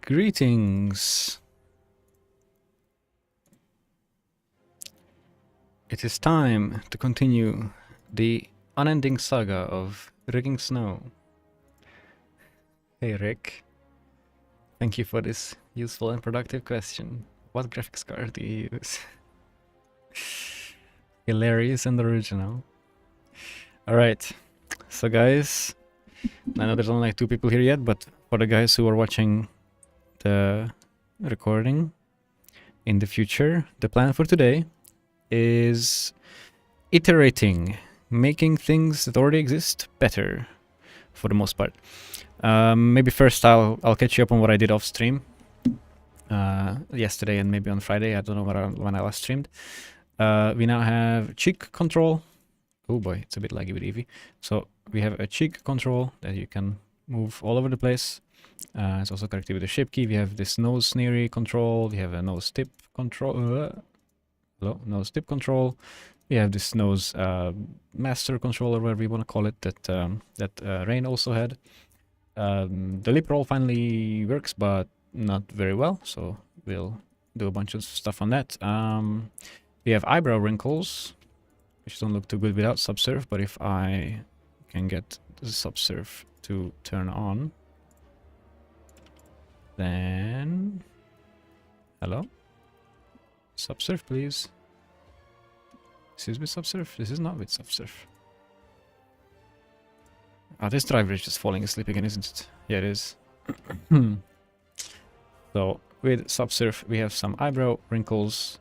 Greetings. It is time to continue the unending saga of rigging snow. Hey Rick, thank you for this useful and productive question. What graphics card do you use? Hilarious and original. Alright, so guys, I know there's only like 2 people here yet, but for the guys who are watching the recording in the future, the plan for today is iterating, making things that already exist better, for the most part. Maybe first I'll catch you up on what I did off stream yesterday and maybe on Friday. I don't know when I last streamed. We now have cheek control. Oh boy, it's a bit laggy with Eevee. So we have a cheek control that you can move all over the place. It's also corrective with the shape key. We have this nose sneery control. We have a nose tip control. Nose tip control. We have this nose master control, or whatever you want to call it, that Rain also had. The lip roll finally works, but not very well, so we'll do a bunch of stuff on that. We have eyebrow wrinkles, which don't look too good without subsurf, but if I can get the subsurf to turn on, then... Hello? Subsurf, please. This is with subsurf? This is not with subsurf. Ah, this driver is just falling asleep again, isn't it? Yeah, it is. So, with subsurf, we have some eyebrow wrinkles.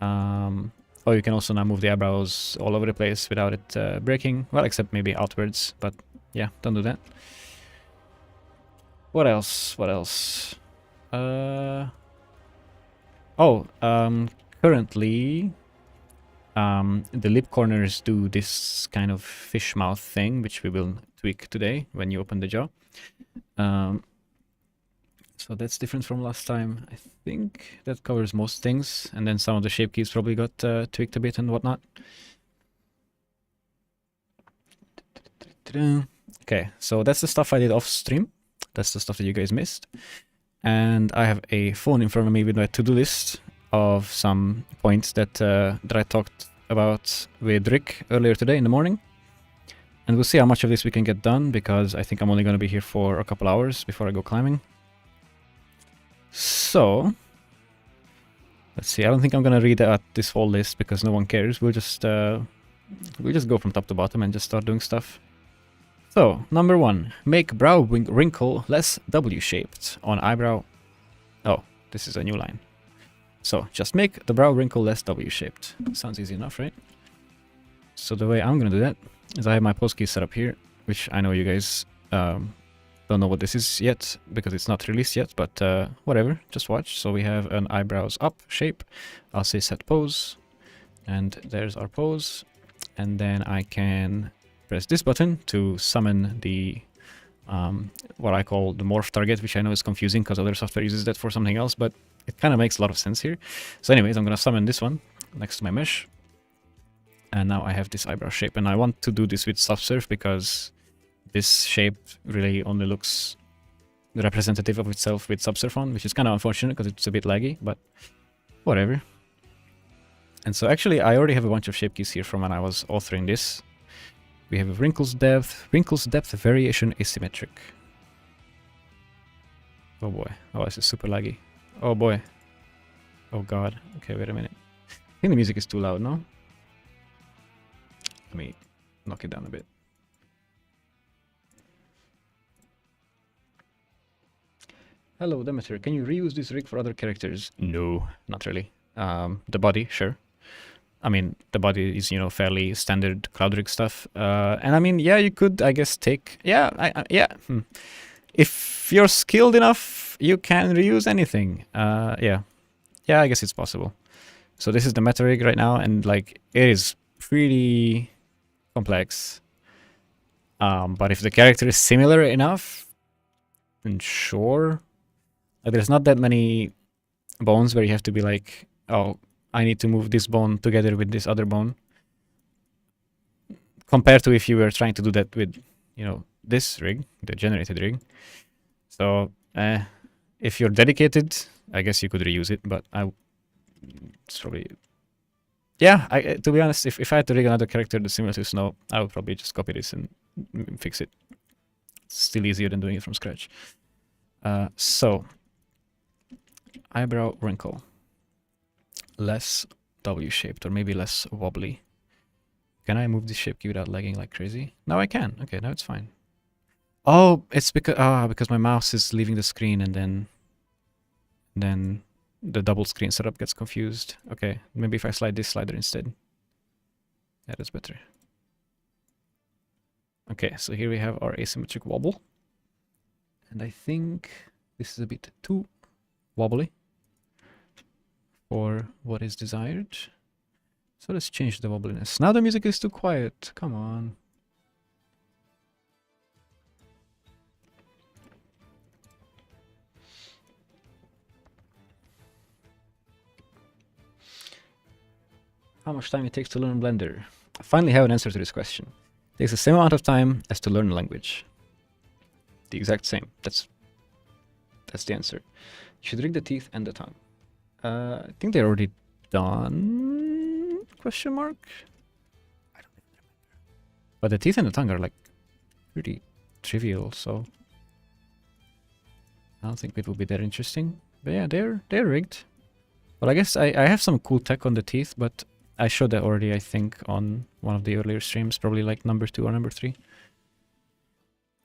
Oh, you can also now move the eyebrows all over the place without it breaking. Well, except maybe outwards, but yeah, don't do that. What else? What else? Currently, the lip corners do this kind of fish mouth thing, which we will tweak today when you open the jaw. So that's different from last time. I think that covers most things, and then some of the shape keys probably got tweaked a bit and whatnot. Okay, so that's the stuff I did off stream. That's the stuff that you guys missed. And I have a phone in front of me with my to-do list of some points that I talked about with Rick earlier today in the morning. And we'll see how much of this we can get done, because I think I'm only going to be here for a couple hours before I go climbing. So, let's see. I don't think I'm going to read out this whole list because no one cares. We'll just go from top to bottom and just start doing stuff. So, number 1, make brow wrinkle less W-shaped on eyebrow. Oh, this is a new line. So, just make the brow wrinkle less W-shaped. Sounds easy enough, right? So the way I'm going to do that is I have my PoseKeys set up here, which I know you guys don't know what this is yet because it's not released yet, but whatever, just watch. So we have an eyebrows up shape. I'll say set pose, and there's our pose. And then I can press this button to summon the what I call the morph target, which I know is confusing because other software uses that for something else, but it kind of makes a lot of sense here. So anyways, I'm going to summon this one next to my mesh. And now I have this eyebrow shape. And I want to do this with subsurf because this shape really only looks representative of itself with subsurf on, which is kind of unfortunate because it's a bit laggy, but whatever. And so actually I already have a bunch of shape keys here from when I was authoring this. We have a wrinkles depth variation asymmetric. Oh boy. Oh, this is super laggy. Oh boy. Oh god. Okay, wait a minute. I think the music is too loud, no? Let me knock it down a bit. Hello, Demeter. Can you reuse this rig for other characters? No, not really. The body, sure. I mean, the body is, you know, fairly standard cloud rig stuff. And I mean, yeah, you could, I guess, take... Yeah, If you're skilled enough, you can reuse anything. Yeah, I guess it's possible. So this is the meta rig right now, and, like, it is pretty complex. But if the character is similar enough, then sure. Like, there's not that many bones where you have to be like, oh, I need to move this bone together with this other bone. Compared to if you were trying to do that with, you know, this rig, the generated rig. So, If you're dedicated, I guess you could reuse it, but it's probably... Yeah, to be honest, if I had to rig another character that's similar to Snow, I would probably just copy this and fix it. It's still easier than doing it from scratch. So, eyebrow wrinkle. Less W-shaped, or maybe less wobbly. Can I move this shape key without lagging like crazy? No, I can. Okay, now it's fine. Oh, it's because my mouse is leaving the screen, and then the double screen setup gets confused. Okay, maybe if I slide this slider instead. Yeah, that's better. Okay, so here we have our asymmetric wobble. And I think this is a bit too wobbly for what is desired. So let's change the wobbliness. Now the music is too quiet. Come on. How much time it takes to learn Blender? I finally have an answer to this question. It takes the same amount of time as to learn a language. The exact same. That's the answer. You should rig the teeth and the tongue. I think they're already done? Question mark? I don't even remember. But the teeth and the tongue are like pretty trivial, so I don't think it will be that interesting. But yeah, they're rigged. Well, I guess I have some cool tech on the teeth, but I showed that already, I think, on one of the earlier streams, probably like number 2 or number 3.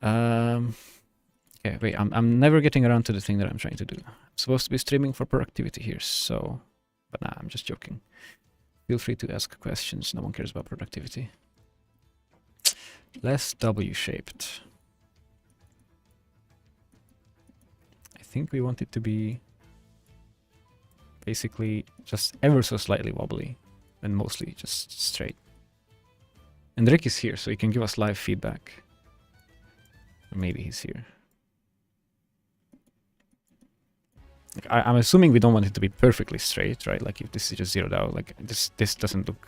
Okay, wait, I'm never getting around to the thing that I'm trying to do. I'm supposed to be streaming for productivity here, so... But nah, I'm just joking. Feel free to ask questions, no one cares about productivity. Less W-shaped. I think we want it to be basically just ever so slightly wobbly, and mostly just straight. And Rick is here, so he can give us live feedback. Or maybe he's here. I'm assuming we don't want it to be perfectly straight, right? Like if this is just zeroed out, like this doesn't look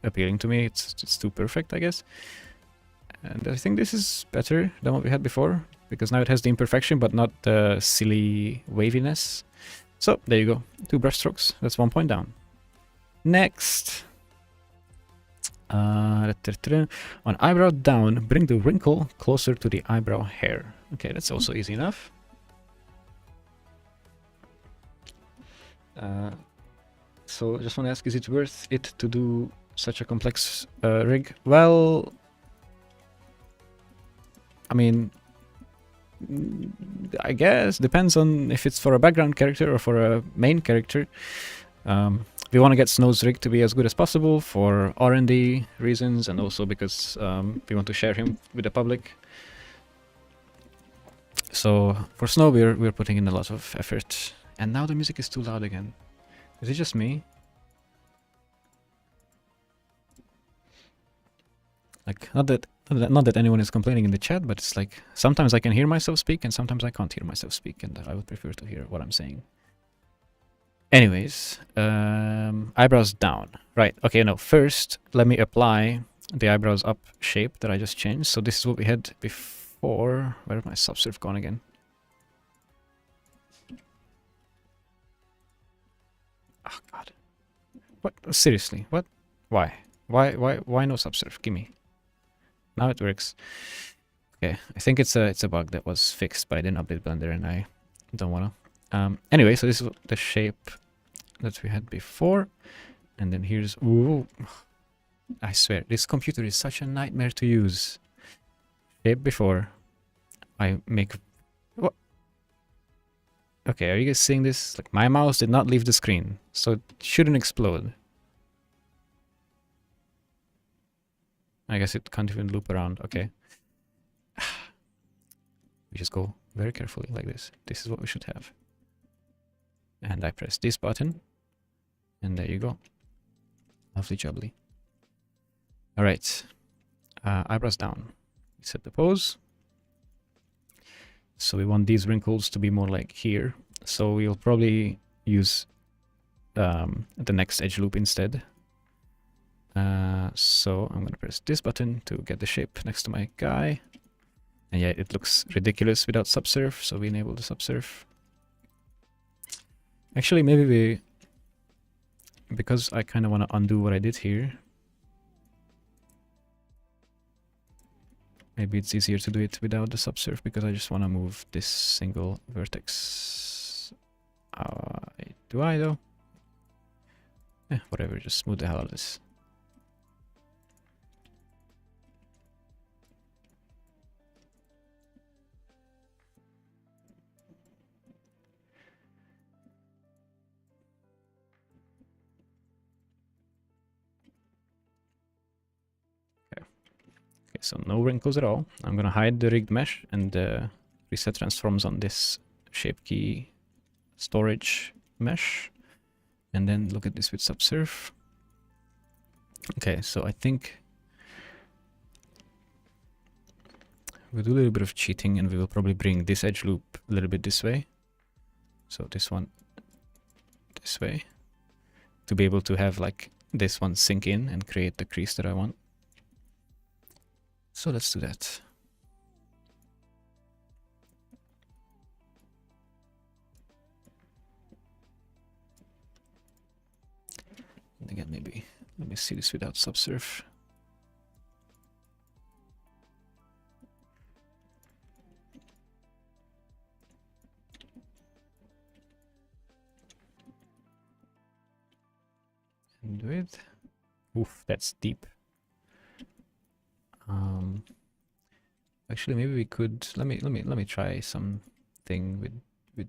appealing to me. It's too perfect, I guess. And I think this is better than what we had before, because now it has the imperfection, but not the silly waviness. So there you go, 2 brush strokes. That's 1 point down. Next, on eyebrow down, bring the wrinkle closer to the eyebrow hair. Okay, that's also easy enough. So just want to ask, is it worth it to do such a complex rig? Well, I mean, I guess depends on if it's for a background character or for a main character. We want to get Snow's rig to be as good as possible for R&D reasons, and also because we want to share him with the public. So for Snow, we're putting in a lot of effort. And now the music is too loud again. Is it just me? Like, not that anyone is complaining in the chat, but it's like sometimes I can hear myself speak and sometimes I can't hear myself speak, and I would prefer to hear what I'm saying. Anyways, eyebrows down. Right, okay, no, first let me apply the eyebrows up shape that I just changed. So this is what we had before. Where is my subsurf gone again? Oh god. What? Seriously, what? Why? Why no subsurf? Gimme. Now it works. Okay, I think it's a bug that was fixed, but I didn't update Blender and I don't wanna. Anyway, so this is the shape that we had before, and then here's... Ooh, I swear, this computer is such a nightmare to use. Shape before, I make... What? Okay, are you guys seeing this? Like, my mouse did not leave the screen, so it shouldn't explode. I guess it can't even loop around. Okay. We just go very carefully like this. This is what we should have. And I press this button, and there you go. Lovely jubbly. All right, eyebrows down. Set the pose. So we want these wrinkles to be more like here. So we'll probably use the next edge loop instead. So I'm gonna press this button to get the shape next to my guy. And yeah, it looks ridiculous without subsurf, so we enable the subsurf. Actually, maybe we... Because I kind of want to undo what I did here. Maybe it's easier to do it without the subsurf because I just want to move this single vertex. Do I though? Eh, whatever, just smooth the hell out of this. Okay, so no wrinkles at all. I'm gonna hide the rigged mesh and reset transforms on this shape key storage mesh. And then look at this with subsurf. Okay, so I think we'll do a little bit of cheating and we will probably bring this edge loop a little bit this way. So this one this way. To be able to have like this one sink in and create the crease that I want. So let's do that. And again, maybe let me see this without subsurf. And with, oof, that's deep. Actually, maybe we could. Let me try something with. Man.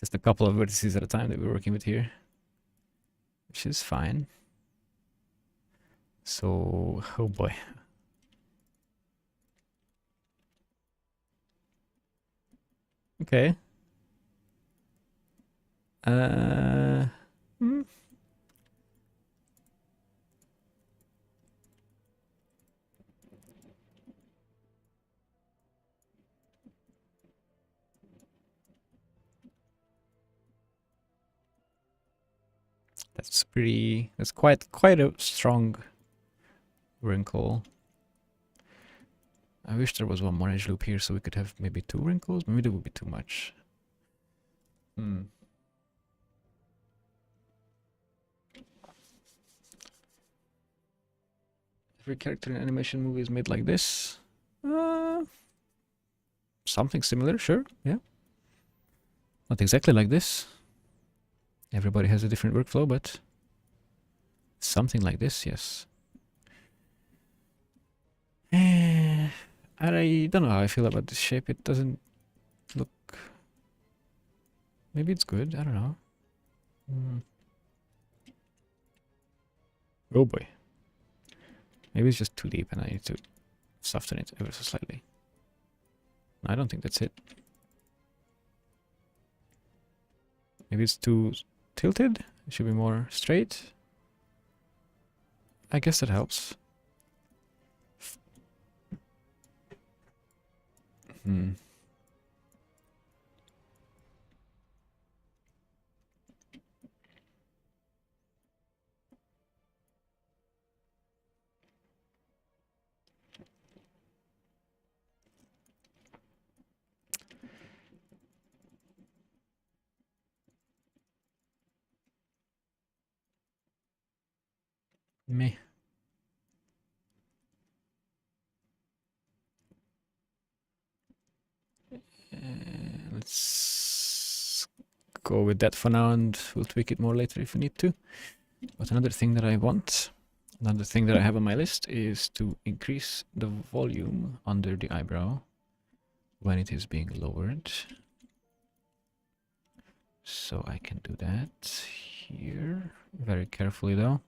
Just a couple of vertices at a time that we're working with here, which is fine. So, oh boy. Okay. That's pretty. That's quite a strong wrinkle. I wish there was one more edge loop here so we could have maybe 2 wrinkles. Maybe that would be too much. Every character in an animation movie is made like this. Something similar, sure, yeah. Not exactly like this. Everybody has a different workflow, but something like this, yes. I don't know how I feel about this shape. It doesn't look... Maybe it's good, I don't know. Oh boy. Maybe it's just too deep and I need to soften it ever so slightly. I don't think that's it. Maybe it's too tilted. It should be more straight. I guess that helps. Meh. Let's go with that for now and we'll tweak it more later if we need to. But another thing that I want, another thing that I have on my list is to increase the volume under the eyebrow when it is being lowered. So I can do that here, very carefully though.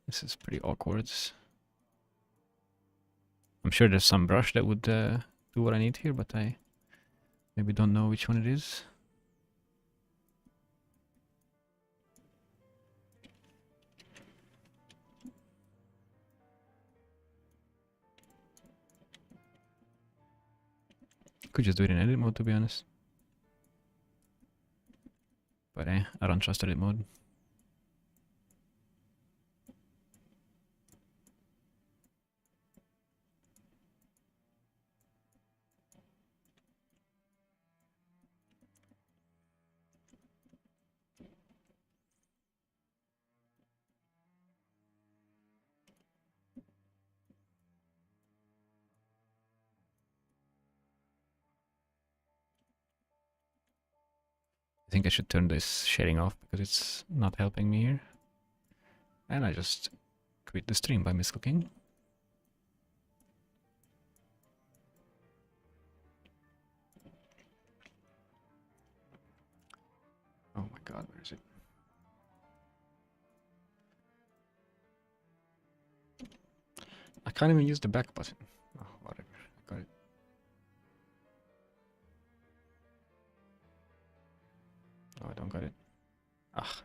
This is pretty awkward. I'm sure there's some brush that would do what I need here, but I maybe don't know which one it is. Could just do it in edit mode, to be honest. But I don't trust edit mode. I think I should turn this shading off because it's not helping me here. And I just quit the stream by misclicking. Oh my god, where is it? I can't even use the back button. Oh, whatever. I got it. Oh, I don't got it. Ah.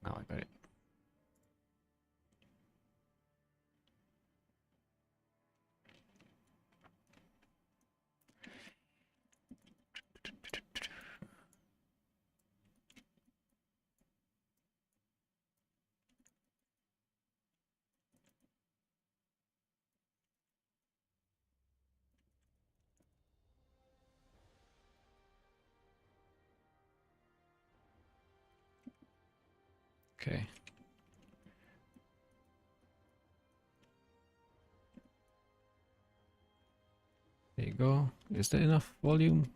Now I got it. Okay. There you go. Is there enough volume?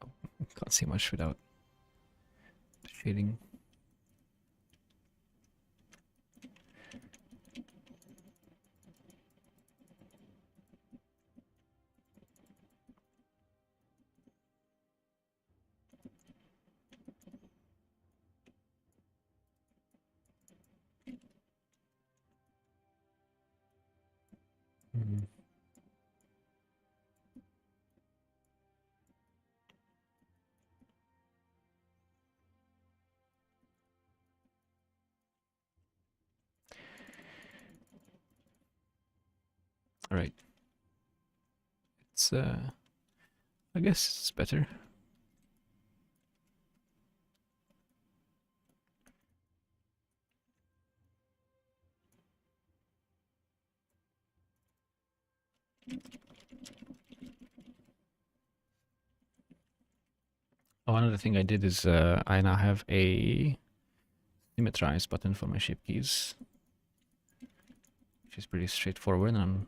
Oh, can't see much without the shading. Mm. All right. It's I guess it's better. Oh, another thing I did is I now have a symmetrize button for my shape keys, which is pretty straightforward, and I'm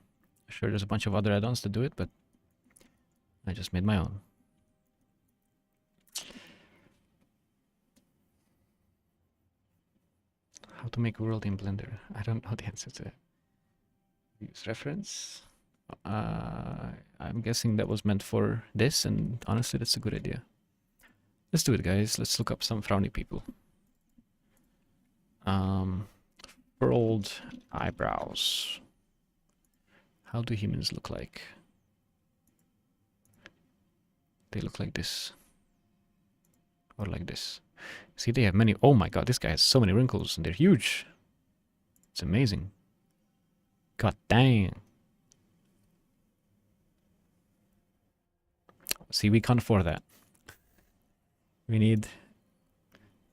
sure there's a bunch of other add-ons to do it, but I just made my own. How to make a world in Blender? I don't know the answer to that. Use reference. I'm guessing that was meant for this, and honestly, that's a good idea. Let's do it, guys. Let's look up some frowny people. Furrowed eyebrows. How do humans look like? They look like this. Or like this. See, they have many. Oh my god, this guy has so many wrinkles, and they're huge. It's amazing. God dang. See, we can't afford that. We need...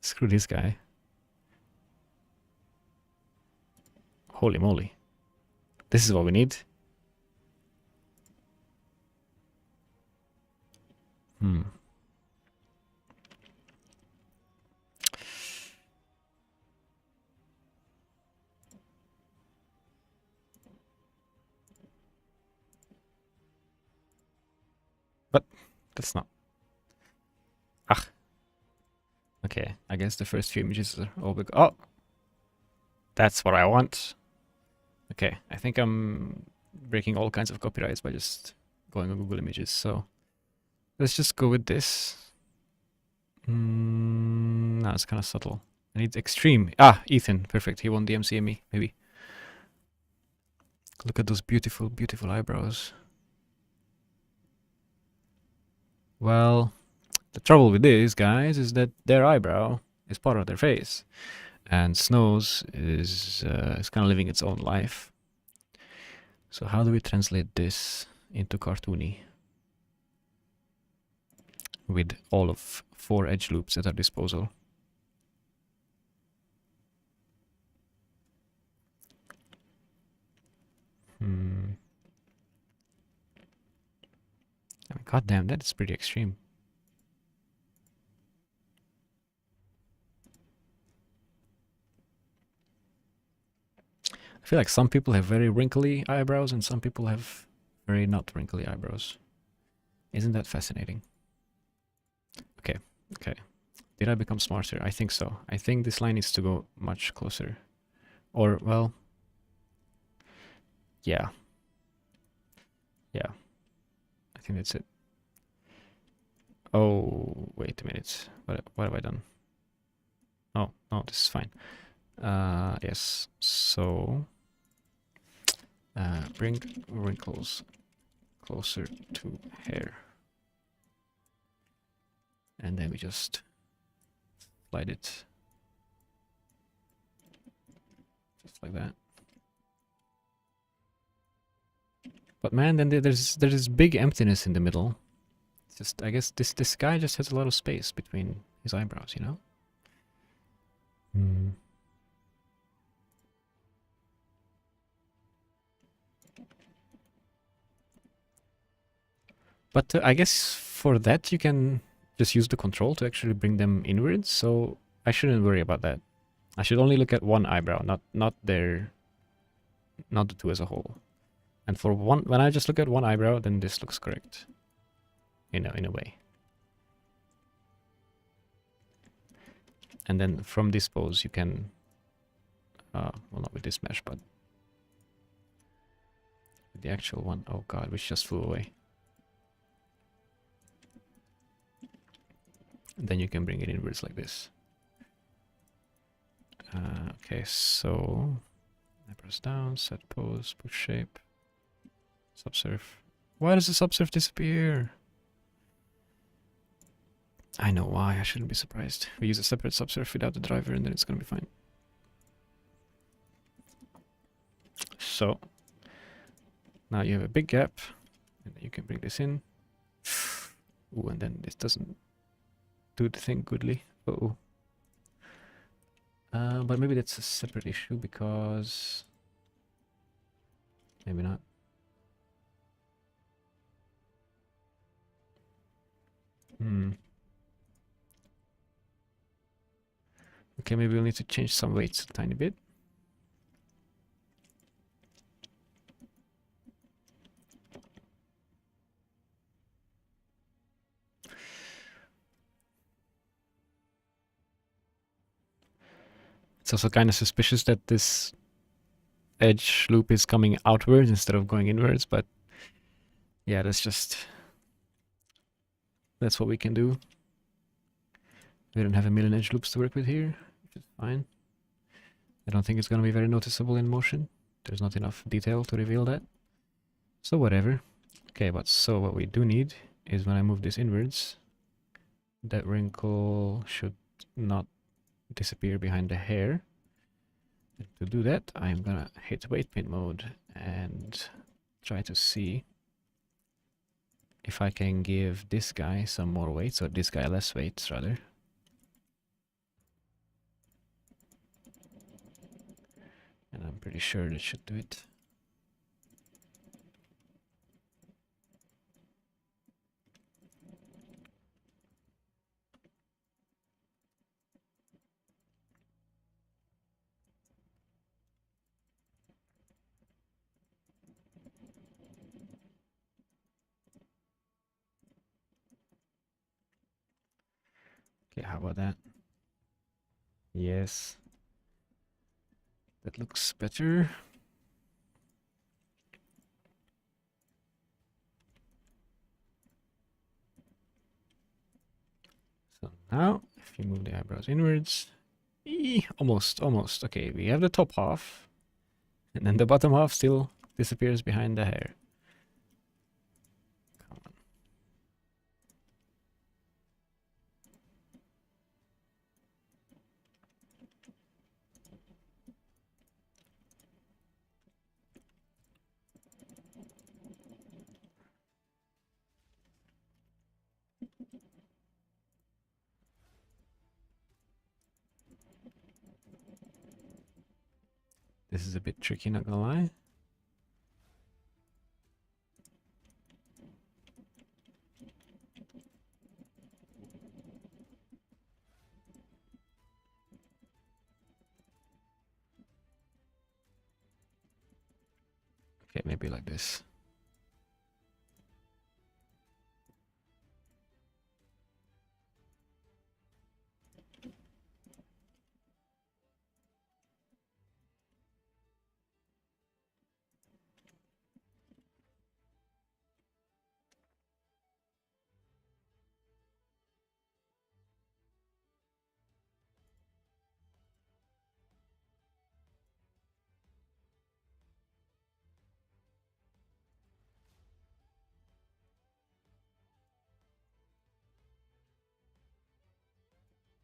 Screw this guy. Holy moly. This is what we need. But that's not... Ah. Okay, I guess the first few images are all big. Oh! That's what I want. Okay, I think I'm breaking all kinds of copyrights by just going on Google Images, so let's just go with this. No, it's kind of subtle. I need extreme. Ah, Ethan, perfect. He won the MCME, maybe. Look at those beautiful, beautiful eyebrows. Well, the trouble with this, guys, is that their eyebrow is part of their face. And Snow's is kind of living its own life. So how do we translate this into cartoony with all of 4 edge loops at our disposal? I mean, goddamn, that's pretty extreme. I feel like some people have very wrinkly eyebrows and some people have very not wrinkly eyebrows. Isn't that fascinating? Okay, okay. Did I become smarter? I think so. I think this line needs to go much closer. Or, well, yeah. Yeah. I think that's it. Oh, wait a minute. What have I done? Oh, no, this is fine. Yes. So, bring wrinkles closer to hair. And then we just slide it. Just like that. But man, then there's this big emptiness in the middle. It's just, I guess this guy just has a lot of space between his eyebrows, you know? Hmm. But I guess for that you can just use the control to actually bring them inwards, so I shouldn't worry about that. I should only look at one eyebrow, not the two as a whole. And for one, when I just look at one eyebrow, then this looks correct. In a way. And then from this pose you can, well, not with this mesh, but with the actual one. Oh god, which just flew away. And then you can bring it inwards like this. Okay, so eyebrows down, set pose, push shape, subsurf. Why does the subsurf disappear? I know why, I shouldn't be surprised. We use a separate subsurf without the driver and then it's gonna be fine. So, now you have a big gap, and then you can bring this in. Ooh, and then this doesn't do the thing goodly. Uh-oh. But maybe that's a separate issue because... maybe not. Okay, maybe we'll need to change some weights a tiny bit. It's also kind of suspicious that this edge loop is coming outwards instead of going inwards, but yeah, that's what we can do. We don't have a million edge loops to work with here, which is fine. I don't think it's going to be very noticeable in motion. There's not enough detail to reveal that. So whatever. Okay, but so what we do need is when I move this inwards, that wrinkle should not disappear behind the hair. And to do that, I'm gonna hit weight pin mode and try to see if I can give this guy some more weights, or this guy less weights rather. And I'm pretty sure that should do it. Okay, how about that? Yes. That looks better. So now, if you move the eyebrows inwards, almost. Okay, we have the top half, and then the bottom half still disappears behind the hair. Come on. This is a bit tricky, not gonna lie. Okay, maybe like this.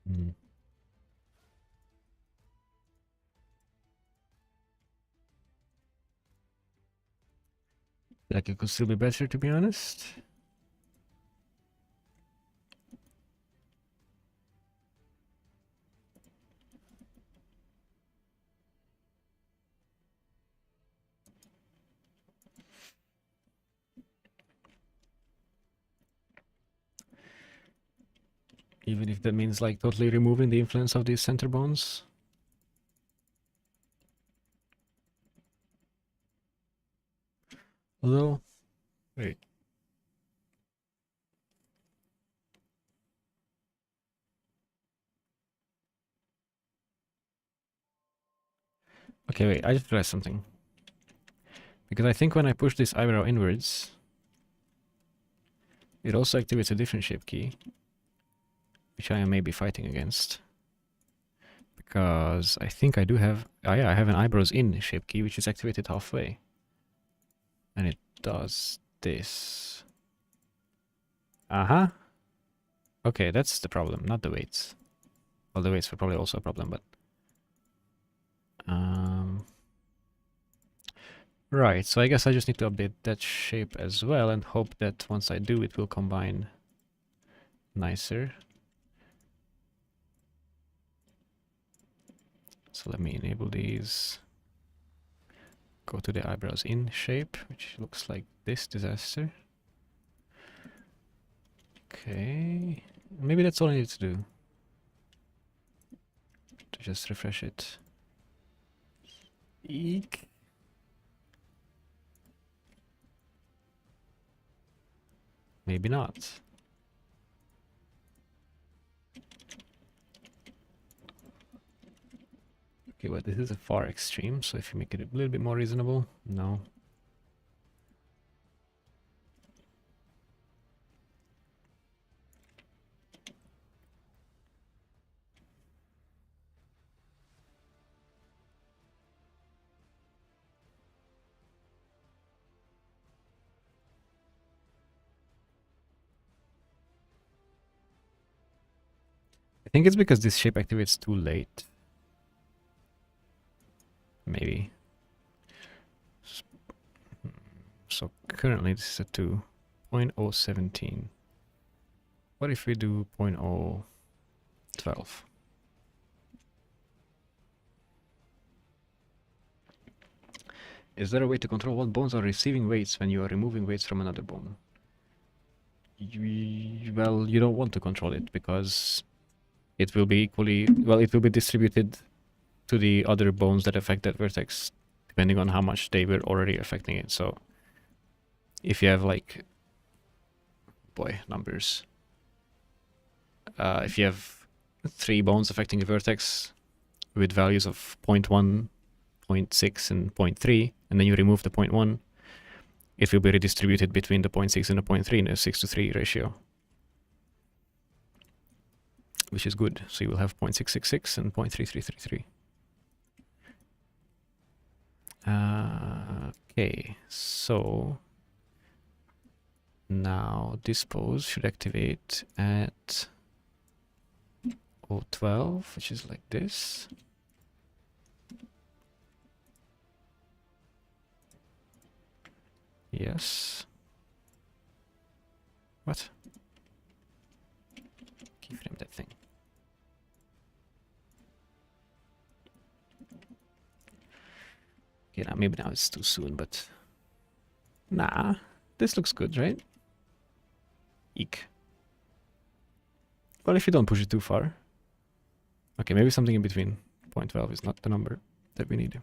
Hmm. Like it could still be better, to be honest. Even if that means like totally removing the influence of these center bones. Although, wait. Okay, wait, I just realized something. Because I think when I push this eyebrow inwards, it also activates a different shape key, which I am maybe fighting against. Because I think I do have, oh yeah, I have an eyebrows in shape key, which is activated halfway. And it does this. Uh-huh. Okay, that's the problem, not the weights. Well, the weights were probably also a problem, but... Right, so I guess I just need to update that shape as well and hope that once I do, it will combine nicer. So let me enable these. Go to the eyebrows in shape, which looks like this disaster. Okay, maybe that's all I need to do. To just refresh it. Eek. Maybe not. Okay, but this is a far extreme, so if you make it a little bit more reasonable, no. I think it's because this shape activates too late. Maybe. So currently this is a 2.017. What if we do 0.012? Is there a way to control what bones are receiving weights when you are removing weights from another bone? Well, you don't want to control it because it will be equally, well, it will be distributed to the other bones that affect that vertex, depending on how much they were already affecting it. So if you have like, boy, numbers. If you have 3 bones affecting a vertex with values of 0.1, 0.6, and 0.3, and then you remove the 0.1, it will be redistributed between the 0.6 and the 0.3 in a 6:3 ratio. Which is good. So you will have 0.666 and 0.3333. Okay, so now this pose should activate at 012, which is like this. Yes. What? Keyframe that thing. Okay, now maybe now it's too soon, but nah, this looks good, right? Eek. Well, if you don't push it too far. Okay, maybe something in between. 0.12 is not the number that we need.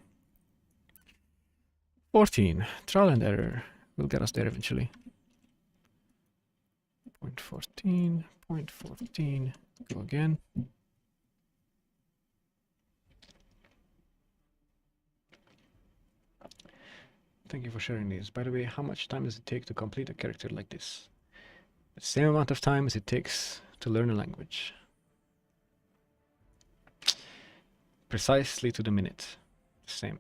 14. Trial and error will get us there eventually. 0.14, 0.14. Go again. Thank you for sharing these. By the way, how much time does it take to complete a character like this? The same amount of time as it takes to learn a language. Precisely to the minute. Same.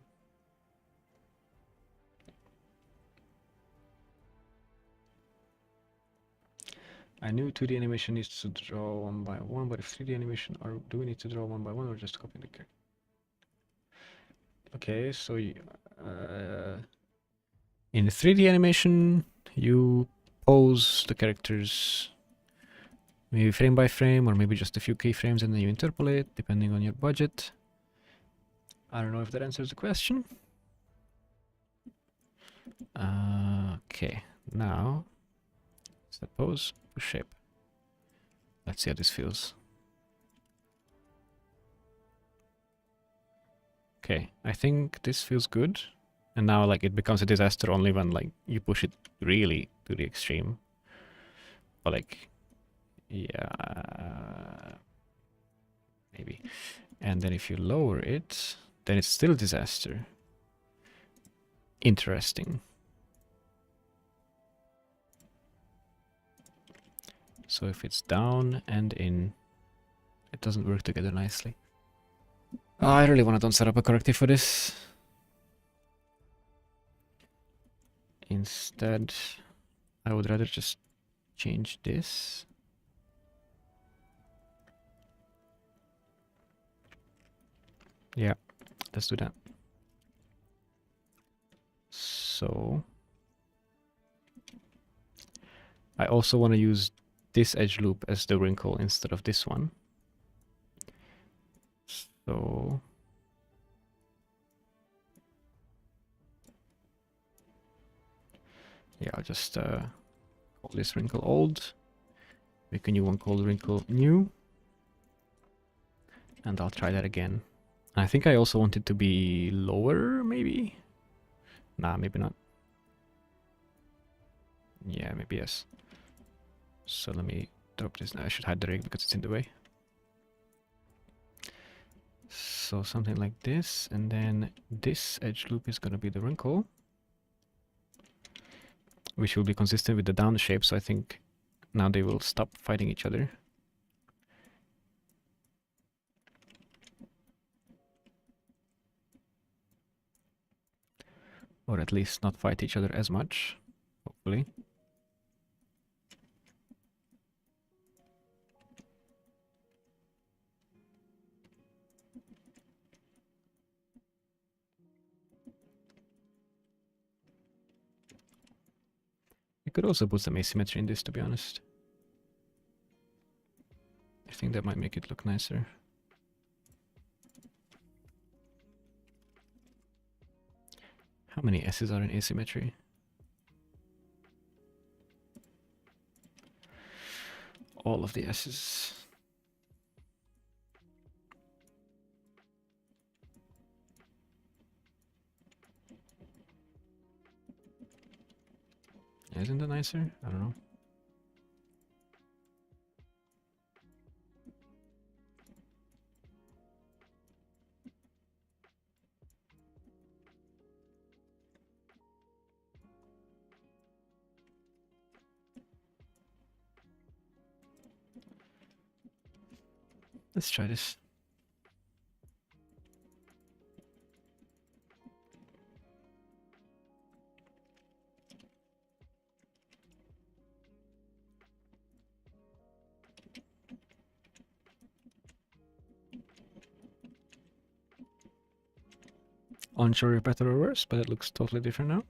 I knew 2D animation needs to draw one by one, but if 3D animation, do we need to draw one by one or just copy the character? Okay, so in 3D animation, you pose the characters maybe frame by frame, or maybe just a few keyframes, and then you interpolate, depending on your budget. I don't know if that answers the question. Okay, now set pose, push shape. Let's see how this feels. Okay, I think this feels good. And now like it becomes a disaster only when like you push it really to the extreme. But like, yeah, maybe. And then if you lower it, then it's still a disaster. Interesting. So if it's down and in, it doesn't work together nicely. Oh, I really want to don't set up a corrective for this. Instead, I would rather just change this. Yeah, let's do that. So I also want to use this edge loop as the wrinkle instead of this one. So yeah, I'll just call this wrinkle old, make a new one called wrinkle new, and I'll try that again. I think I also want it to be lower, maybe? Nah, maybe not. Yeah, maybe yes. So let me drop this. I should hide the rig because it's in the way. So something like this, and then this edge loop is gonna be the wrinkle, which will be consistent with the down shape, so I think now they will stop fighting each other. Or at least not fight each other as much, hopefully. You could also put some asymmetry in this, to be honest. I think that might make it look nicer. How many S's are in asymmetry? All of the S's. Isn't that nicer? I don't know. Let's try this. Unsure if better or worse, but it looks totally different now.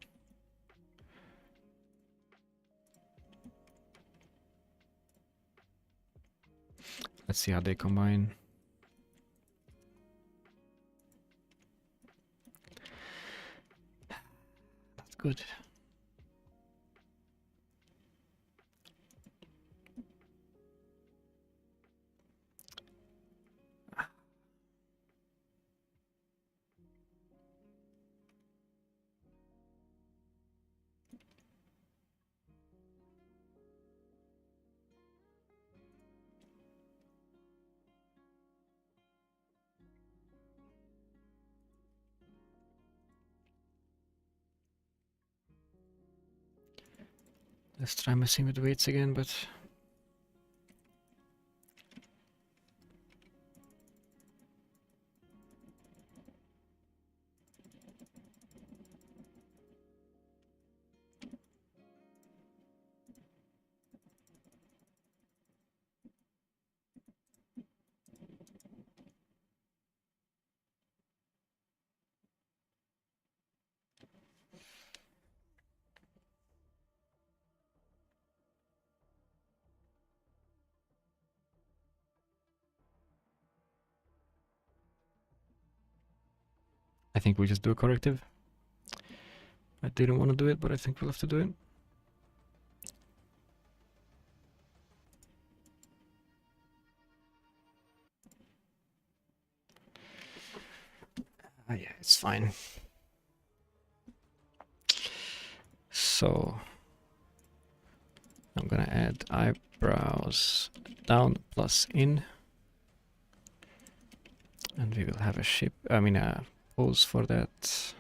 Let's see how they combine. good. Let's try messing with the weights again, but I think we just do a corrective. I didn't want to do it, but I think we'll have to do it. Yeah, it's fine. So I'm gonna add eyebrows down plus in, and we will have a shape. I mean a pose for that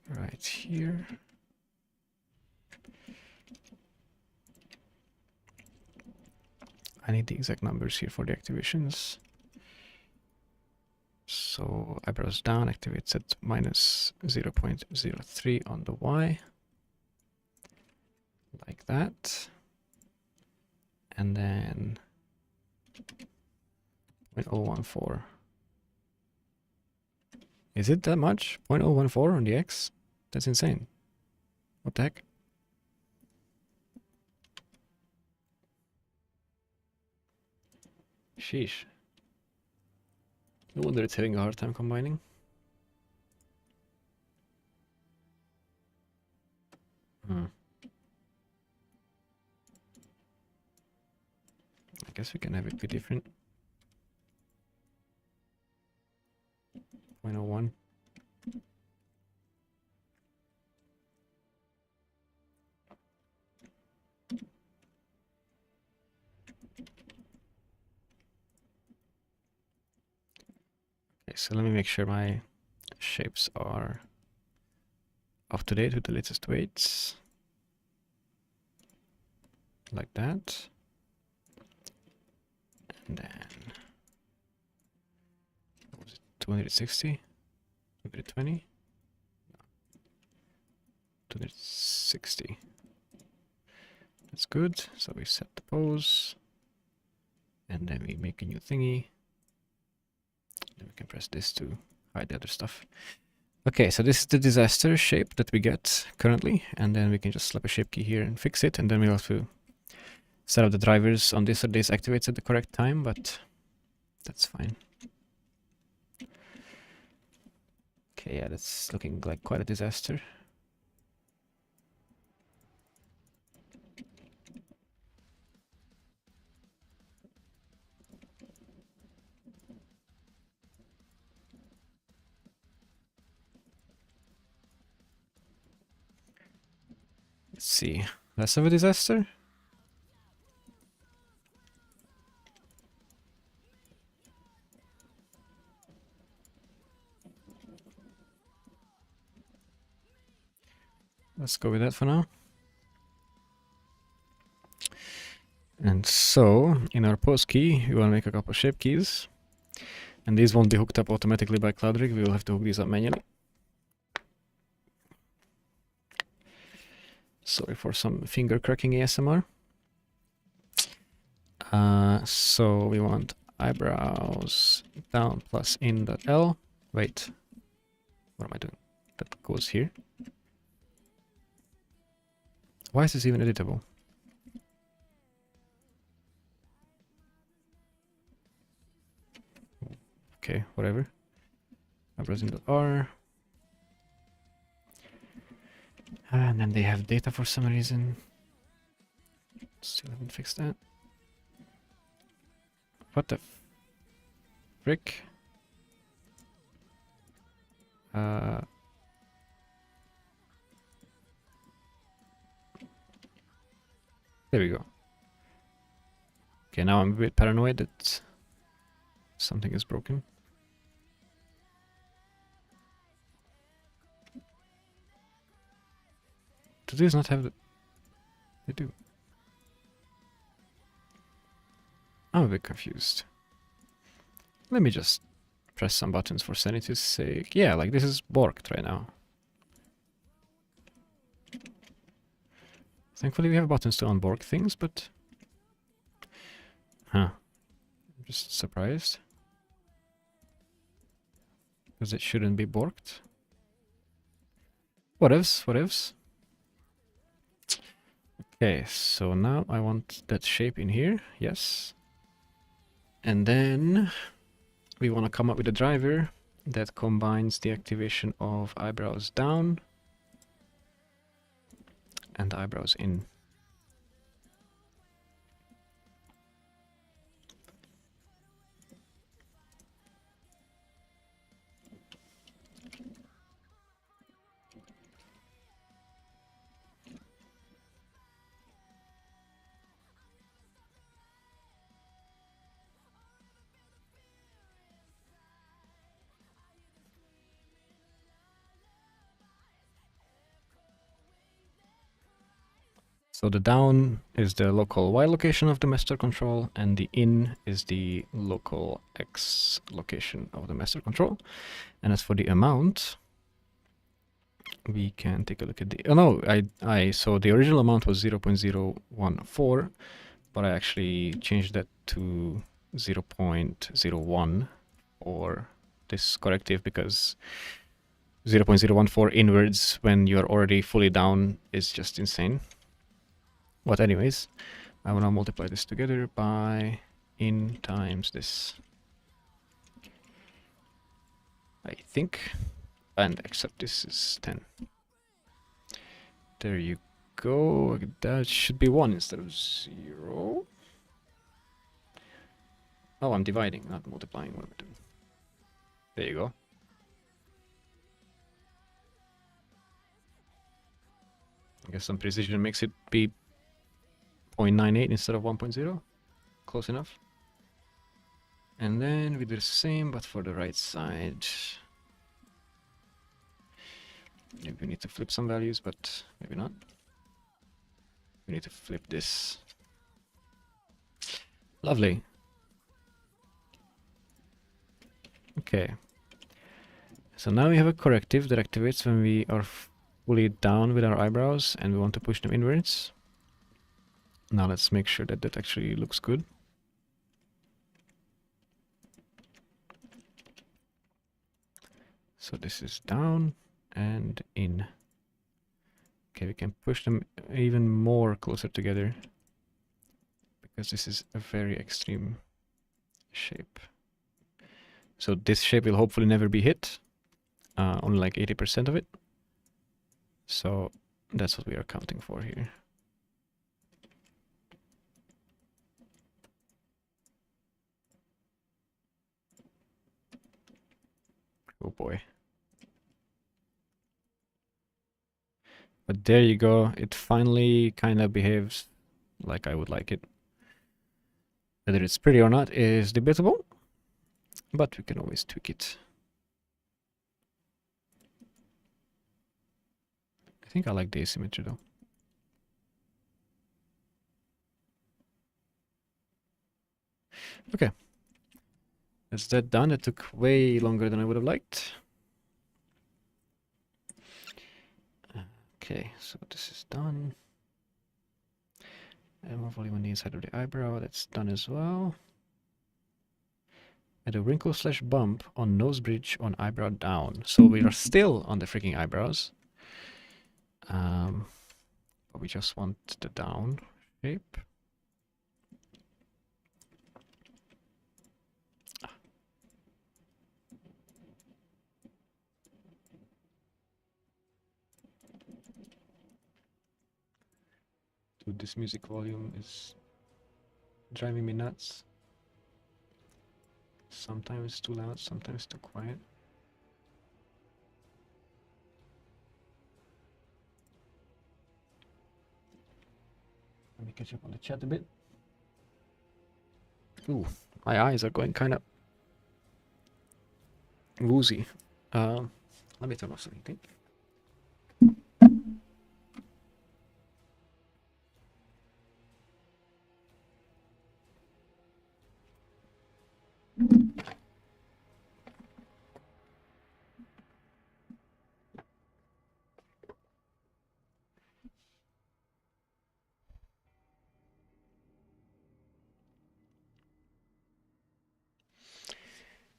right here. I need the exact numbers here for the activations. So eyebrows down activates at minus 0.03 on the Y, like that, and then 0.014. Is it that much? 0.014 on the X? That's insane. What the heck? Sheesh. No wonder it's having a hard time combining. I guess we can have it be different. 0.01. Okay, so let me make sure my shapes are up to date with the latest weights. Like that. And then 260, 220, 260. That's good. So we set the pose, and then we make a new thingy. Then we can press this to hide the other stuff. Okay, so this is the disaster shape that we get currently, and then we can just slap a shape key here and fix it, and then we'll have to set up the drivers on this so this activates at the correct time, but that's fine. Okay, yeah, that's looking like quite a disaster. Let's see, less of a disaster? Let's go with that for now. And so, in our post key, we want to make a couple of shape keys. And these won't be hooked up automatically by CloudRig, we will have to hook these up manually. Sorry for some finger cracking ASMR. So we want eyebrows down plus in dot L. Wait, what am I doing? That goes here. Why is this even editable? Okay, whatever. Eyebrows in dot R. And then they have data for some reason. Still haven't fixed that. What the frick? There we go. Okay, now I'm a bit paranoid that something is broken. Do these not have the... They do. I'm a bit confused. Let me just press some buttons for sanity's sake. Yeah, like this is borked right now. Thankfully we have buttons to unbork things, but... Huh. I'm just surprised. Because it shouldn't be borked. Whatevs, whatevs. Okay, so now I want that shape in here, yes. And then we want to come up with a driver that combines the activation of eyebrows down and eyebrows in. So the down is the local Y location of the master control, and the in is the local X location of the master control. And as for the amount, we can take a look at the... Oh no, so the original amount was 0.014, but I actually changed that to 0.01 for this corrective because 0.014 inwards when you're already fully down is just insane. But anyways, I want to multiply this together by in times this. I think. And except this is 10. There you go. That should be 1 instead of 0. Oh, I'm dividing, not multiplying. What am I doing? There you go. I guess some precision makes it be 0.98 instead of 1.0. Close enough. And then we do the same, but for the right side. Maybe we need to flip some values, but maybe not. We need to flip this. Lovely. Okay. So now we have a corrective that activates when we are fully down with our eyebrows and we want to push them inwards. Now let's make sure that that actually looks good. So this is down and in. Okay, we can push them even more closer together because this is a very extreme shape. So this shape will hopefully never be hit, only like 80% of it. So that's what we are counting for here. Oh boy. But there you go, it finally kind of behaves like I would like it. Whether it's pretty or not is debatable, but we can always tweak it. I think I like the asymmetry though. Okay. That's that done. It took way longer than I would have liked. Okay, so this is done. And more volume on the inside of the eyebrow, that's done as well. Add a wrinkle slash bump on nose bridge on eyebrow down. So we are still on the freaking eyebrows. But we just want the down shape. Dude, this music volume is driving me nuts. Sometimes too loud, sometimes too quiet. Let me catch up on the chat a bit. Ooh, my eyes are going kind of woozy. Let me turn off something.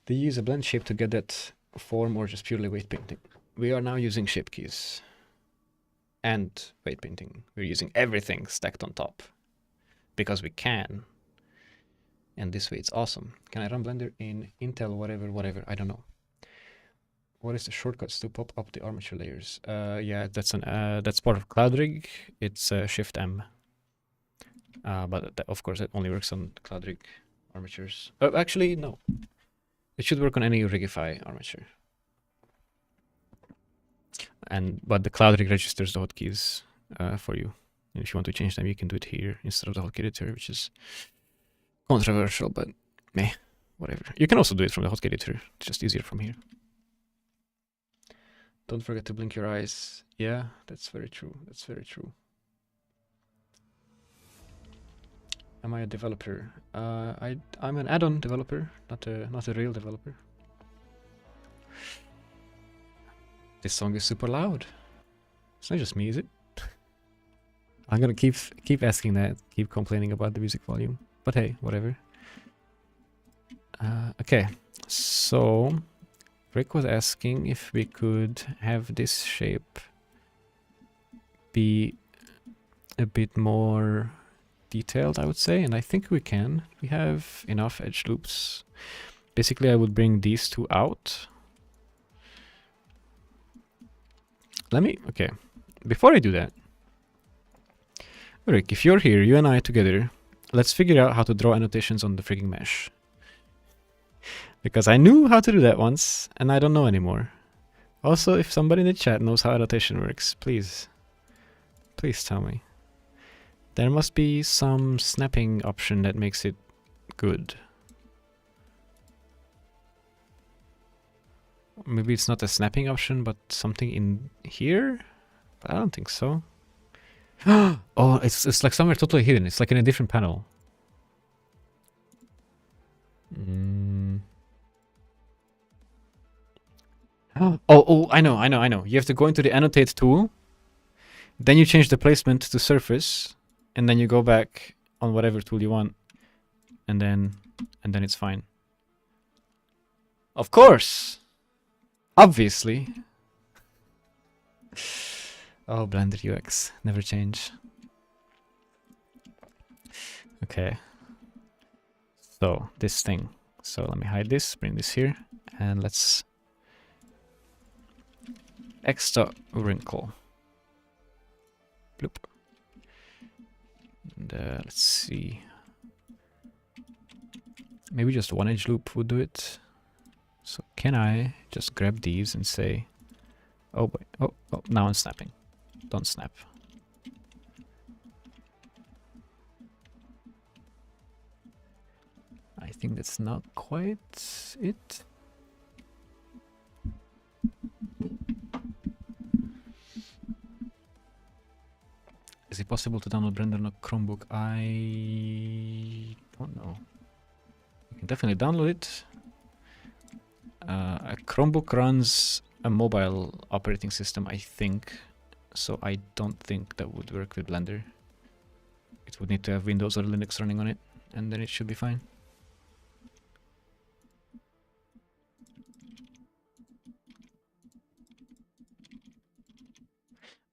Do you use a blend shape to get that form or just purely weight painting? We are now using shape keys and weight painting. We're using everything stacked on top because we can. And this way it's awesome. Can I run Blender in Intel whatever? I don't know. What is the shortcuts to pop up the armature layers? Yeah, that's part of CloudRig. It's Shift M. But of course it only works on CloudRig armatures. Actually, no. It should work on any Rigify armature. But the CloudRig registers the hotkeys for you. And if you want to change them, you can do it here instead of the hotkey editor, which is controversial, but meh, whatever. You can also do it from the hotkey editor. It's just easier from here. Don't forget to blink your eyes. Yeah, that's very true. That's very true. Am I a developer? I'm an add-on developer, not a real developer. This song is super loud. It's not just me, is it? I'm gonna keep asking that, keep complaining about the music volume. But hey, whatever. Okay, so Rick was asking if we could have this shape be a bit more detailed, I would say, and I think we can. We have enough edge loops. Basically, I would bring these two out. Okay, before I do that, Rick, if you're here, you and I together, let's figure out how to draw annotations on the frigging mesh. Because I knew how to do that once, and I don't know anymore. Also, if somebody in the chat knows how annotation works, please tell me. There must be some snapping option that makes it good. Maybe it's not a snapping option, but something in here? But I don't think so. Oh, it's like somewhere totally hidden. It's like in a different panel. Oh, I know. You have to go into the annotate tool. Then you change the placement to surface. And then you go back on whatever tool you want. And then it's fine. Of course! Obviously. Oh, Blender UX. Never change. Okay. So, this thing. So let me hide this, bring this here. And let's extra wrinkle. Bloop. And let's see. Maybe just one edge loop would do it. So can I just grab these and say, oh boy, oh, now I'm snapping. Don't snap. I think that's not quite it. Is it possible to download Blender on a Chromebook? I don't know. You can definitely download it. A Chromebook runs a mobile operating system, I think. So I don't think that would work with Blender. It would need to have Windows or Linux running on it, and then it should be fine.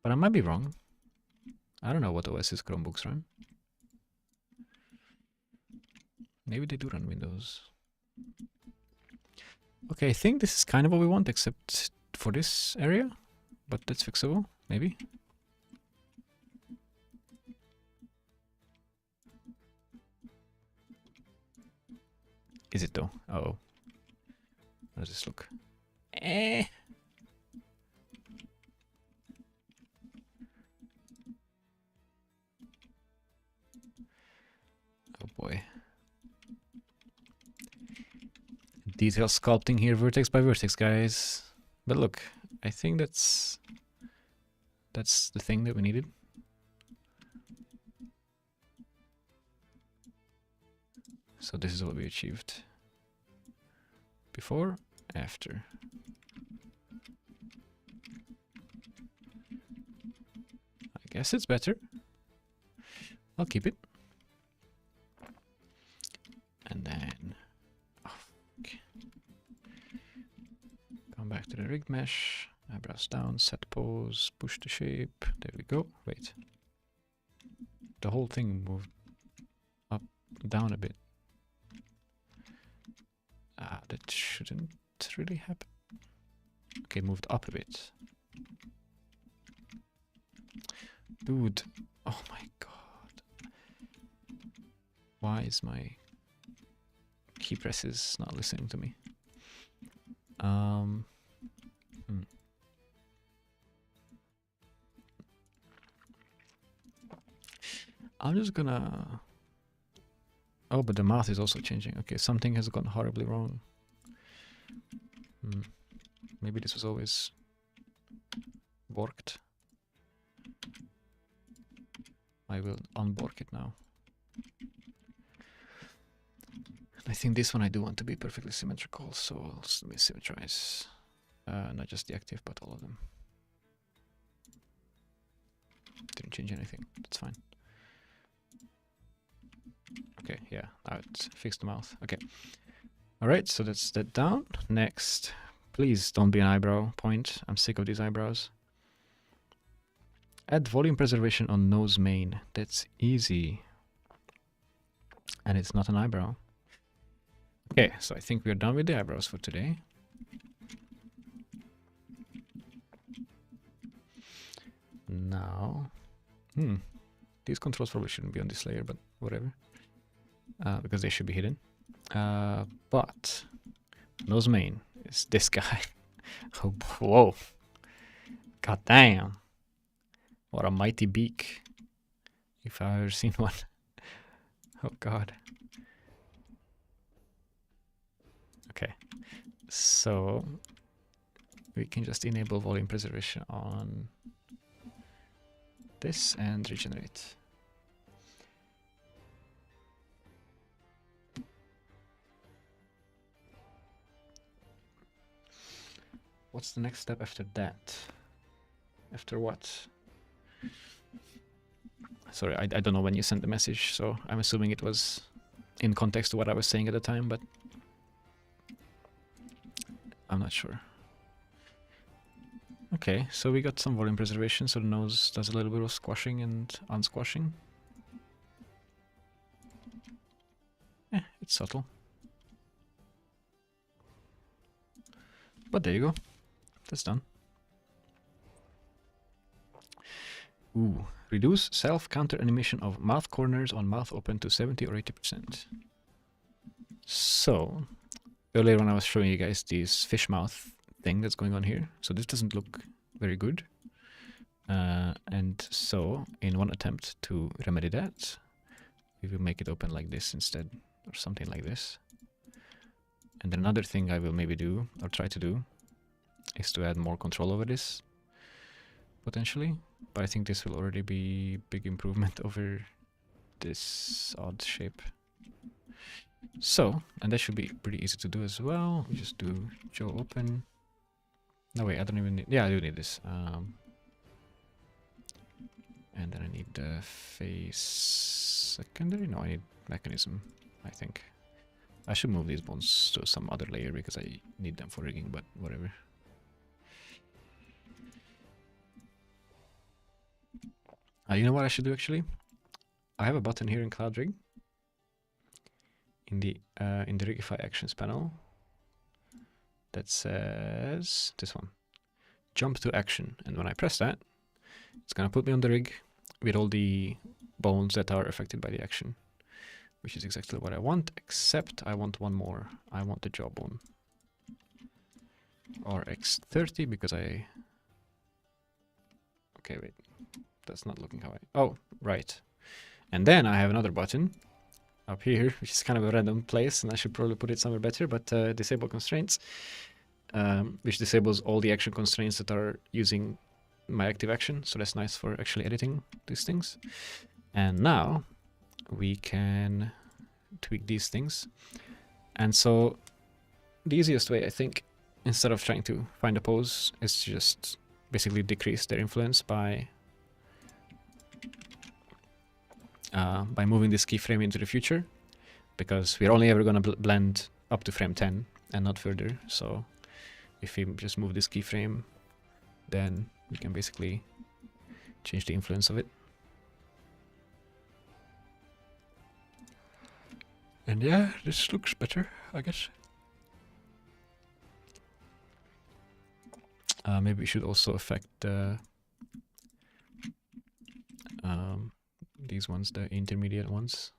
But I might be wrong. I don't know what OS's Chromebooks run. Maybe they do run Windows. Okay, I think this is kind of what we want, except for this area. But that's fixable, maybe. Is it though? Uh-oh. How does this look? Eh. Oh boy. Detail sculpting here, vertex by vertex, guys. But look, I think that's the thing that we needed. So this is what we achieved. Before, after. I guess it's better. I'll keep it. And then okay. Come back to the rig mesh, eyebrows down, set pose, push the shape. There we go. Wait. The whole thing moved up, down a bit. That shouldn't really happen. Okay, moved up a bit. Dude, oh my god. Why is my key presses not listening to me? I'm just gonna... Oh, but the math is also changing. Okay, something has gone horribly wrong. Maybe this was always borked. I will unbork it now. I think this one I do want to be perfectly symmetrical, so let me symmetrize. Not just the active, but all of them. Didn't change anything, that's fine. Okay, yeah, now it's fixed the mouth. Okay. Alright, so that's that down. Next, please don't be an eyebrow point. I'm sick of these eyebrows. Add volume preservation on nose main. That's easy. And it's not an eyebrow. Okay, so I think we're done with the eyebrows for today. Now, these controls probably shouldn't be on this layer, but whatever. Because they should be hidden. But nose main is this guy. Oh, whoa. God damn. What a mighty beak. If I've ever seen one. Oh god. Okay. So we can just enable volume preservation on this and regenerate. What's the next step after that? After what? Sorry, I don't know when you sent the message, so I'm assuming it was in context to what I was saying at the time, but I'm not sure. Okay, so we got some volume preservation, so the nose does a little bit of squashing and unsquashing. It's subtle. But there you go. That's done. Ooh, reduce self-counter animation of mouth corners on mouth open to 70 or 80%. So, earlier when I was showing you guys this fish mouth thing that's going on here, so this doesn't look very good. And so, in one attempt to remedy that, we will make it open like this instead, or something like this. And then another thing I will maybe do, or try to do, is to add more control over this, potentially. But I think this will already be big improvement over this odd shape. So, and that should be pretty easy to do as well. We just do jaw open. No wait, I don't even need, yeah, I do need this. And then I need the face secondary. No, I need mechanism, I think. I should move these bones to some other layer because I need them for rigging, but whatever. You know what I should do actually? I have a button here in Cloud Rig. In the Rigify Actions panel. That says this one. Jump to action. And when I press that, it's gonna put me on the rig with all the bones that are affected by the action. which is exactly what I want, except I want one more. I want the jawbone. RX30 because I... Okay, wait. That's not looking how I... Oh, right. And then I have another button up here, which is kind of a random place, and I should probably put it somewhere better, but disable constraints, which disables all the action constraints that are using my active action. So that's nice for actually editing these things. And now we can tweak these things. And so the easiest way, I think, instead of trying to find a pose, is to just basically decrease their influence by moving this keyframe into the future, because we're only ever going to blend up to frame 10 and not further. So if we just move this keyframe, then we can basically change the influence of it. And yeah, this looks better, I guess. Maybe we should also affect these ones, the intermediate ones.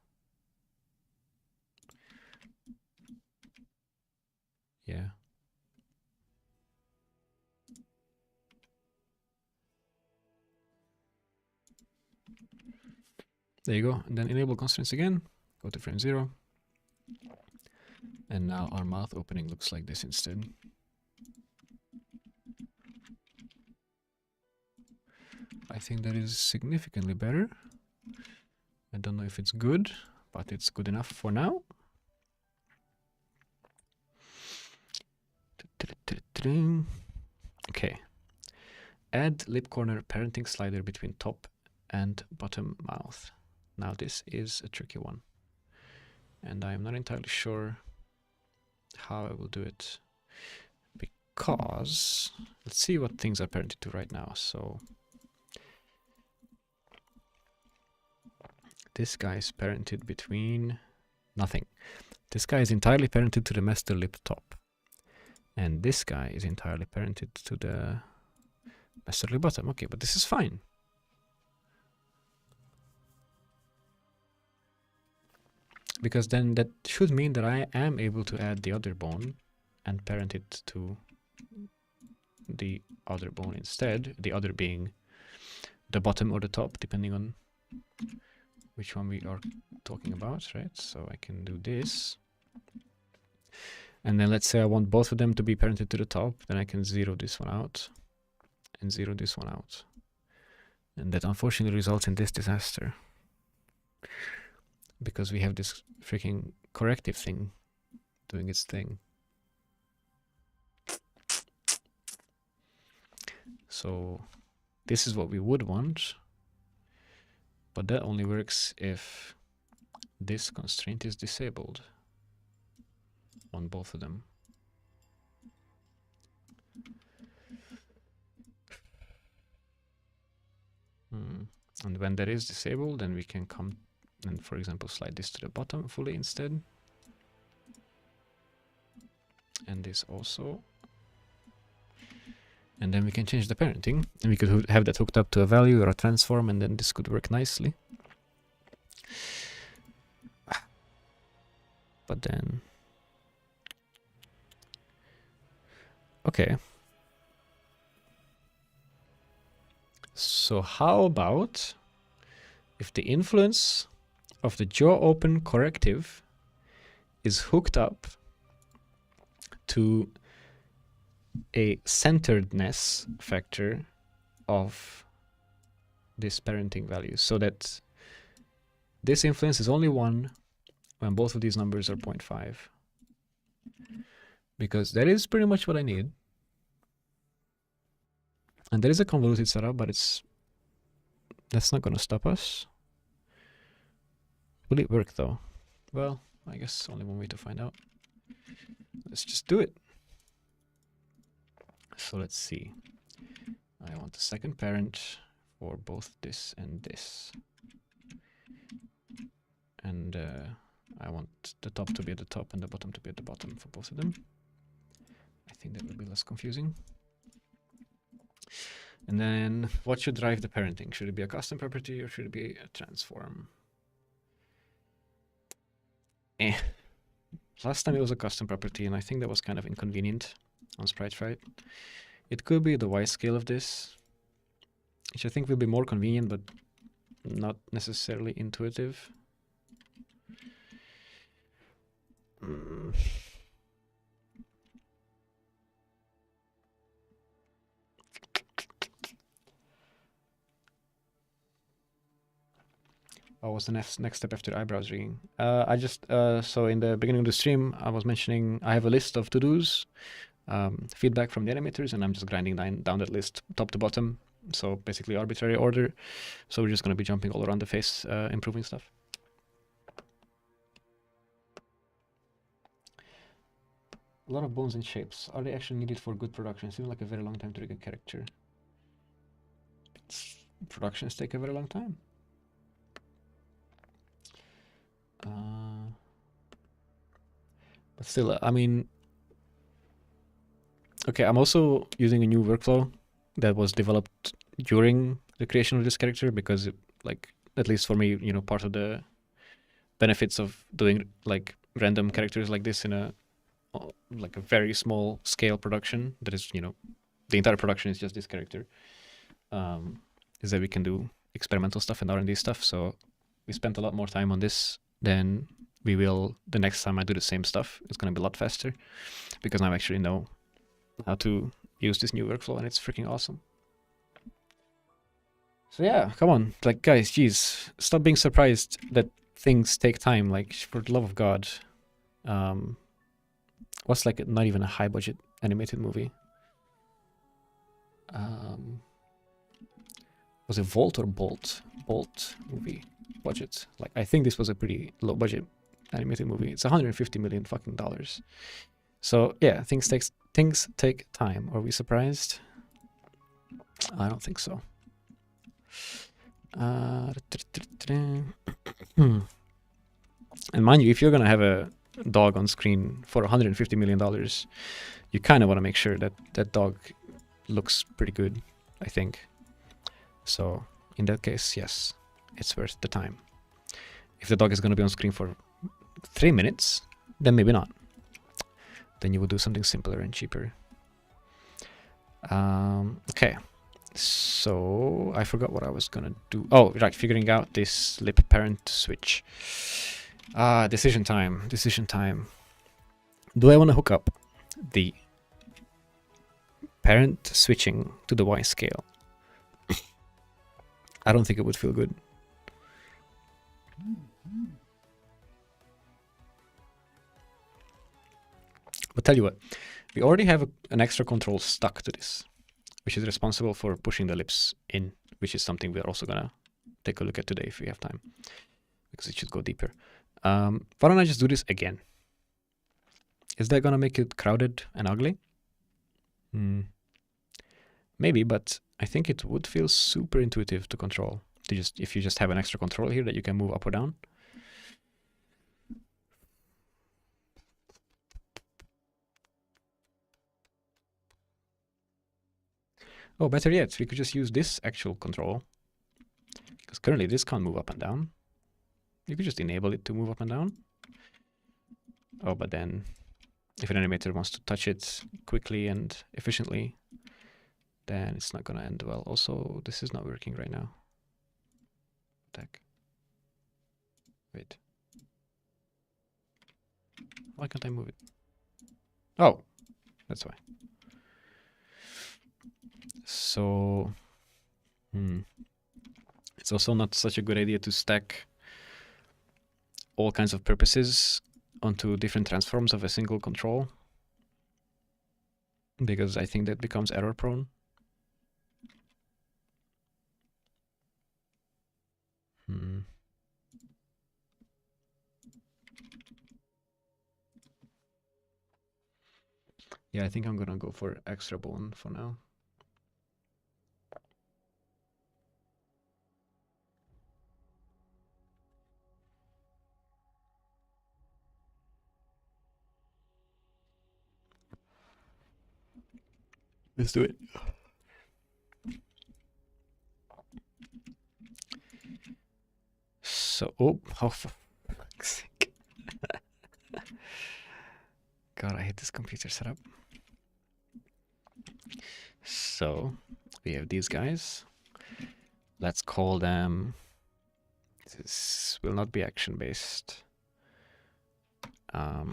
Yeah. There you go. And then enable constraints again. Go to frame 0. And now our mouth opening looks like this instead. I think that is significantly better. I don't know if it's good, but it's good enough for now. Okay. Add lip corner parenting slider between top and bottom mouth. Now this is a tricky one, and I'm not entirely sure how I will do it, because let's see what things are parented to right now. So this guy is parented between nothing. This guy is entirely parented to the master lip top, and this guy is entirely parented to the master lip bottom. Okay, but this is fine. Because then that should mean that I am able to add the other bone and parent it to the other bone instead, the other being the bottom or the top, depending on which one we are talking about, right? So I can do this. And then let's say I want both of them to be parented to the top, then I can zero this one out and zero this one out. And that unfortunately results in this disaster, because we have this freaking corrective thing doing its thing. So this is what we would want, but that only works if this constraint is disabled on both of them. And when that is disabled, then we can come and, for example, slide this to the bottom fully instead. And this also. And then we can change the parenting, and we could have that hooked up to a value or a transform, and then this could work nicely. But then... Okay. So how about if the influence of the jaw open corrective is hooked up to a centeredness factor of this parenting value, so that this influence is only 1 when both of these numbers are 0.5, because that is pretty much what I need. And there is a convoluted setup, but that's not going to stop us. Will it work though? Well, I guess only one way to find out. Let's just do it. So let's see. I want the second parent for both this and this. And I want the top to be at the top and the bottom to be at the bottom for both of them. I think that will be less confusing. And then what should drive the parenting? Should it be a custom property or should it be a transform? Eh. Last time it was a custom property, and I think that was kind of inconvenient on SpriteFright. It could be the Y scale of this, which I think will be more convenient, but not necessarily intuitive. What was the next step after eyebrows rigging? I just so in the beginning of the stream, I was mentioning I have a list of to-dos, feedback from the animators, and I'm just grinding down that list top to bottom. So basically arbitrary order. So we're just going to be jumping all around the face, improving stuff. A lot of bones and shapes. Are they actually needed for good production? Seems like a very long time to rig a character. Productions take a very long time. But still, I mean, okay, I'm also using a new workflow that was developed during the creation of this character because, like, at least for me, you know, part of the benefits of doing like random characters like this in a like a very small scale production that is, you know, the entire production is just this character, is that we can do experimental stuff and R&D stuff. So we spent a lot more time on this than we will the next time I do the same stuff. It's going to be a lot faster because now I actually know how to use this new workflow, and it's freaking awesome. So yeah, come on, like, guys, geez, stop being surprised that things take time. Like, for the love of God, what's like not even a high budget animated movie? Was it Volt or Bolt? Bolt movie budget. Like, I think this was a pretty low budget animated movie. It's 150 million fucking dollars. So yeah, things take time. Are we surprised? I don't think so. And mind you, if you're gonna have a dog on screen for $150 million, you kind of want to make sure that that dog looks pretty good, I think. So in that case, yes, it's worth the time. If the dog is going to be on screen for 3 minutes, then maybe not. Then you would do something simpler and cheaper. Okay, so I forgot what I was gonna do. Oh, right, figuring out this lip parent switch. Decision time. Do I want to hook up the parent switching to the Y scale? I don't think it would feel good. But tell you what, we already have an extra control stuck to this, which is responsible for pushing the lips in, which is something we're also gonna take a look at today if we have time, because it should go deeper. Why don't I just do this again? Is that gonna make it crowded and ugly? Maybe, but I think it would feel super intuitive to control. If you just have an extra control here that you can move up or down. Oh, better yet, we could just use this actual control, because currently this can't move up and down. You could just enable it to move up and down. Oh, but then if an animator wants to touch it quickly and efficiently, then it's not gonna end well. Also, this is not working right now. Attack. Wait. Why can't I move it? Oh, that's why. So, it's also not such a good idea to stack all kinds of purposes onto different transforms of a single control, because I think that becomes error prone. Yeah, I think I'm gonna go for extra bone for now. Let's do it. So, oh, for fuck's sake. God, I hate this computer setup. So we have these guys. Let's call them. This will not be action based.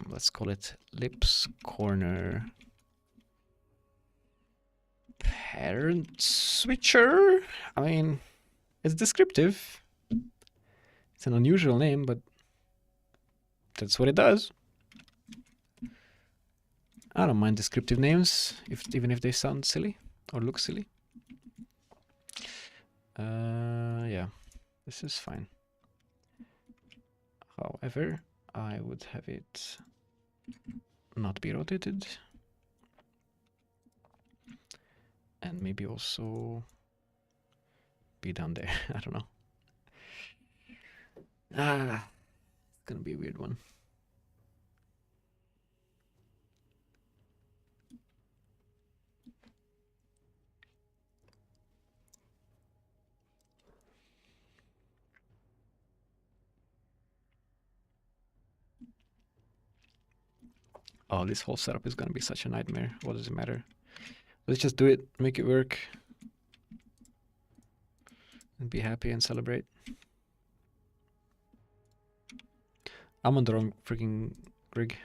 Let's call it lips corner parent switcher. I mean, it's descriptive. It's an unusual name, but that's what it does. I don't mind descriptive names, even if they sound silly or look silly. Yeah, this is fine. However, I would have it not be rotated. And maybe also be down there. I don't know. It's gonna be a weird one. Oh, this whole setup is gonna be such a nightmare. What does it matter? Let's just do it, make it work, and be happy and celebrate. I'm on the wrong freaking rig.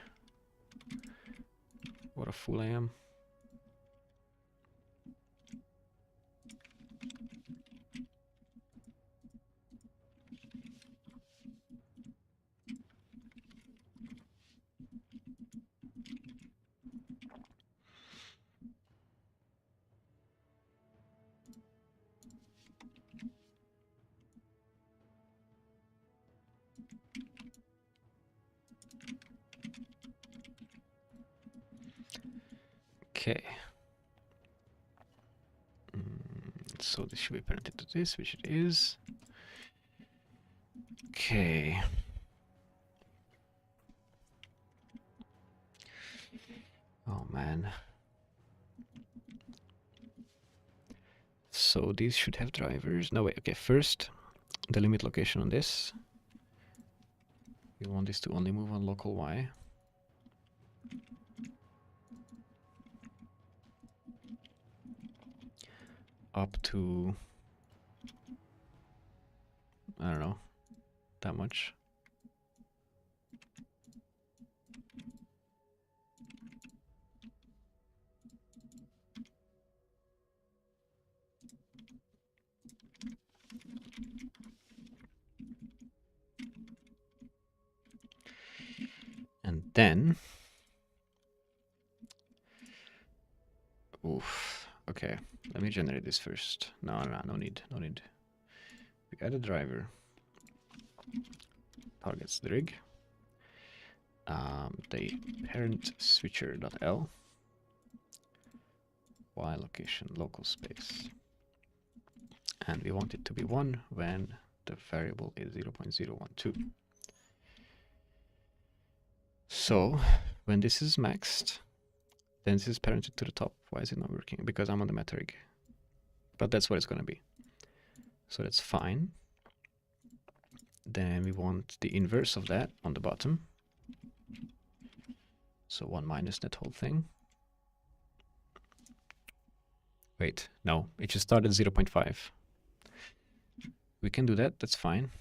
What a fool I am. Okay. So this should be parented to this, which it is. Okay. Oh man. So these should have drivers. No, wait, okay, first the limit location on this. We want this to only move on local Y. Up to, I don't know, that much. And then, oof, okay, let me generate this first. No need. We add a driver. Targets the rig. The parent switcher.l y location local space, and we want it to be 1 when the variable is 0.012. So when this is maxed, then this is parented to the top. Why is it not working? Because I'm on the meta rig. But that's what it's going to be. So that's fine. Then we want the inverse of that on the bottom. So 1 minus that whole thing. Wait, no, it should start at 0.5. We can do that, that's fine.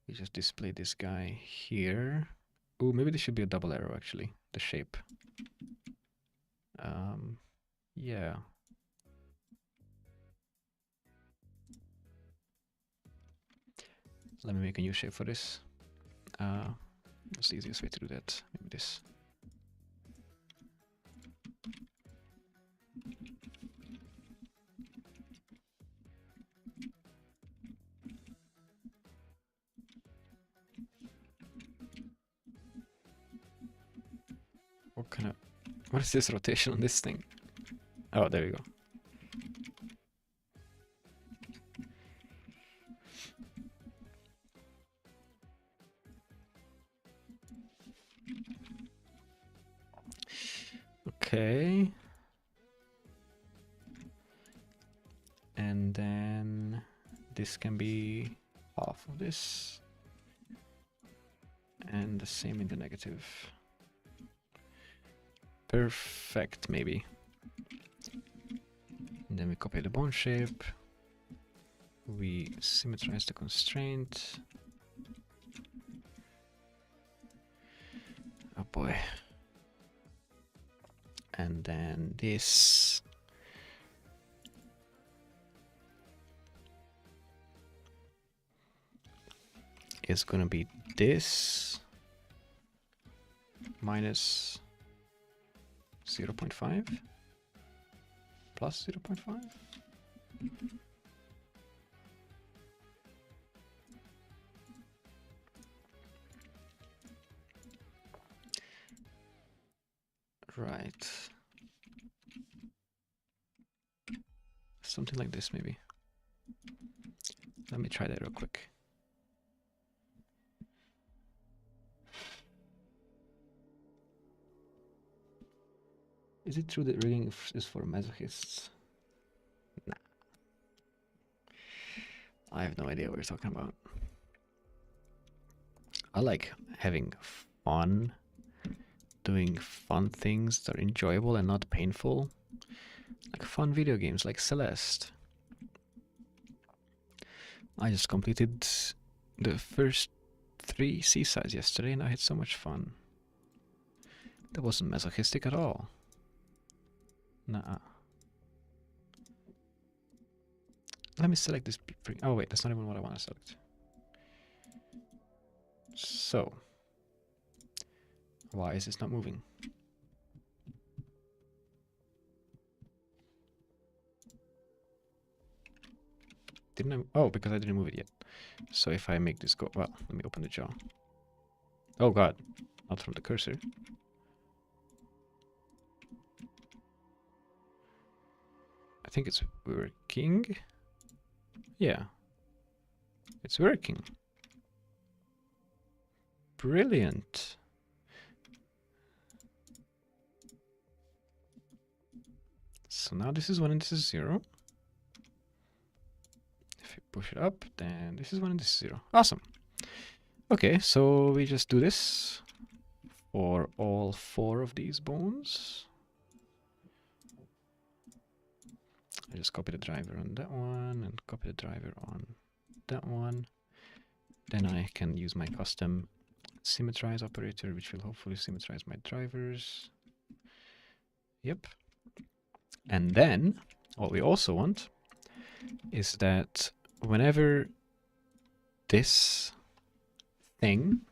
We just display this guy here. Oh, maybe this should be a double arrow actually, the shape. Yeah. Let me make a new shape for this. What's the easiest way to do that? Maybe this. What is this rotation on this thing? Oh, there you go. Okay. And then this can be half of this. and the same in the negative. Perfect, maybe. And then we copy the bone shape. We symmetrize the constraint. Oh boy. And then this. Is gonna be this minus 0.5 plus 0.5. Right. Something like this, maybe. Let me try that real quick. Is it true that rigging is for masochists? Nah. I have no idea what you're talking about. I like having fun, doing fun things that are enjoyable and not painful. Like fun video games like Celeste. I just completed the first 3 seasides yesterday and I had so much fun. That wasn't masochistic at all. Nah. Let me select this. Oh wait, that's not even what I want to select. So, why is this not moving? Didn't I? Oh, because I didn't move it yet. So if I make this go, well, let me open the jaw. Oh god, not from the cursor. I think it's working. Yeah, it's working. Brilliant. So now this is 1 and this is 0. If you push it up, then this is 1 and this is 0. Awesome. Okay, so we just do this for all 4 of these bones. I just copy the driver on that one and copy the driver on that one. Then I can use my custom symmetrize operator, which will hopefully symmetrize my drivers. Yep. And then what we also want is that whenever this thing,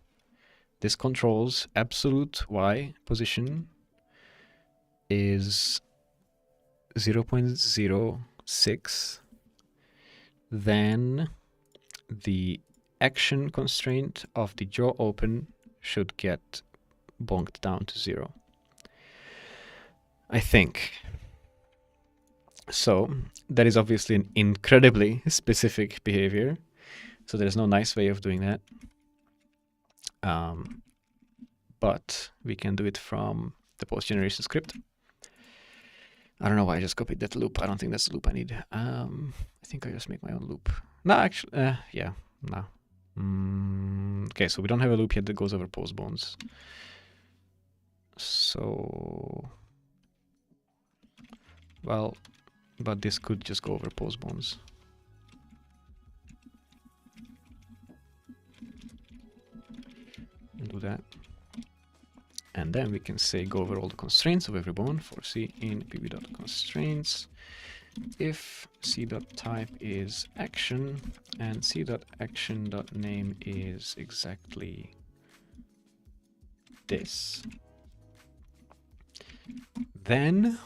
this controls absolute Y position is 0.06, then the action constraint of the jaw open should get bonked down to 0. I think. So that is obviously an incredibly specific behavior. So there's no nice way of doing that. But we can do it from the post generation script. I don't know why I just copied that loop. I don't think that's the loop I need. I think I just make my own loop. No, actually, yeah, no. Okay, so we don't have a loop yet that goes over pose bones. So, well, but this could just go over pose bones. Do that. And then we can say go over all the constraints of every bone for C in pb.constraints. If c.type is action and c.action.name is exactly this, then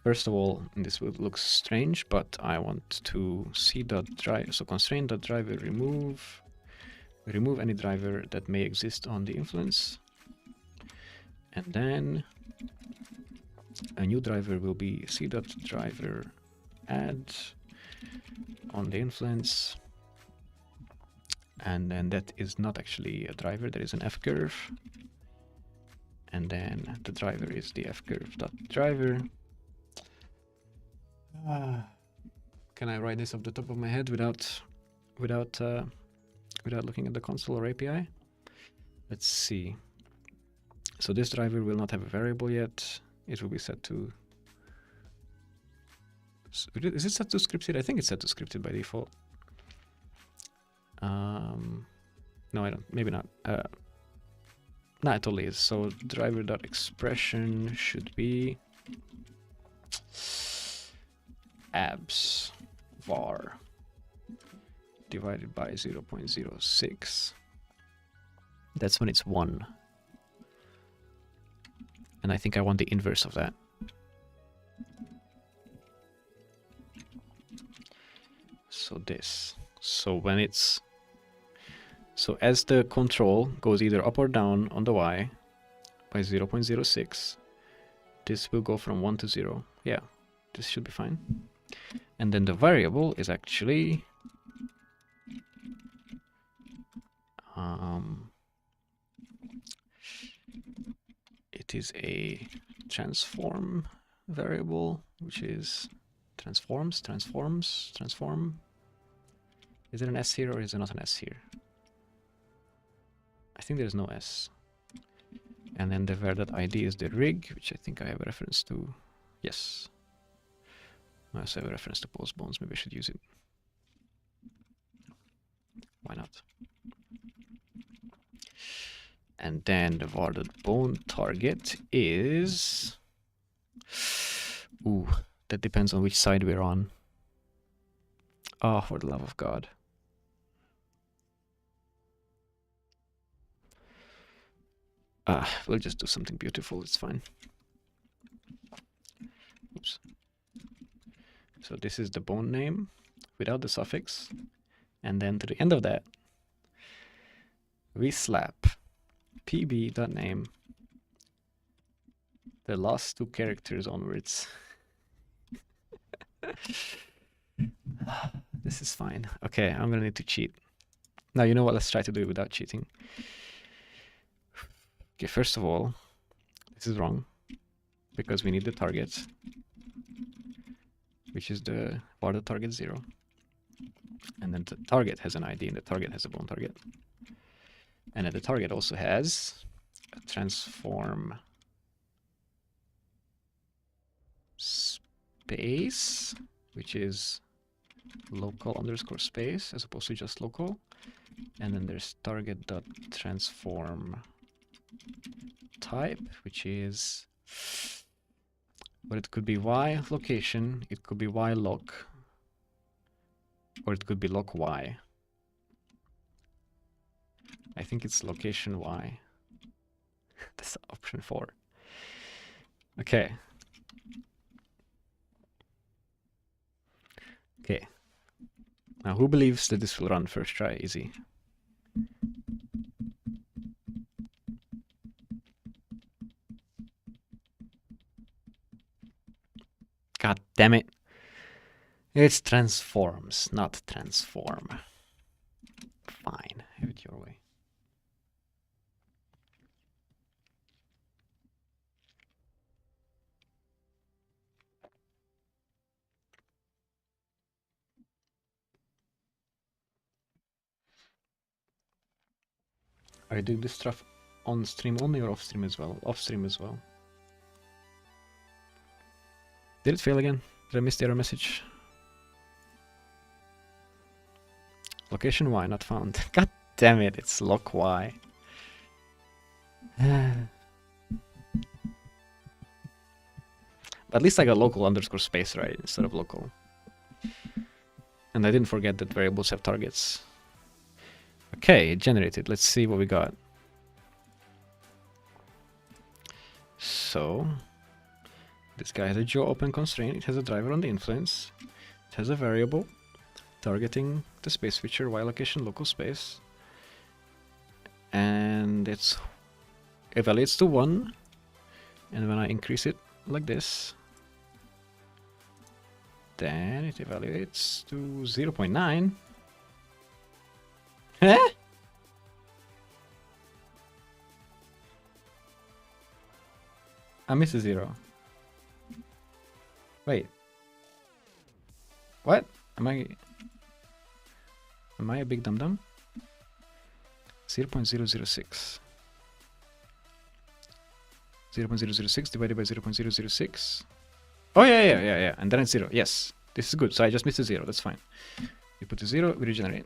first of all, this would look strange, but I want to c.drive, so constraint.driver remove any driver that may exist on the influence. And then a new driver will be c.driver add on the influence. And then that is not actually a driver, there is an f-curve. And then the driver is the f-curve.driver. Can Can I write this off the top of my head without looking at the console or API? Let's see. So this driver will not have a variable yet. It will be set to... Is it set to scripted? I think it's set to scripted by default. No, I don't. Maybe not. No, it totally is. So driver.expression should be abs var divided by 0.06. That's when it's 1. And I think I want the inverse of that. So this. So when it's... So as the control goes either up or down on the Y by 0.06, this will go from 1 to 0. Yeah, this should be fine. And then the variable is actually... it is a transform variable, which is transform. Is there an S here or is there not an S here? I think there's no S. And then the var.id is the rig, which I think I have a reference to. Yes. I also have a reference to postbones. Maybe I should use it. Why not? And then the var.bone target is... Ooh, that depends on which side we're on. Oh, for the love of God. We'll just do something beautiful, it's fine. Oops. So this is the bone name without the suffix. And then to the end of that, we slap pb.name, the last 2 characters onwards. This is fine. Okay, I'm gonna need to cheat. Now, you know what? Let's try to do it without cheating. Okay, first of all, this is wrong because we need the target, which is the var.target 0. And then the target has an ID and the target has a bone target. And then the target also has a transform space, which is local underscore space as opposed to just local. And then there's target.transform type, which is, but it could be y location, it could be y loc, or it could be loc y. I think it's location y. That's option 4. Okay. Okay. Now, who believes that this will run first try? Easy. God damn it. It's transforms, not transform. Fine, have it your way. Are you doing this stuff on stream only or off stream as well? Off stream as well. Did it fail again? Did I miss the error message? Location Y not found. God damn it, it's loc Y. But at least I got local underscore space right instead of local. And I didn't forget that variables have targets. Okay, it generated. Let's see what we got. So, this guy has a jaw open constraint. It has a driver on the influence. It has a variable targeting the space feature y location local space. And it evaluates to 1. And when I increase it like this, then it evaluates to 0.9. Huh? I missed a 0. Wait. What? Am I a big dum-dum? 0.006. 0.006 divided by 0.006. Oh yeah. And then it's 0. Yes. This is good. So I just missed a 0. That's fine. We put a 0, we regenerate.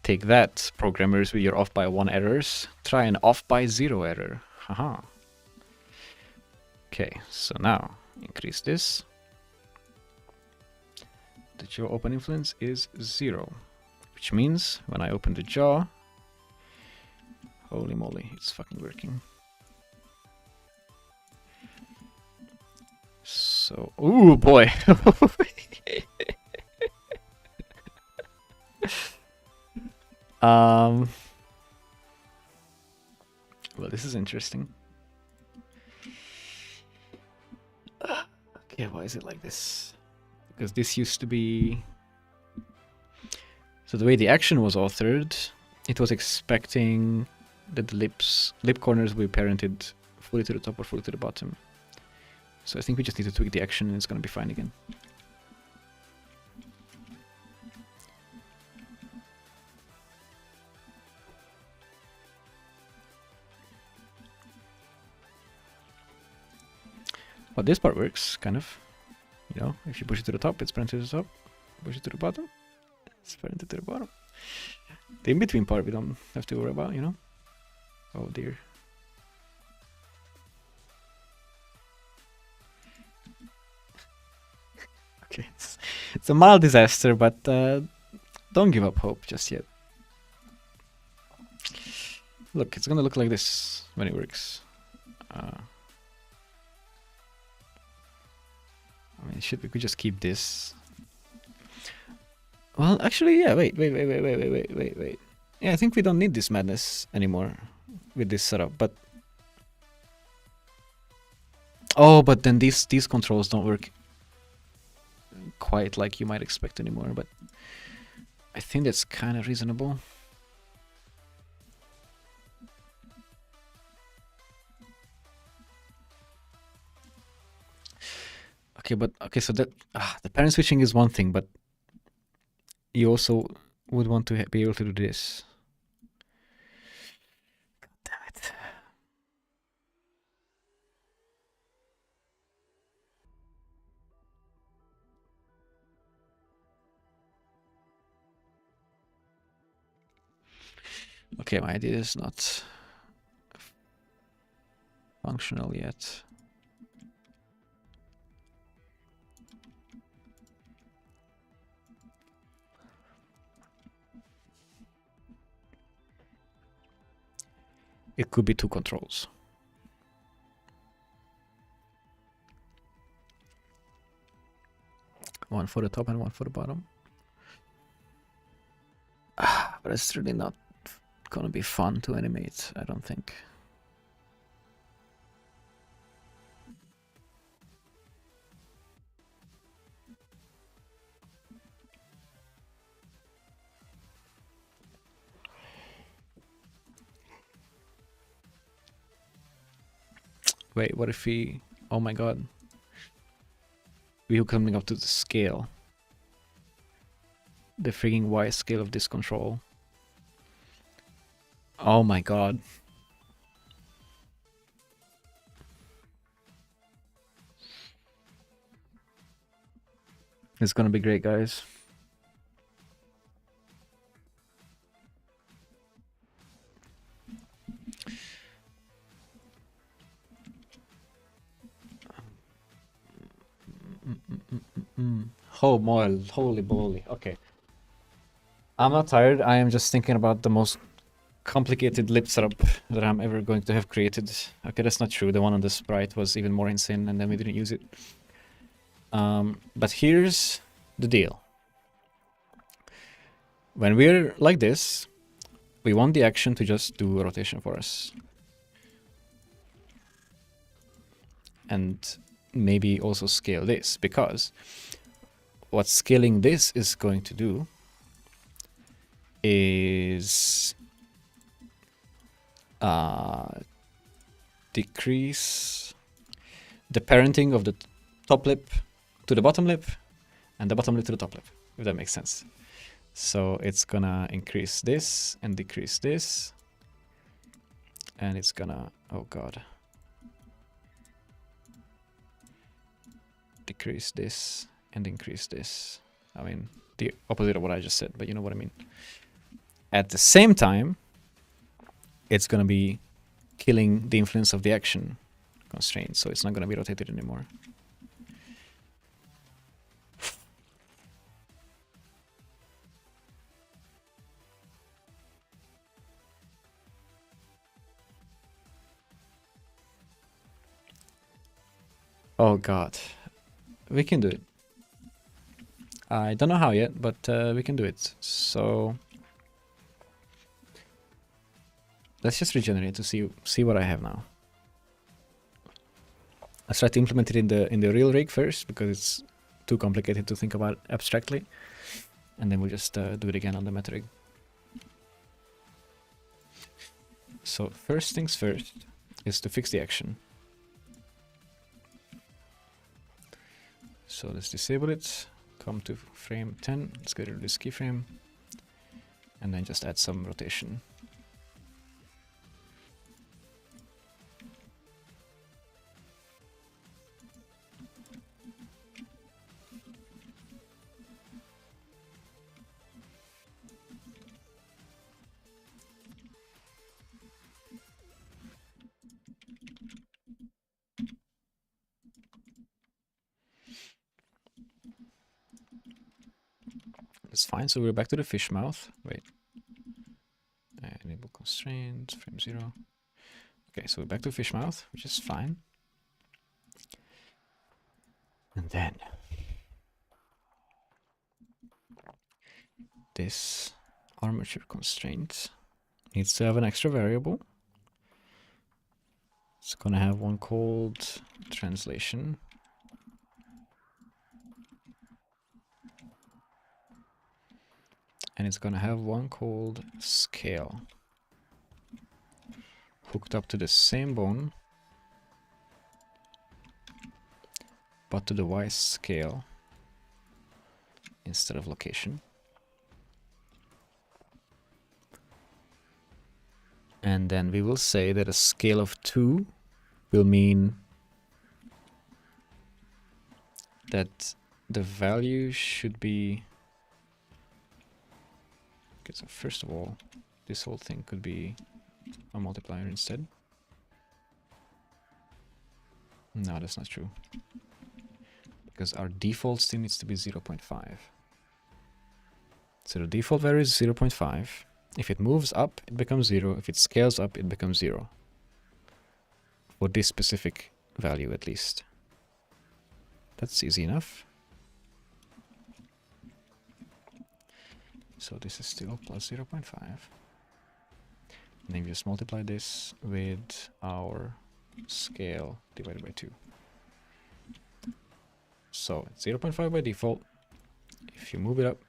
Take that, programmers with your off by 1 errors. Try an off by 0 error. Haha. Okay, so now increase this. The jaw open influence is 0, which means when I open the jaw, holy moly, it's fucking working. So, ooh boy. Well, this is interesting. Okay, why is it like this? Because this used to be... So the way the action was authored, it was expecting that the lip corners will be parented fully to the top or fully to the bottom. So I think we just need to tweak the action and it's going to be fine again. But this part works, kind of. You know, if you push it to the top, it's parented to the top. Push it to the bottom, it's parented to the bottom. The in-between part we don't have to worry about, you know? Oh dear. Okay, it's a mild disaster, but don't give up hope just yet. Look, it's gonna look like this when it works. I mean, shit, we could just keep this. Well, actually, yeah, wait. Yeah, I think we don't need this madness anymore with this setup, but... Oh, but then these controls don't work quite like you might expect anymore, but I think that's kind of reasonable. Okay, but okay, so that the parent switching is one thing, but you also would want to be able to do this. God damn it. Okay, my idea is not functional yet. It could be 2 controls. One for the top and one for the bottom. But it's really not gonna be fun to animate, I don't think. Wait, what if we... Oh my god. We are coming up to the scale. The freaking Y scale of this control. Oh my god. It's gonna be great, guys. Oh, holy moly. Okay. I'm not tired. I am just thinking about the most complicated lip setup that I'm ever going to have created. Okay, that's not true. The one on the sprite was even more insane and then we didn't use it. But here's the deal. When we're like this, we want the action to just do a rotation for us. And maybe also scale this, because what scaling this is going to do is decrease the parenting of the top lip to the bottom lip and the bottom lip to the top lip, if that makes sense. So it's gonna increase this and decrease this, and it's gonna, oh god, decrease this and increase this. I mean, the opposite of what I just said, but you know what I mean. At the same time, it's gonna be killing the influence of the action constraint, so it's not gonna be rotated anymore. Oh god, we can do it. I don't know how yet, but we can do it. So let's just regenerate to see what I have now. Let's try to implement it in the real rig first, because it's too complicated to think about abstractly, and then we'll just do it again on the meta rig. So first things first is to fix the action. So let's disable it, come to frame 10, let's get rid of this keyframe, and then just add some rotation. That's fine, so we're back to the fish mouth. Wait. Enable constraint, frame 0. Okay, so we're back to fish mouth, which is fine. And then this armature constraint needs to have an extra variable. It's gonna have one called translation. And it's gonna have one called scale, hooked up to the same bone, but to the Y scale instead of location. And then we will say that a scale of 2 will mean that the value should be... Okay, so first of all, this whole thing could be a multiplier instead. No, that's not true. Because our default still needs to be 0.5. So the default value is 0.5. If it moves up, it becomes 0. If it scales up, it becomes 0. For this specific value, at least. That's easy enough. So this is still plus 0.5. And then we just multiply this with our scale divided by 2. So it's 0.5 by default. If you move it up,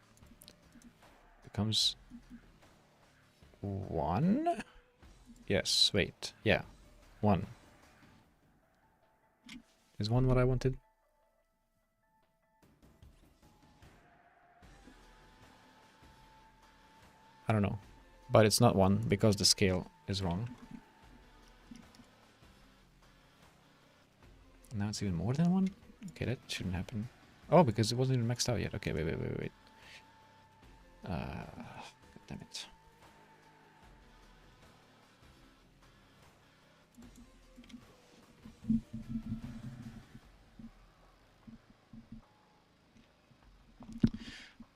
it becomes 1. Yes, wait. Yeah, 1. Is 1 what I wanted? I don't know. But it's not 1 because the scale is wrong. Now it's even more than 1? Okay, that shouldn't happen. Oh, because it wasn't even maxed out yet. Okay, wait. Damn it.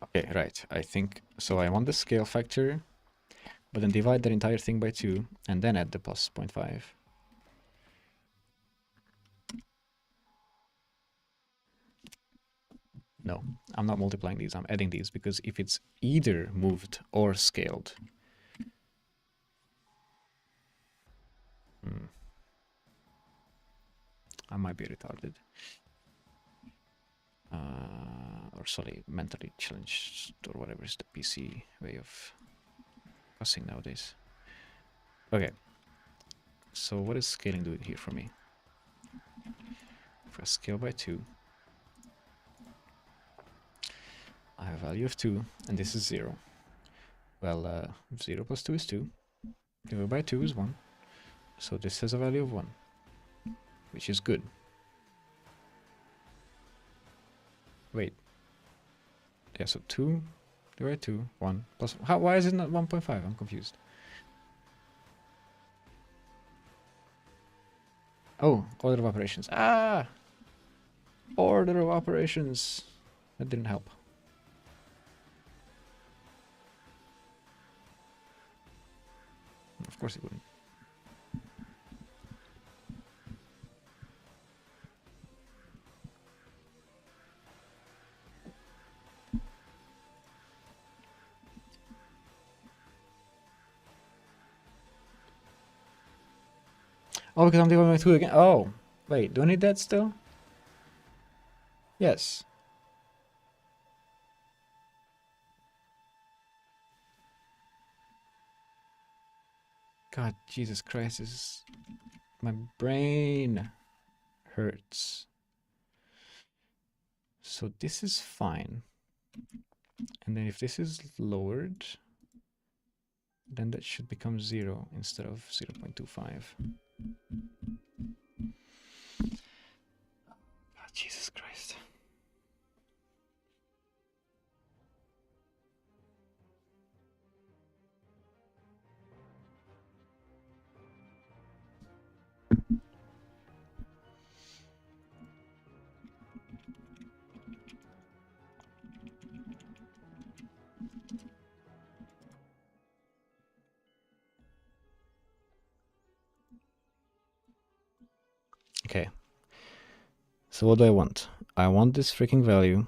Okay, right. I think so. I want the scale factor, but then divide that entire thing by 2 and then add the plus 0.5. No, I'm not multiplying these. I'm adding these because if it's either moved or scaled, I might be retarded. Or sorry, mentally challenged, or whatever is the PC way of cussing nowadays. Okay, so what is scaling doing here for me? If I scale by 2, I have a value of 2, and this is 0. Well, 0 plus 2 is 2. Divided by 2 is 1. So this has a value of 1, which is good. Wait. Yeah, so 2 divided by 2, 1 plus... why is it not 1.5? I'm confused. Oh, order of operations. Ah! Order of operations. That didn't help. Of course it wouldn't. Oh, because I'm dividing by 2 again. Oh, wait, do I need that still? Yes. God, Jesus Christ, this is... my brain hurts. So this is fine. And then if this is lowered, then that should become 0 instead of 0.25. God, Jesus Christ. Okay. So what do I want? I want this freaking value.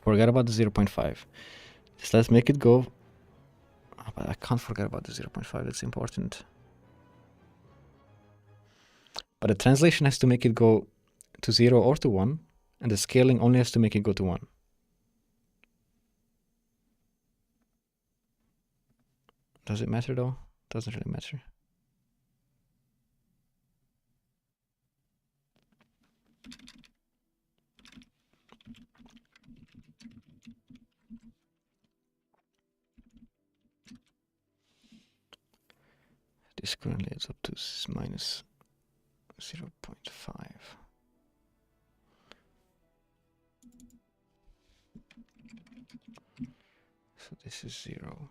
Forget about the 0.5. Just let's make it go. Oh, but I can't forget about the 0.5. That's important. But the translation has to make it go to 0 or to 1. And the scaling only has to make it go to 1. Does it matter though? Doesn't really matter. This currently adds up to minus 0.5. So this is 0.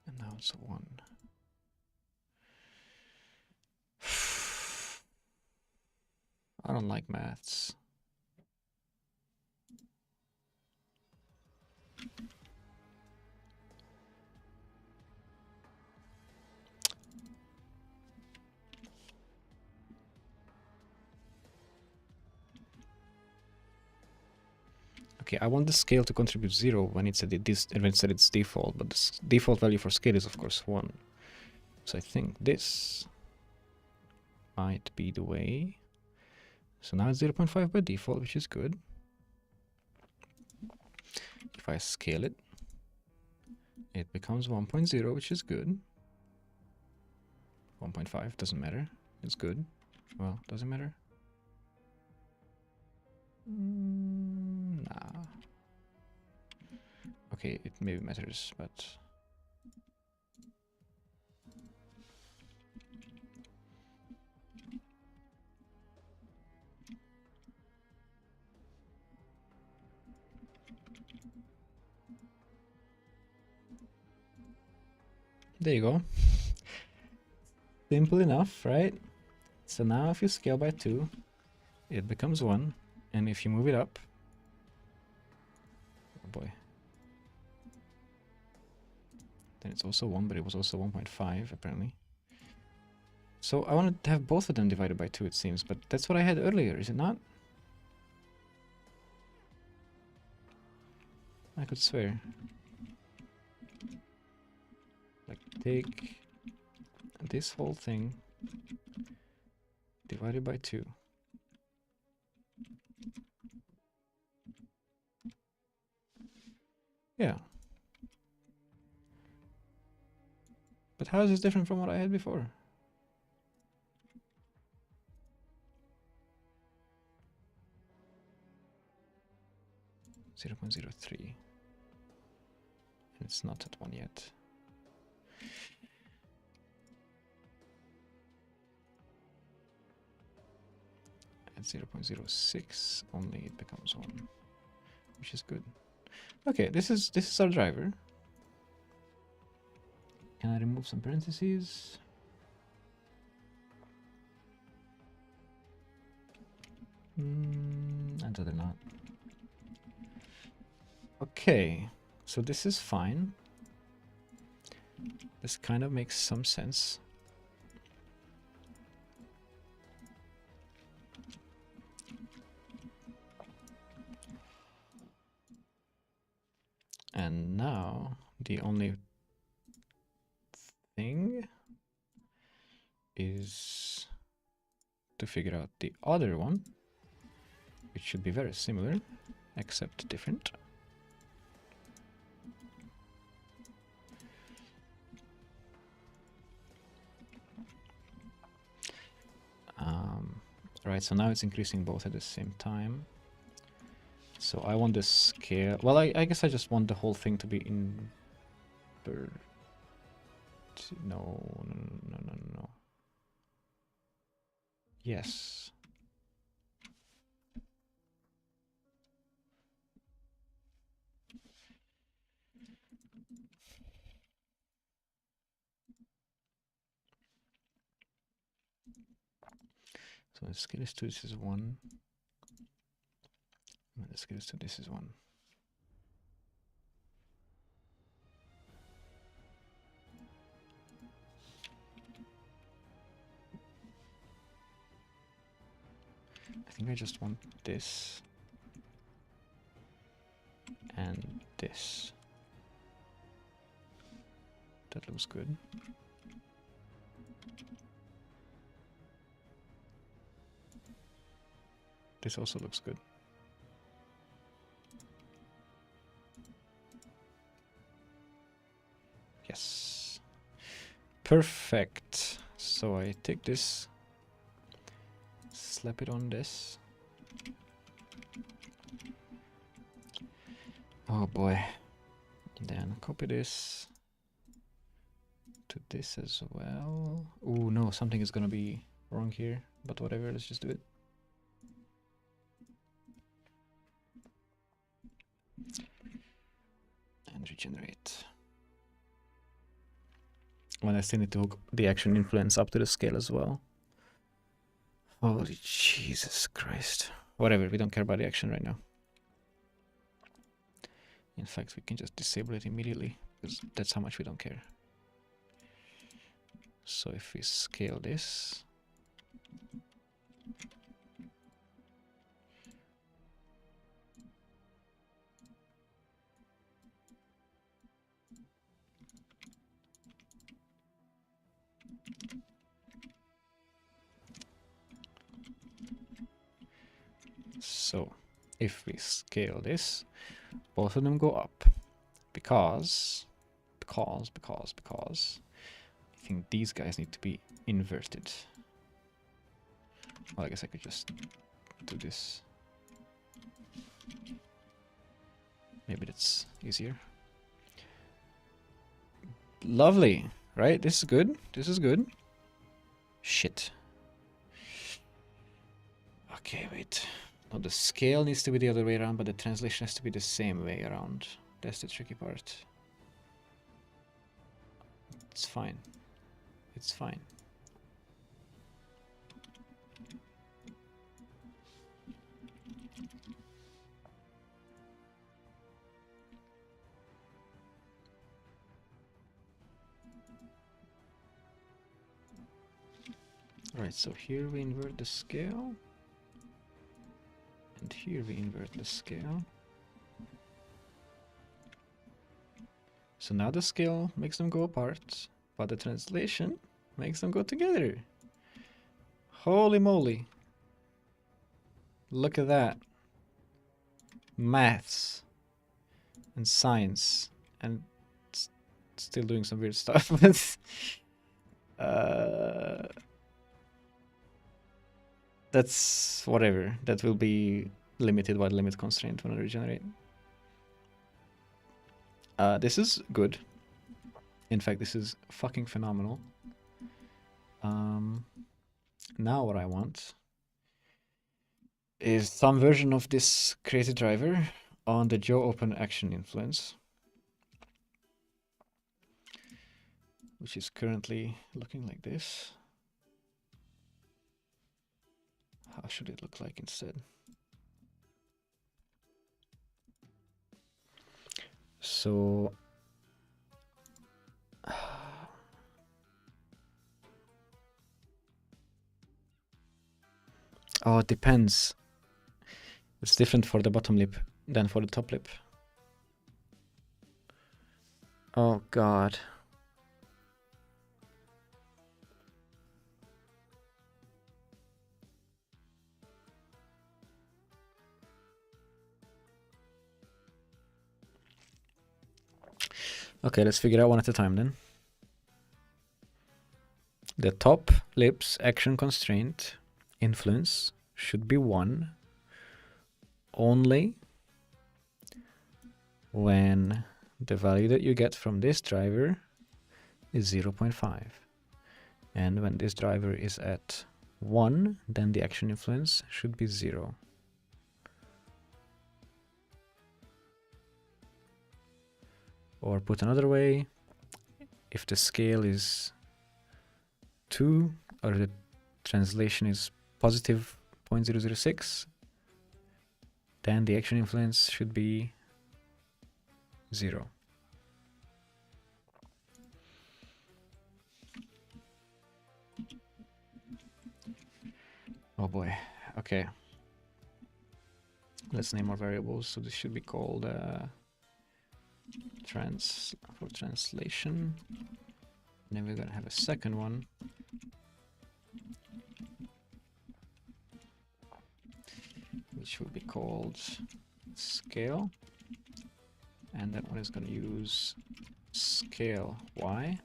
And now it's a 1. I don't like maths. Okay, I want the scale to contribute 0 when it's at its default, but the default value for scale is of course 1. So I think this might be the way. So now it's 0.5 by default, which is good. If I scale it, it becomes 1.0, which is good. 1.5 doesn't matter. It's good. Well, doesn't matter. Nah. Okay, it maybe matters, but... there you go. Simple enough, right? So now if you scale by 2, it becomes 1. And if you move it up... oh boy. Then it's also 1, but it was also 1.5 apparently. So I wanted to have both of them divided by 2, it seems, but that's what I had earlier, is it not? I could swear. Like, take this whole thing divided by 2. Yeah. But how is this different from what I had before? .03. And it's not at 1 yet. At 0.06 only it becomes 1, which is good. Okay, this is our driver. Can I remove some parentheses? I'd rather not. Okay, so this is fine. This kind of makes some sense. And now the only thing is to figure out the other one, which should be very similar, except different. Right, so now it's increasing both at the same time. So I want the scale. Well, I guess I just want the whole thing to be inverted. No. Yes. So the scale is 2, this is 1. And the scale is 2, this is 1. I think I just want this and this. That looks good. This also looks good. Yes. Perfect. So I take this, slap it on this. Oh boy. Then copy this to this as well. Oh no, something is gonna be wrong here, but whatever, let's just do it. And regenerate. When I still need to hook the action influence up to the scale as well. Holy Jesus Christ. Whatever, we don't care about the action right now. In fact, we can just disable it immediately, because that's how much we don't care. So if we scale this, so if we scale this, both of them go up, because I think these guys need to be inverted. Well, I guess I could just do this. Maybe that's easier. Lovely, right? This is good. This is good. Shit. Okay, wait. No, the scale needs to be the other way around, but the translation has to be the same way around. That's the tricky part. It's fine. It's fine. Right, so here we invert the scale. And here we invert the scale. So now the scale makes them go apart, but the translation makes them go together. Holy moly. Look at that. Maths and science and still doing some weird stuff. That's whatever. That will be limited by the limit constraint when I regenerate. This is good. In fact, this is fucking phenomenal. Now what I want is some version of this creative driver on the Joe Open Action Influence, which is currently looking like this. How should it look like instead? So oh, it depends. It's different for the bottom lip than for the top lip. Oh god. Okay, let's figure out one at a time then. The top lip's action constraint influence should be 1 only when the value that you get from this driver is 0.5. And when this driver is at 1, then the action influence should be 0. Or put another way, if the scale is 2 or the translation is positive 0.006, then the action influence should be 0. Oh boy, okay. Let's name our variables. So this should be called for translation. And then we're gonna have a second one which will be called scale, and that one is gonna use scale y,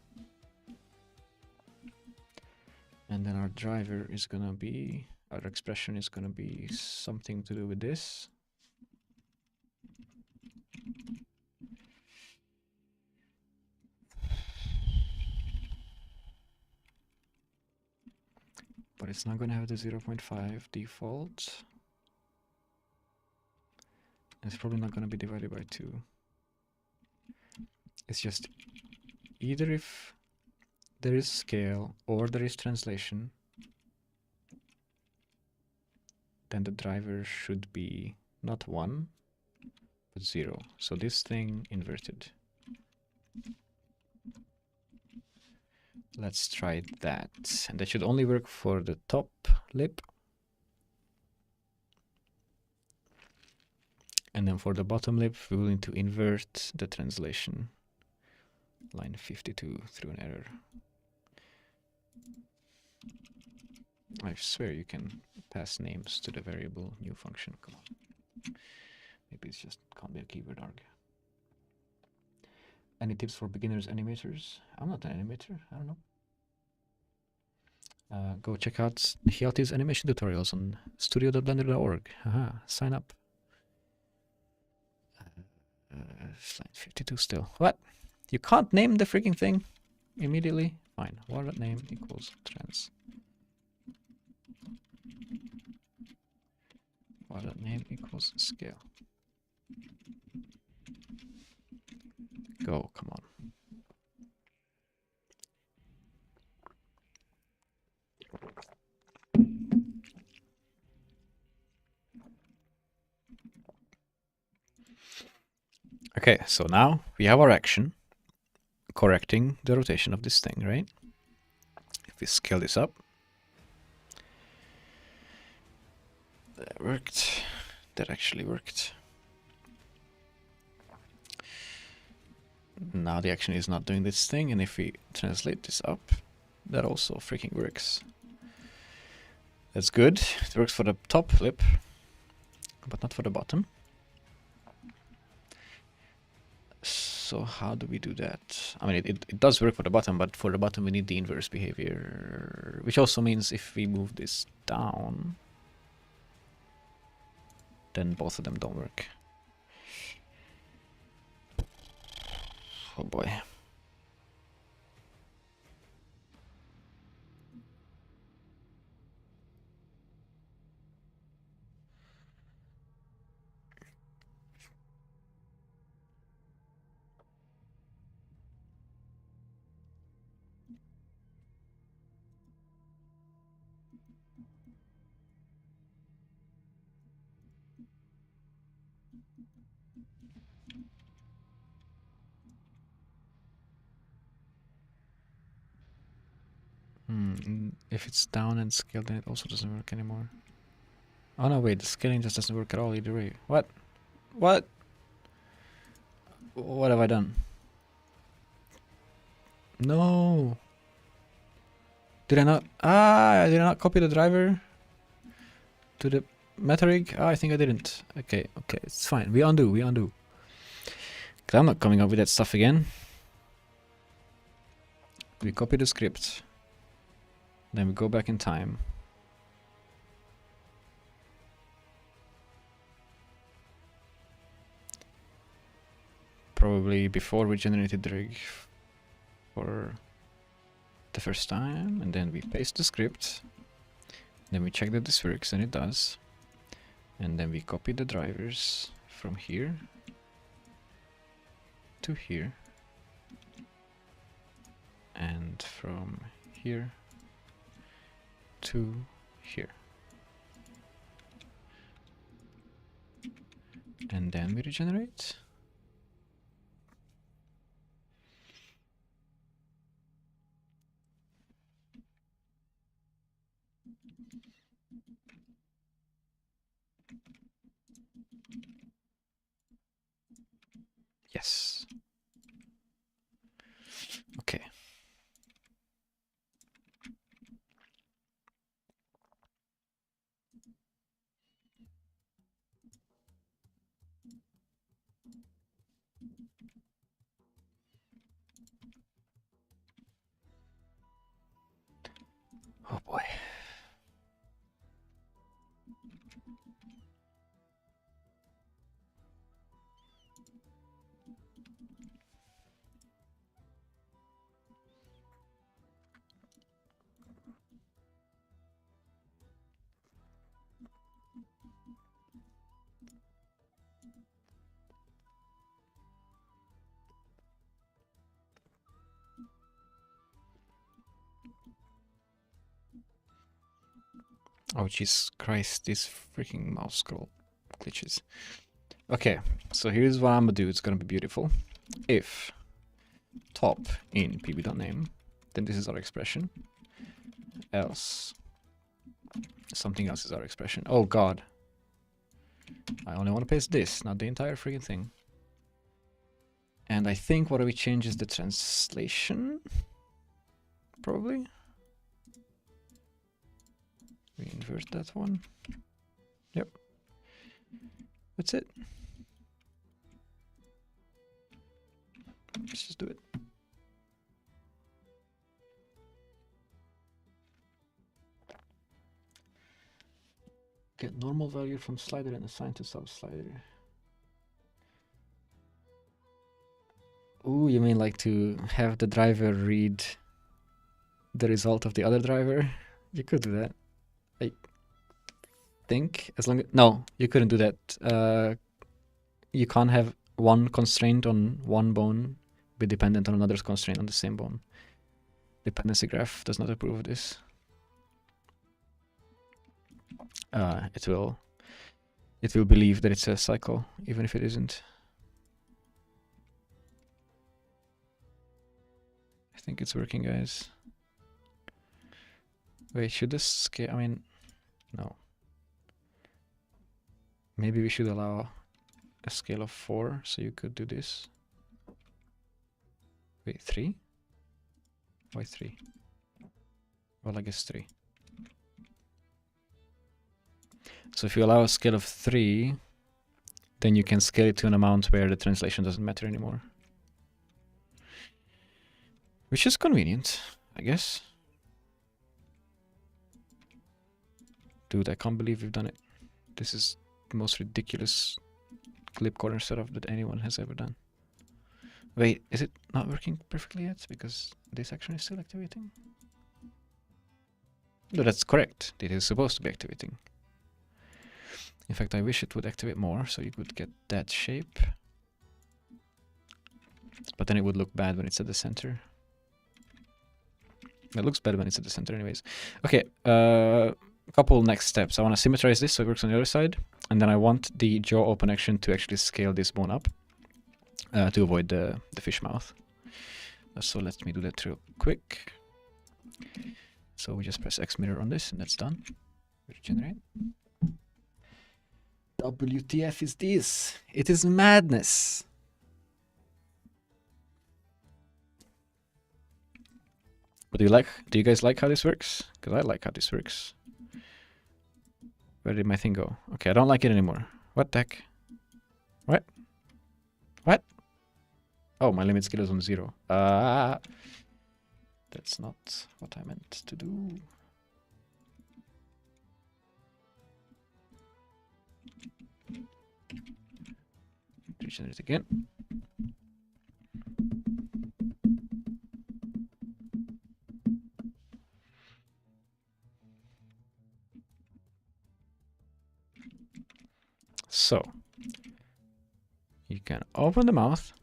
and then our driver is gonna be, our expression is gonna be something to do with this. But it's not gonna have the 0.5 default. It's probably not gonna be divided by 2. It's just either if there is scale or there is translation, then the driver should be not 1, but 0. So this thing inverted. Let's try that. And that should only work for the top lip. And then for the bottom lip, we will need to invert the translation. Line 52 through an error. I swear you can pass names to the variable new function. Come on. Maybe it's just can't be a keyword arg. Any tips for beginners animators? I'm not an animator, I don't know. Go check out Hyatis animation tutorials on studio.blender.org. Sign up. Slide 52 still. What? You can't name the freaking thing immediately? Fine. Var.name equals trans. Var.name equals scale. Go, come on. Okay, so now we have our action correcting the rotation of this thing, right? If we scale this up, that worked. That actually worked. Now the action is not doing this thing, and if we translate this up, that also freaking works. That's good. It works for the top lip, but not for the bottom. So how do we do that? I mean, it does work for the bottom, but for the bottom we need the inverse behavior, which also means if we move this down, then both of them don't work. Oh boy. If it's down and scaled, then it also doesn't work anymore. Oh no, wait, the scaling just doesn't work at all either way. What? What? What have I done? No! Did I not? Ah, did I not copy the driver to the meta rig? Ah, I think I didn't. Okay, okay, it's fine. We undo, we undo. 'Cause I'm not coming up with that stuff again. We copy the script. Then we go back in time. Probably before we generated the rig for the first time, and then we paste the script. Then we check that this works, and it does. And then we copy the drivers from here to here, and from here to here. And then we regenerate. Yes. Okay. Oh boy. Oh Jesus Christ, these freaking mouse scroll glitches. Okay, so here's what I'm gonna do. It's gonna be beautiful. If top in pb.name, then this is our expression. Else something else is our expression. Oh god. I only want to paste this, not the entire freaking thing. And I think what we change is the translation. Probably. We invert that one. Yep. That's it. Let's just do it. Get normal value from slider and assign to sub slider. Ooh, you mean like to have the driver read the result of the other driver? You could do that. I think as long as no, you couldn't do that. You can't have one constraint on one bone be dependent on another's constraint on the same bone. Dependency graph does not approve of this. It will believe that it's a cycle, even if it isn't. I think it's working, guys. Wait, should this scale? I mean, no. Maybe we should allow a scale of 4, so you could do this. Wait, 3? Why 3? Well, I guess 3. So if you allow a scale of 3, then you can scale it to an amount where the translation doesn't matter anymore. Which is convenient, I guess. Dude, I can't believe we've done it. This is the most ridiculous clip corner setup that anyone has ever done. Wait, is it not working perfectly yet? Because this action is still activating? No, that's correct. It is supposed to be activating. In fact, I wish it would activate more so you could get that shape. But then it would look bad when it's at the center. It looks better when it's at the center anyways. Okay, couple next steps. I want to symmetrize this so it works on the other side. And then I want the jaw open action to actually scale this bone up to avoid the fish mouth. So let me do that real quick. So we just press X mirror on this and that's done. Regenerate. WTF is this? It is madness. But do you guys like how this works? Because I like how this works. Where did my thing go? Okay, I don't like it anymore. What the heck? What? What? Oh, my limit skill is on 0. That's not what I meant to do. Regenerate again. So, you can open the mouth,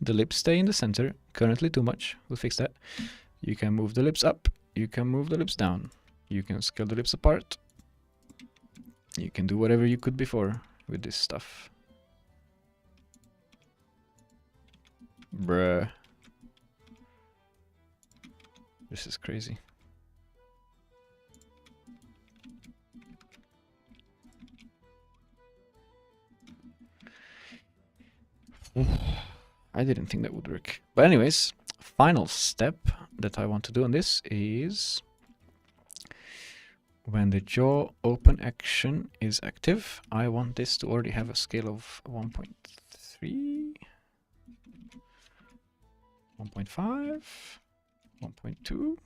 the lips stay in the center, currently too much, we'll fix that. You can move the lips up, you can move the lips down, you can scale the lips apart. You can do whatever you could before with this stuff. Bruh. This is crazy. I didn't think that would work. But anyways, final step that I want to do on this is when the jaw open action is active, I want this to already have a scale of 1.3, 1.5, 1.2.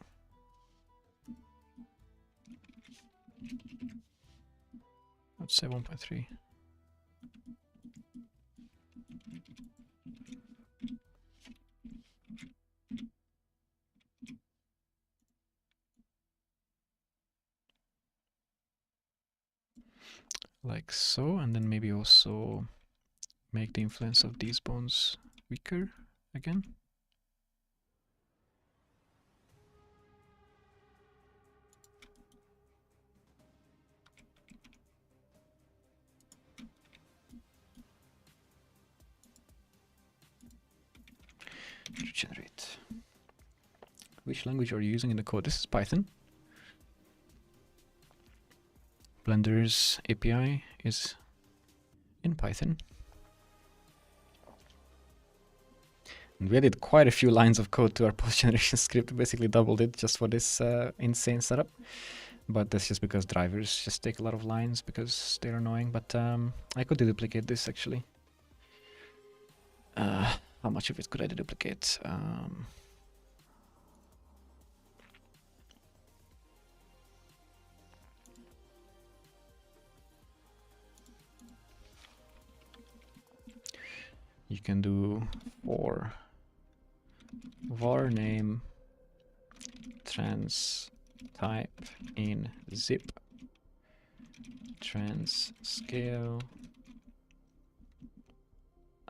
Let's say 1.3. Like so, and then maybe also make the influence of these bones weaker again. Regenerate. Which language are you using in the code? This is Python. Blender's API is in Python. And we added quite a few lines of code to our post-generation script, basically doubled it just for this insane setup. But that's just because drivers just take a lot of lines because they're annoying. But I could deduplicate this actually. How much of it could I deduplicate? You can do for var name trans type in zip trans scale.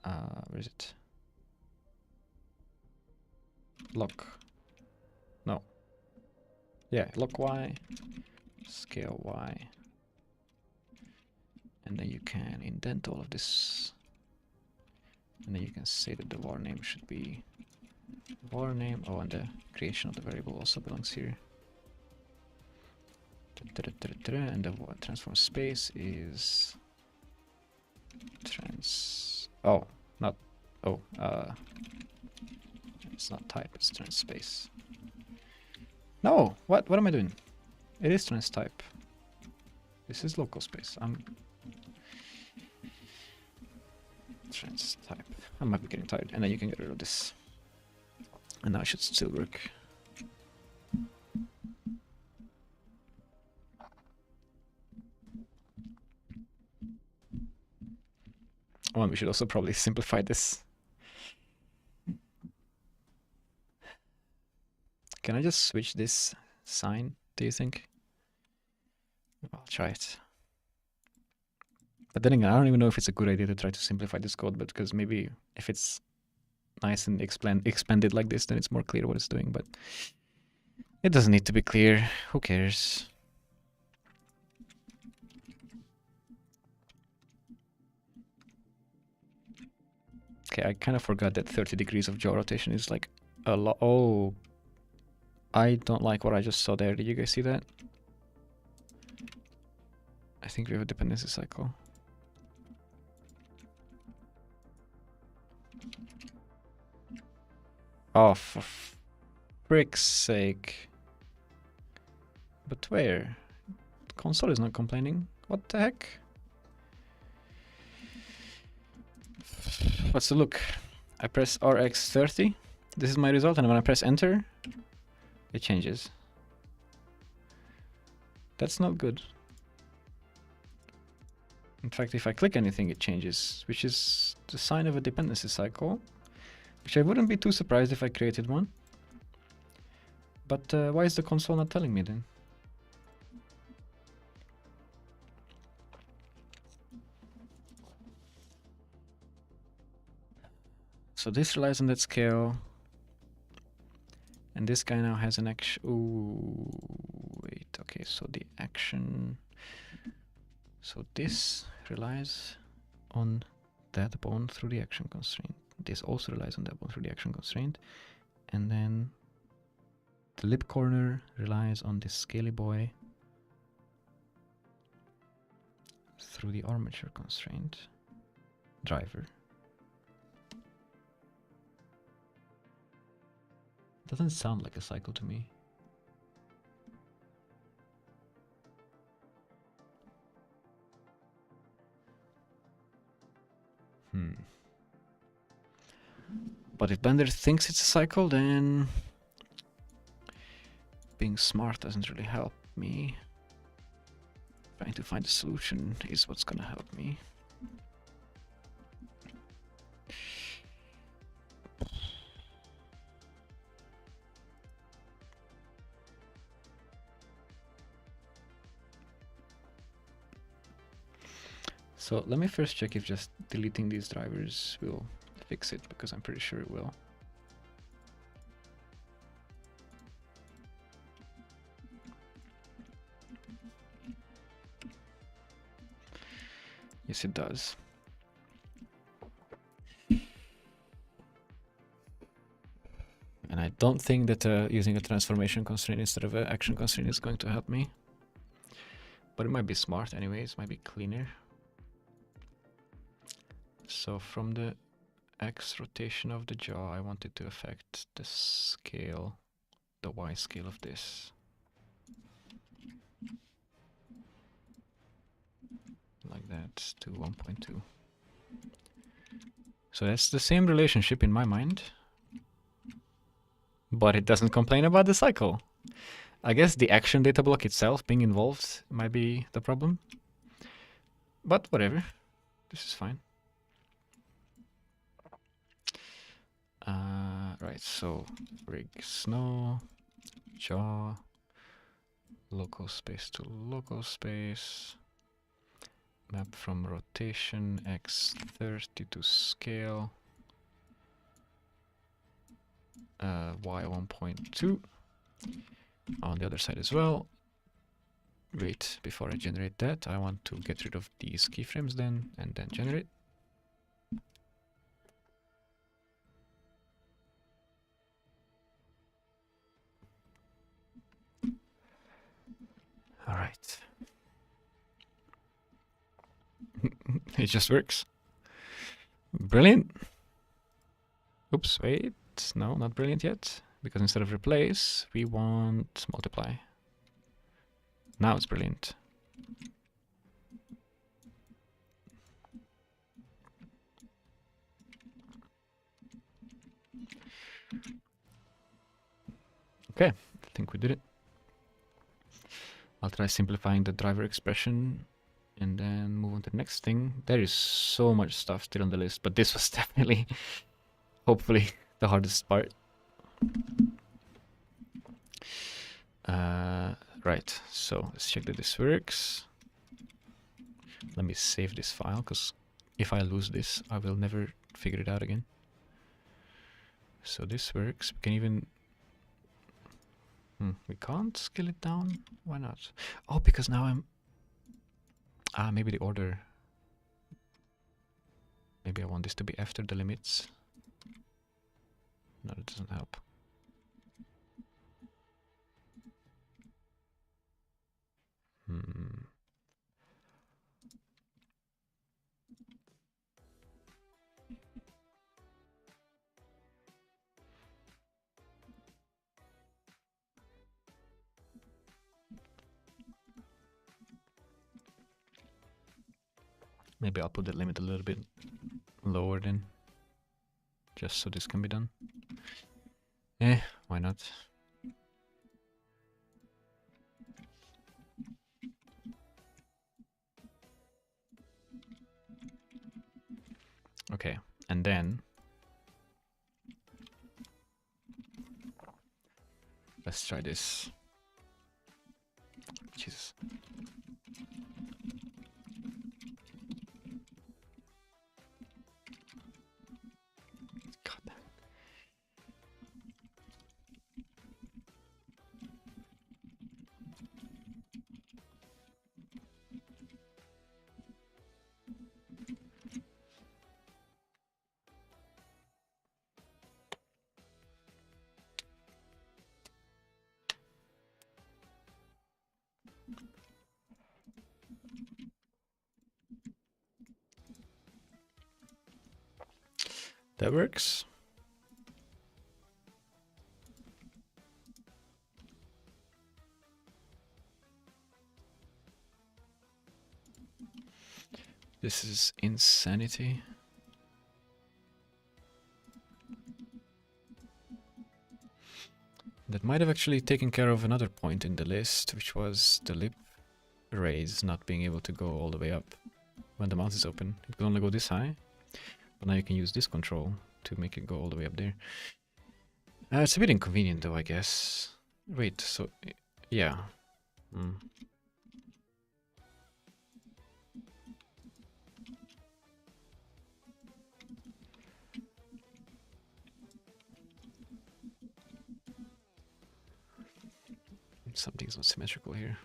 Where is it? Lock. No. Yeah, lock y, scale y. And then you can indent all of this. And then you can say that the var name should be var name. Oh, and the creation of the variable also belongs here. And the transform space is trans. Oh, not. Oh, it's not type. It's trans space. No, what am I doing? It is trans type. This is local space. Trans type. I might be getting tired, and then you can get rid of this. And now it should still work. Oh, and we should also probably simplify this. Can I just switch this sign, do you think? I'll try it. But then again, I don't even know if it's a good idea to try to simplify this code, but because maybe if it's nice and expanded like this, then it's more clear what it's doing, but it doesn't need to be clear. Who cares? Okay, I kind of forgot that 30 degrees of jaw rotation is like a lot. Oh, I don't like what I just saw there. Did you guys see that? I think we have a dependency cycle. Oh, for frick's sake. But where? The console is not complaining. What the heck? What's the look? I press RX30. This is my result, and when I press enter, it changes. That's not good. In fact, if I click anything, it changes, which is the sign of a dependency cycle, which I wouldn't be too surprised if I created one. But why is the console not telling me then? So this relies on that scale. And this guy now has an action. Ooh, wait, okay, so the action. So this relies on that bone through the action constraint. This also relies on that bone through the action constraint. And then the lip corner relies on this scaly boy through the armature constraint driver. Doesn't sound like a cycle to me. But if Blender thinks it's a cycle, then being smart doesn't really help me. Trying to find a solution is what's gonna help me. So let me first check if just deleting these drivers will fix it, because I'm pretty sure it will. Yes, it does. And I don't think that using a transformation constraint instead of an action constraint is going to help me. But it might be smart anyways, might be cleaner. So from the X rotation of the jaw, I want it to affect the scale, the Y scale of this. Like that, to 1.2. So that's the same relationship in my mind. But it doesn't complain about the cycle. I guess the action data block itself being involved might be the problem. But whatever, this is fine. Right, so rig snow, jaw, local space to local space, map from rotation x30 to scale, y 1.2 on the other side as well. Wait, before I generate that, I want to get rid of these keyframes then, and then generate. All right. It just works. Brilliant. Oops, wait. No, not brilliant yet. Because instead of replace, we want multiply. Now it's brilliant. Okay, I think we did it. I'll try simplifying the driver expression and then move on to the next thing. There is so much stuff still on the list, but this was definitely, hopefully, the hardest part. Right, so let's check that this works. Let me save this file, because if I lose this, I will never figure it out again. So this works. We can even... we can't scale it down? Why not? Oh, because now I'm... maybe the order. Maybe I want this to be after the limits. No, that doesn't help. Maybe I'll put the limit a little bit lower then, just so this can be done. Why not? Okay, and then let's try this. Jesus. God damn. That works. This is insanity. That might have actually taken care of another point in the list, which was the lip raise not being able to go all the way up when the mouse is open. It can only go this high, but now you can use this control to make it go all the way up there. It's a bit inconvenient though, I guess. Wait, so... yeah. Something's not symmetrical here.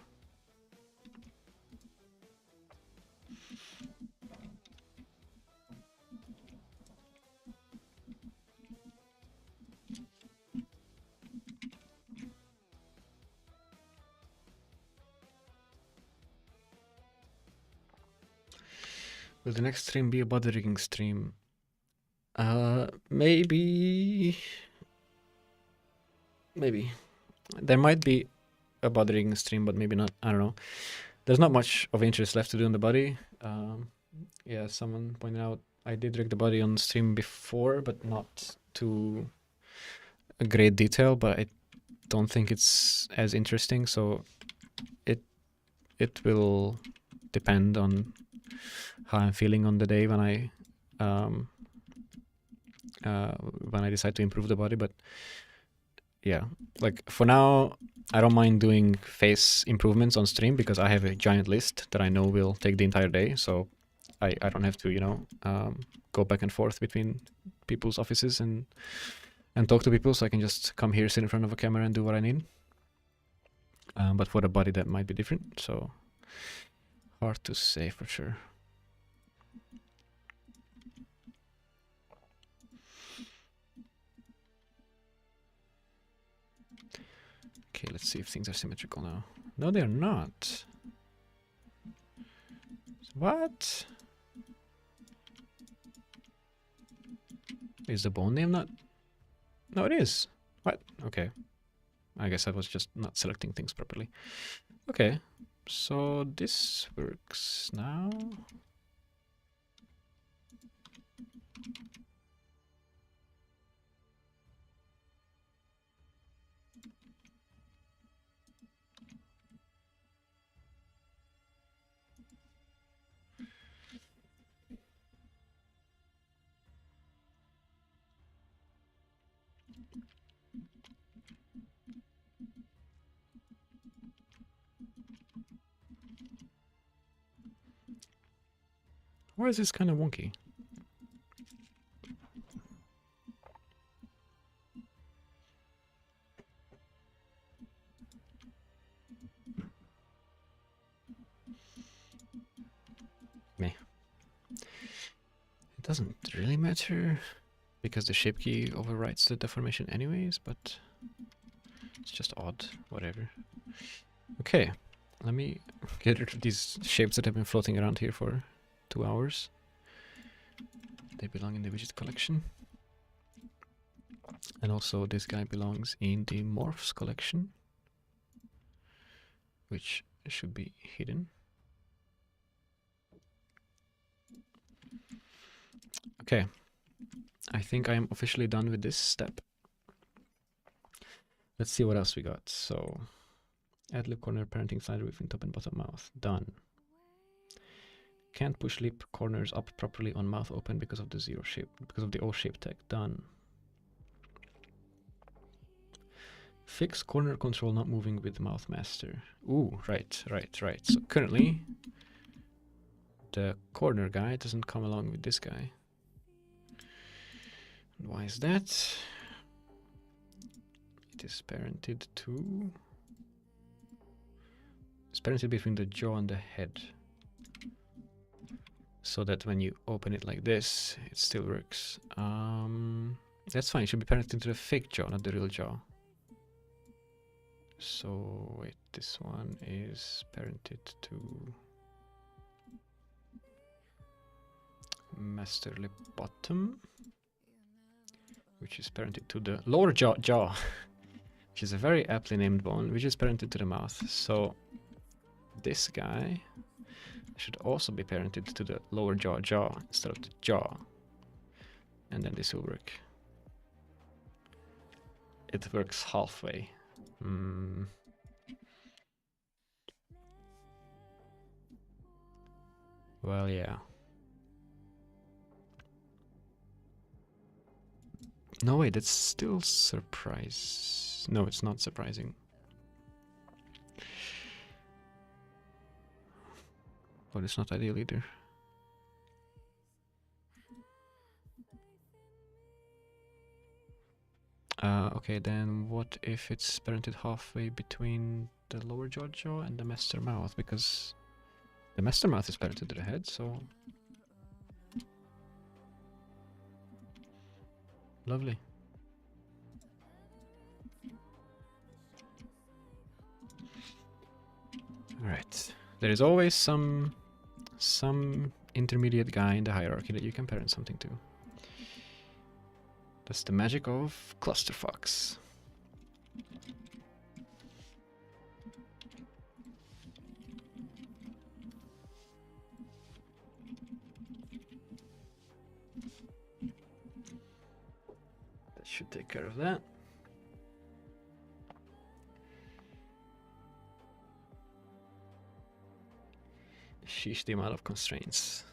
Will the next stream be a body rigging stream? Maybe... maybe. There might be a body rigging stream, but maybe not. I don't know. There's not much of interest left to do on the body. Yeah, someone pointed out I did rig the body on stream before, but not to a great detail, but I don't think it's as interesting, so it will depend on how I'm feeling on the day when I decide to improve the body. But yeah, like for now, I don't mind doing face improvements on stream because I have a giant list that I know will take the entire day, so I don't have to, you know, go back and forth between people's offices and talk to people, so I can just come here, sit in front of a camera and do what I need. But for the body that might be different, so hard to say for sure. Okay, let's see if things are symmetrical now. No, they're not. What? Is the bone name not? No, it is. What? Okay. I guess I was just not selecting things properly. Okay, so this works now. Why is this kind of wonky? Meh. It doesn't really matter because the shape key overwrites the deformation anyways, but it's just odd. Whatever. Okay, let me get rid of these shapes that have been floating around here for 2 hours. They belong in the widget collection. And also this guy belongs in the morphs collection, which should be hidden. Okay, I think I am officially done with this step. Let's see what else we got. So, add lip corner parenting slider within top and bottom mouth. Done. Can't push lip corners up properly on mouth open because of the zero shape, because of the O shape tag. Done. Fix corner control not moving with mouth master. Ooh, right. So currently, the corner guy doesn't come along with this guy. Why is that? It is parented to... It's parented between the jaw and the head. So that when you open it like this, it still works. That's fine, it should be parented to the fake jaw, not the real jaw. So, wait, this one is parented to master lip bottom, which is parented to the lower jaw, which is a very aptly named bone, which is parented to the mouth. So, this guy should also be parented to the lower jaw instead of the jaw. And then this will work. It works halfway. Well, yeah. No, wait, that's still surprise. No, it's not surprising. But it's not ideal either. Okay, then what if it's parented halfway between the lower jaw and the master mouth? Because the master mouth is parented to the head, so... Lovely. Alright. There is always some intermediate guy in the hierarchy that you can parent something to. That's the magic of clusterfucks. That should take care of that. Sheesh, the amount of constraints.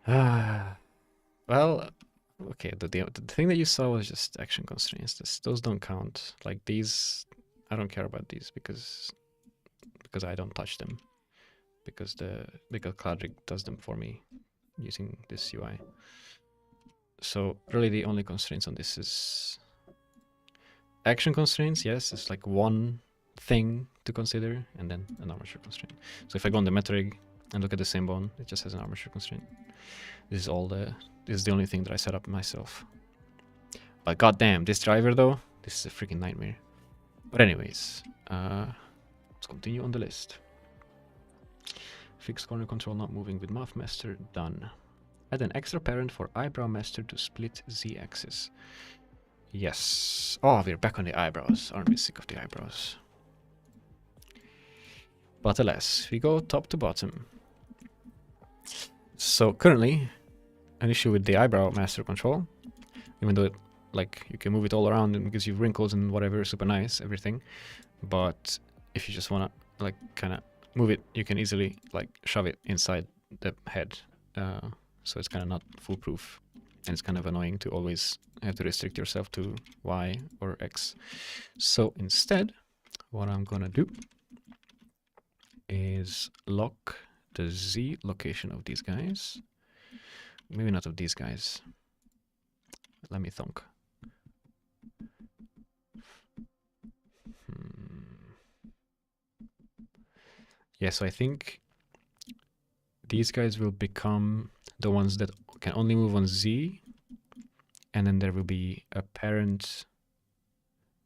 Well, okay, the thing that you saw was just action constraints. Those don't count. Like these, I don't care about these because I don't touch them. Because Cloudrig does them for me using this UI. So really the only constraints on this is action constraints. Yes, it's like one thing to consider, and then an armature constraint. So if I go on the metric and look at the same bone, it just has an armature constraint. This is the only thing that I set up myself. But goddamn, this driver though, this is a freaking nightmare. But anyways, let's continue on the list. Fix corner control not moving with mouth master, done. Add an extra parent for eyebrow master to split z-axis. Yes. Oh, we're back on the eyebrows. Aren't we sick of the eyebrows? But alas, we go top to bottom. So currently, an issue with the eyebrow master control, even though like you can move it all around and it gives you wrinkles and whatever, super nice, everything. But if you just wanna like kind of move it, you can easily like shove it inside the head. So it's kind of not foolproof, and it's kind of annoying to always have to restrict yourself to Y or X. So instead, what I'm gonna do is lock the Z location of these guys. Maybe not of these guys. Let me think. Yeah, so I think these guys will become the ones that can only move on Z, and then there will be a parent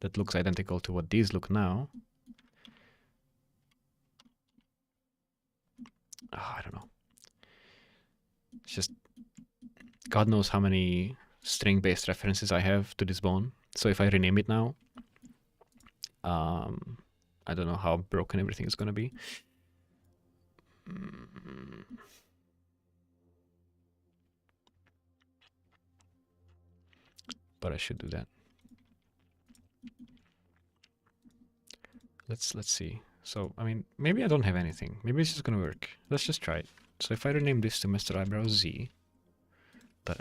that looks identical to what these look now. Oh, I don't know. It's just God knows how many string-based references I have to this bone. So if I rename it now, I don't know how broken everything is going to be. But I should do that. Let's see. So, I mean, maybe I don't have anything. Maybe it's just going to work. Let's just try it. So if I rename this to Mr. Eyebrow Z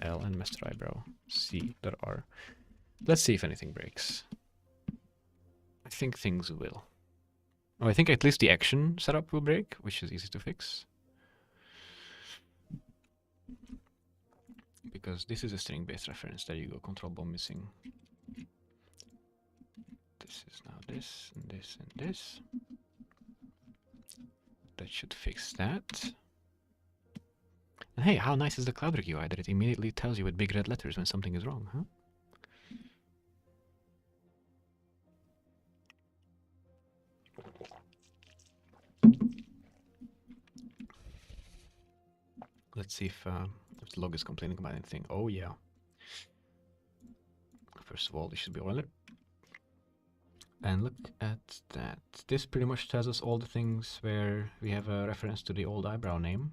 .L and Mr. Eyebrow C .R, let's see if anything breaks. I think things will. Oh, I think at least the action setup will break, which is easy to fix. Because this is a string-based reference. There you go, control bomb missing. This is now this, and this, and this. That should fix that. And hey, how nice is the CloudRig UI that it immediately tells you with big red letters when something is wrong, huh? Let's see if the log is complaining about anything. Oh yeah. First of all, this should be OLED. And look at that. This pretty much tells us all the things where we have a reference to the old eyebrow name.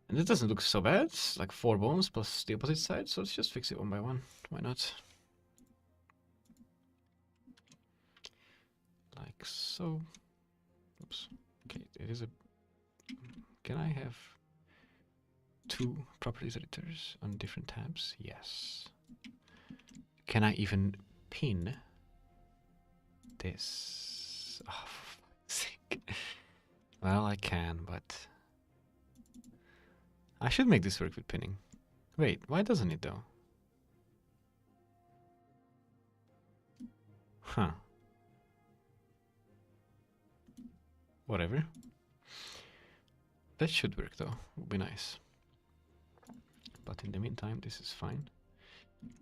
And it doesn't look so bad. It's like 4 bones plus the opposite side, so let's just fix it one by one. Why not? Like so. Oops. Okay, it is a... Can I have 2 properties editors on different tabs? Yes. Can I even pin this? Oh, for fuck's sake. Well, I can, but I should make this work with pinning. Wait, why doesn't it though? Huh. Whatever. That should work though. Would be nice. But in the meantime, this is fine.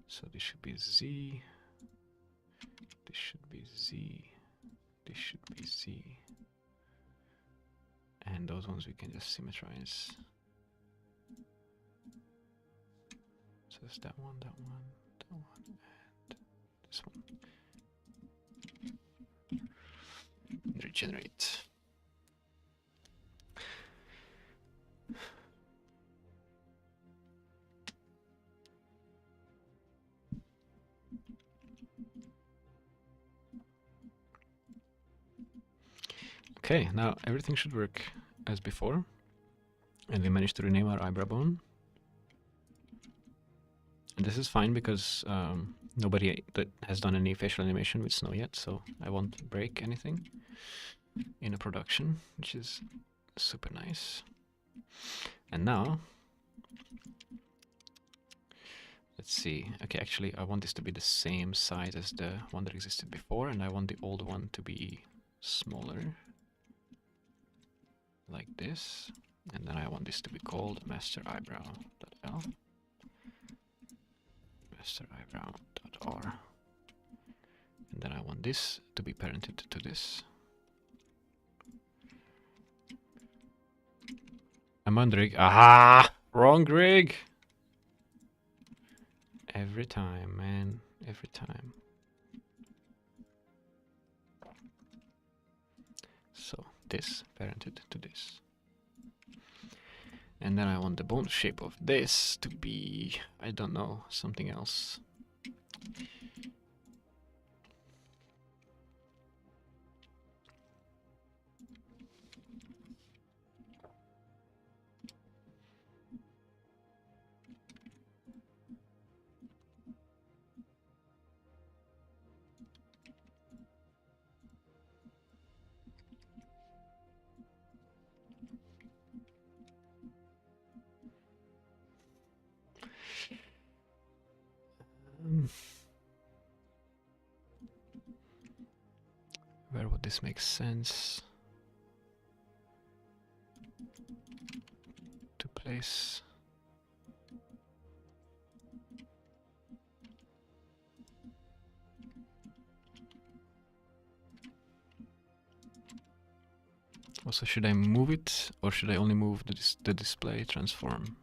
So this should be Z. This should be Z. This should be Z. And those ones we can just symmetrize. So it's that one, that one, that one, and this one. And regenerate. Okay, now everything should work as before. And we managed to rename our eyebrow bone. And this is fine because nobody that has done any facial animation with snow yet, so I won't break anything in a production, which is super nice. And now, let's see. Okay, actually, I want this to be the same size as the one that existed before, and I want the old one to be smaller, like this. And then I want this to be called Master Eyebrow.L. Master Eyebrow.R. And then I want this to be parented to this. I'm on the rig. Aha! Wrong rig! Every time, man. Every time. So, this parented to this. And then I want the bone shape of this to be, I don't know, something else. this makes sense to place. Also, should I move it, or should I only move the display transform?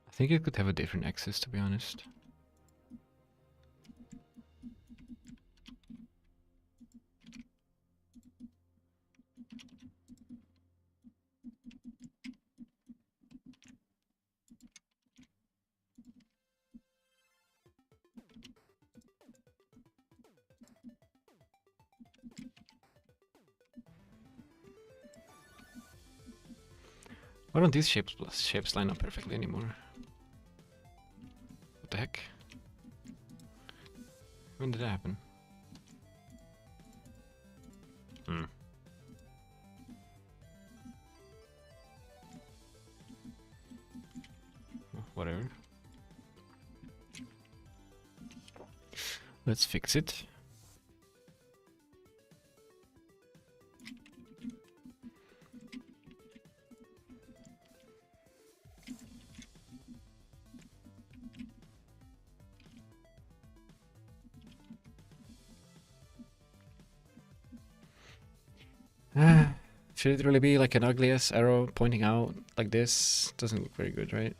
I think it could have a different axis, to be honest. Why don't these shapes line up perfectly anymore? What the heck? When did that happen? Oh, whatever. Let's fix it. Should it really be like an ugly ass arrow pointing out like this? Doesn't look very good, right?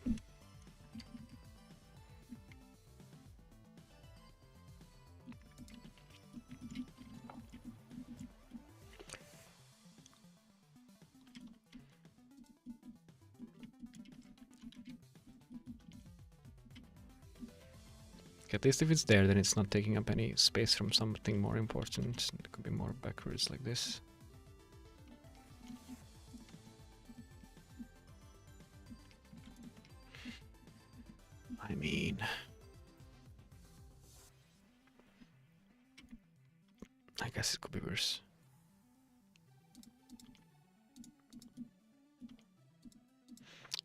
At least if it's there, then it's not taking up any space from something more important. It could be more backwards like this. I mean, I guess it could be worse.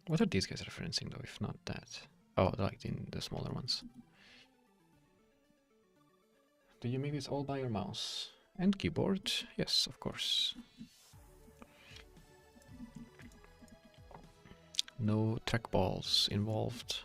What are these guys referencing though, if not that? Oh, like in the smaller ones. Do you make this all by your mouse and keyboard? Yes, of course. No trackballs involved.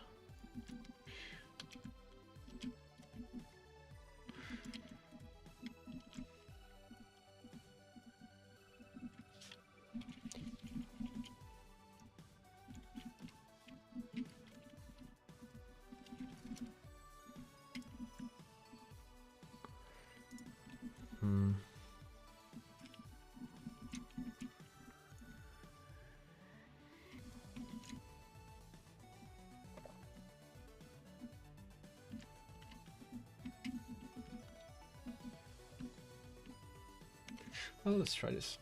Well, let's try this.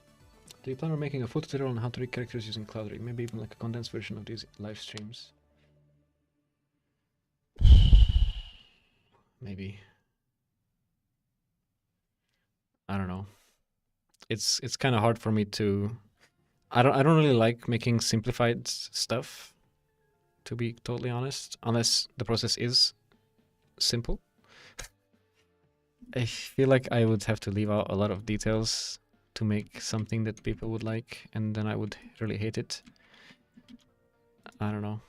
Do you plan on making a full tutorial on how to read characters using Cloud Read? Maybe even like a condensed version of these live streams? Maybe. I don't know. It's kind of hard for me to. I don't really like making simplified stuff, to be totally honest, unless the process is simple. I feel like I would have to leave out a lot of details to make something that people would like, and then I would really hate it. I don't know.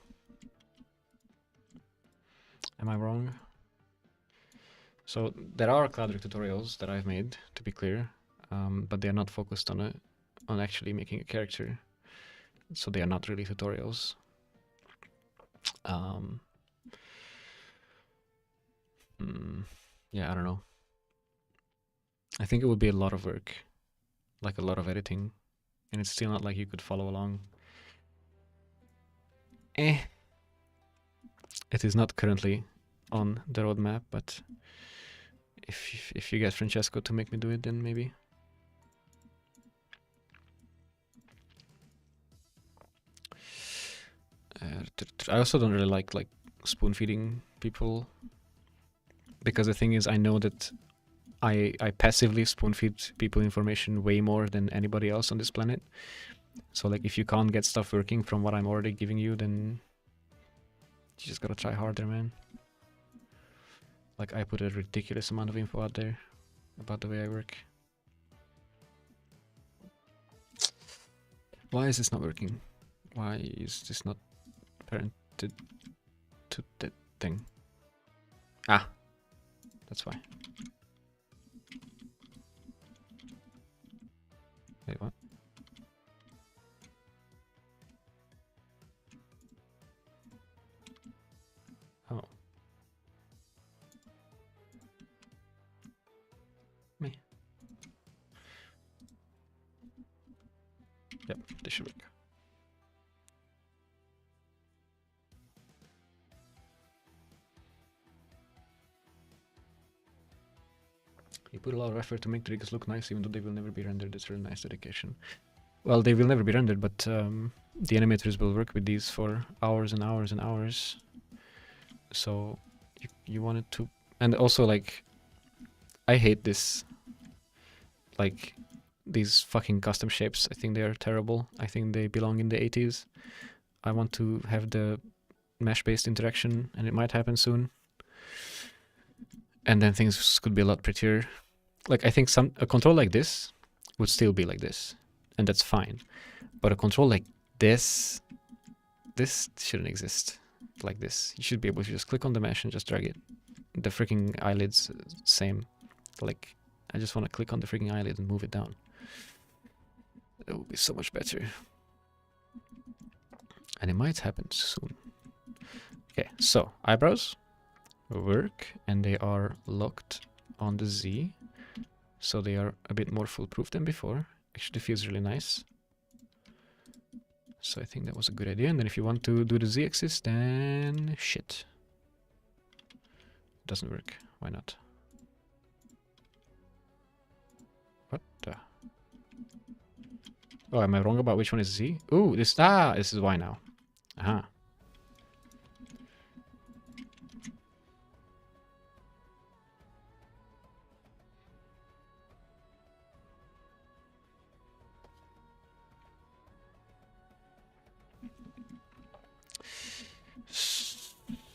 Am I wrong? So there are Cloud Read tutorials that I've made, to be clear, but they are not focused on actually making a character, so they are not really tutorials. Yeah, I don't know. I think it would be a lot of work, like a lot of editing, and it's still not like you could follow along. It is not currently on the roadmap, but if you get Francesco to make me do it, then maybe. I also don't really like spoon feeding people, because the thing is, I know that I passively spoon feed people information way more than anybody else on this planet, So like if you can't get stuff working from what I'm already giving you, then you just gotta try harder, man. Like I put a ridiculous amount of info out there about the way I work. Why is this not working? Why is this not parented to that thing? Ah, that's why. Wait, what? Oh. Me. Yep, this should work. You put a lot of effort to make the rigs look nice, even though they will never be rendered. It's really nice dedication. Well, they will never be rendered, but the animators will work with these for hours and hours and hours. So you wanted to, and also like, I hate this. Like these fucking custom shapes. I think they are terrible. I think they belong in the 80s. I want to have the mesh-based interaction, and it might happen soon. And then things could be a lot prettier. Like I think a control like this would still be like this, and that's fine. But a control like this shouldn't exist like this. You should be able to just click on the mesh and just drag it. The freaking eyelids, same. Like I just want to click on the freaking eyelid and move it down. It would be so much better. And it might happen soon. Okay, so eyebrows work, and they are locked on the Z, so they are a bit more foolproof than before. Actually feels really nice. So I think that was a good idea. And then if you want to do the Z-axis, then shit. Doesn't work. Why not? What the? Oh, am I wrong about which one is Z? Ooh, this is Y now. Aha.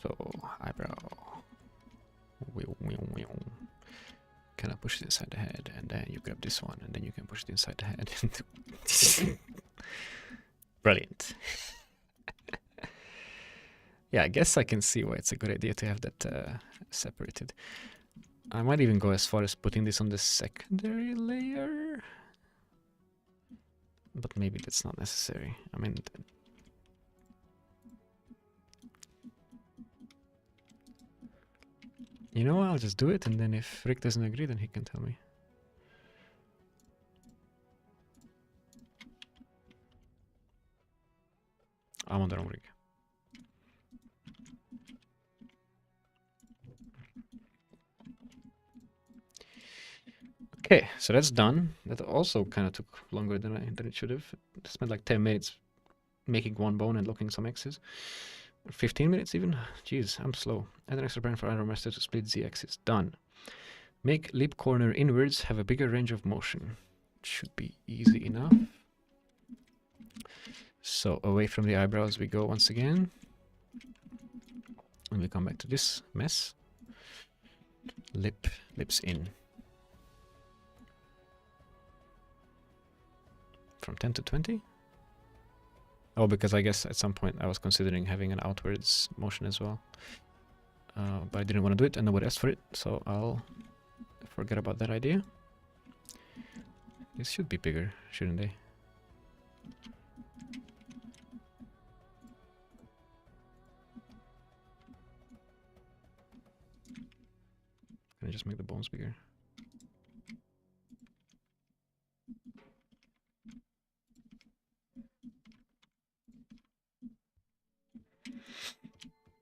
So, eyebrow. Can I push it inside the head? And then you grab this one, and then you can push it inside the head. Brilliant. Yeah, I guess I can see why it's a good idea to have that separated. I might even go as far as putting this on the secondary layer. But maybe that's not necessary. I mean... You know, I'll just do it, and then if Rick doesn't agree, then he can tell me. I'm on the wrong rig. Okay, so that's done. That also kind of took longer than it should have. I spent like 10 minutes making one bone and locking some X's. 15 minutes even? Jeez, I'm slow. Add an extra brand for Eyebrow Master to split Z-axis. Done. Make lip corner inwards have a bigger range of motion. Should be easy enough. So away from the eyebrows we go once again. And we come back to this mess. Lips in. From 10 to 20? Oh, because I guess at some point I was considering having an outwards motion as well. But I didn't want to do it and nobody asked for it, so I'll forget about that idea. This should be bigger, shouldn't they? Can I just make the bones bigger?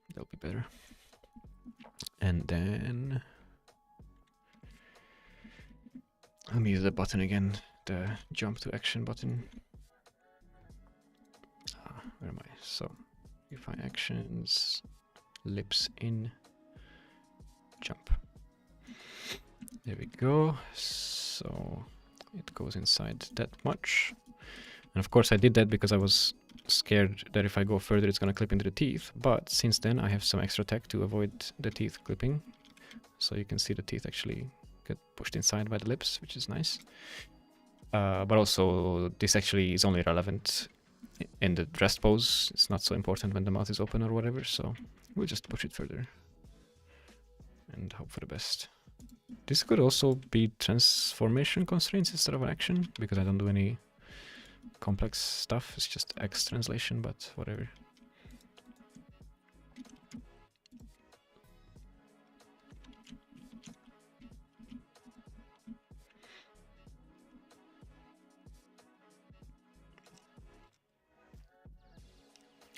That'll be better. And then let me use the button again, the jump to action button. Where am I? So, refine actions, lips in, jump. There we go. So it goes inside that much. And of course I did that because I was scared that if I go further it's gonna clip into the teeth, but since then I have some extra tech to avoid the teeth clipping. So you can see the teeth actually get pushed inside by the lips, which is nice. But also this actually is only relevant in the rest pose. It's not so important when the mouth is open or whatever, so we'll just push it further and hope for the best. This could also be transformation constraints instead of an action, because I don't do any complex stuff. It's just X translation, but whatever.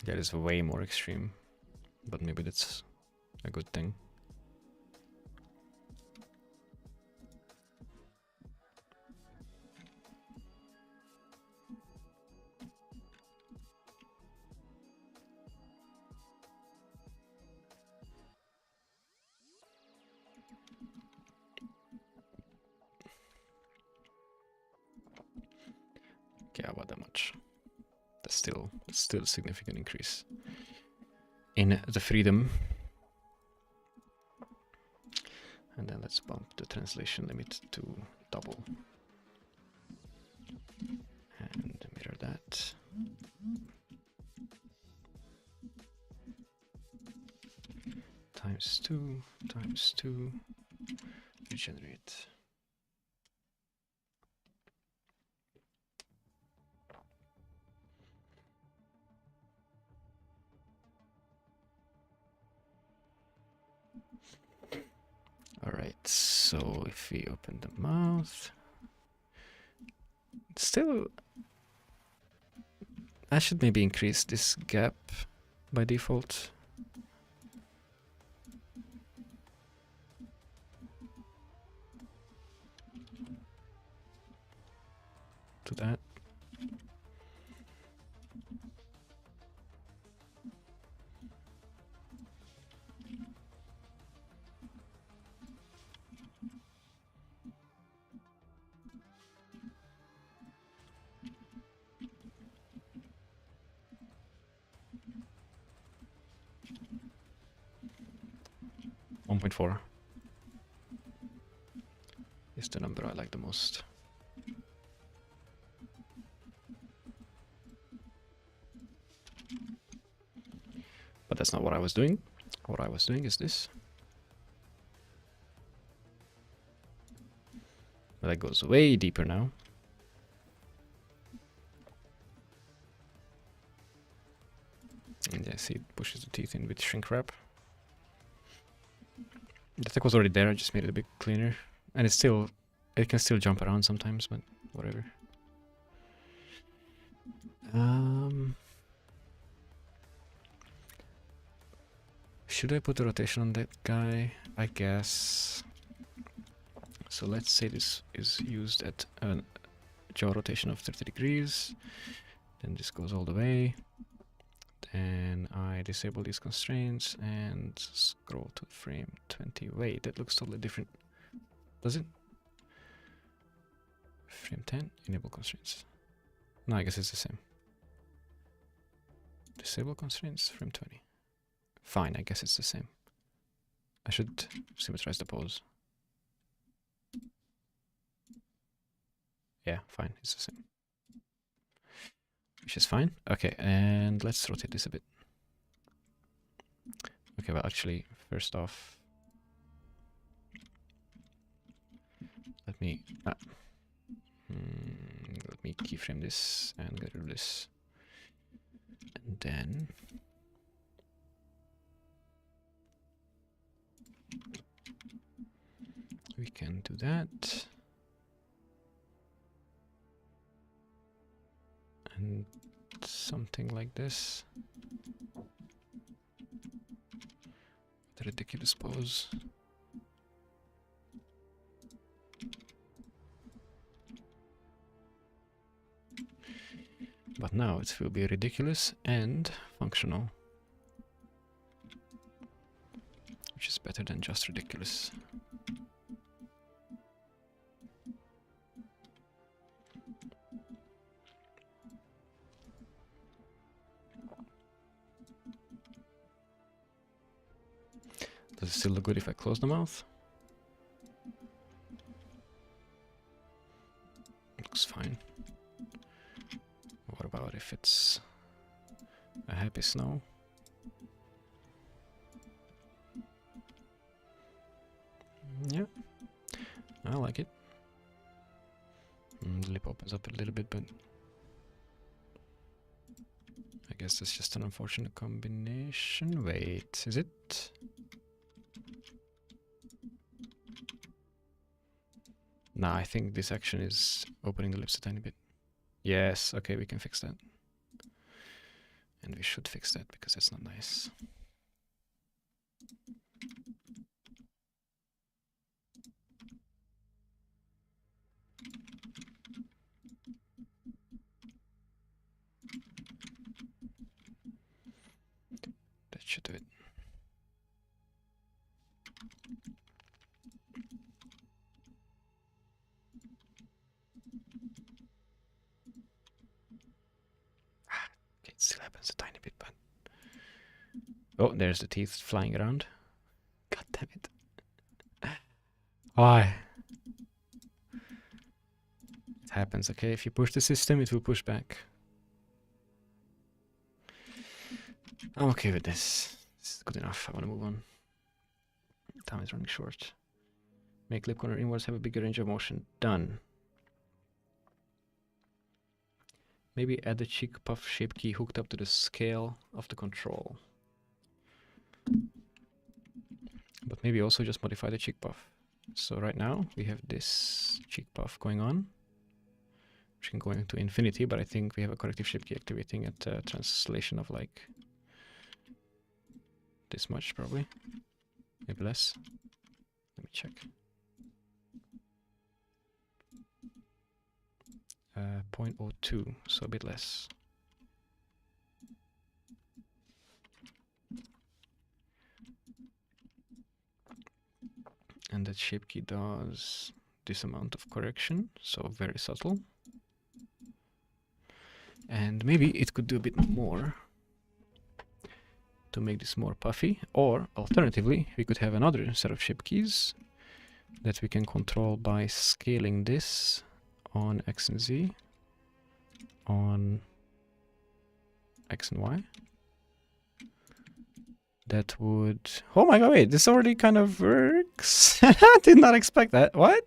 That is way more extreme, but maybe that's a good thing. Yeah, about that much. That's still a significant increase in the freedom. And then let's bump the translation limit to double. And mirror that. Times 2, times 2, regenerate. Alright, so if we open the mouth, still, I should maybe increase this gap by default. To that. .4 is the number I like the most. But that's not what I was doing. What I was doing is this. But that goes way deeper now. And yeah, see, it pushes the teeth in with shrink wrap. The tech was already there, I just made it a bit cleaner. And it's still, it can still jump around sometimes, but whatever. Should I put a rotation on that guy? I guess. So let's say this is used at a jaw rotation of 30 degrees. Then this goes all the way. Then I disable these constraints and scroll to frame 20. Wait, that looks totally different. Does it? Frame 10, enable constraints. No, I guess it's the same. Disable constraints, frame 20. Fine, I guess it's the same. I should symmetrize the pose. Yeah, fine, it's the same. Which is fine. Okay, and let's rotate this a bit. Okay, well, actually, first off, let me keyframe this and get rid of this, and then we can do that. And something like this. The ridiculous pose. But now it will be ridiculous and functional. Which is better than just ridiculous. Does it still look good if I close the mouth? Looks fine. What about if it's a happy snow? Yeah, I like it. The lip opens up a little bit, but I guess that's just an unfortunate combination. Wait, is it? Nah, I think this action is opening the lips a tiny bit. Yes, okay, we can fix that. And we should fix that because that's not nice. That should do it. Okay, it still happens a tiny bit, but... Oh, there's the teeth flying around. God damn it. Why? It happens, okay? If you push the system, it will push back. I'm okay with this. This is good enough. I want to move on. Time is running short. Make lip corner inwards have a bigger range of motion. Done. Maybe add the cheek puff shape key hooked up to the scale of the control. But maybe also just modify the cheek puff. So right now we have this cheek puff going on, which can go into infinity, but I think we have a corrective shape key activating at a translation of like this much probably. Maybe less. Let me check. 0.02, so a bit less. And that shape key does this amount of correction, so very subtle. And maybe it could do a bit more to make this more puffy, or alternatively, we could have another set of shape keys that we can control by scaling this on X and Z, on X and Y. That would... Oh my god, wait, this already kind of works. I did not expect that. What?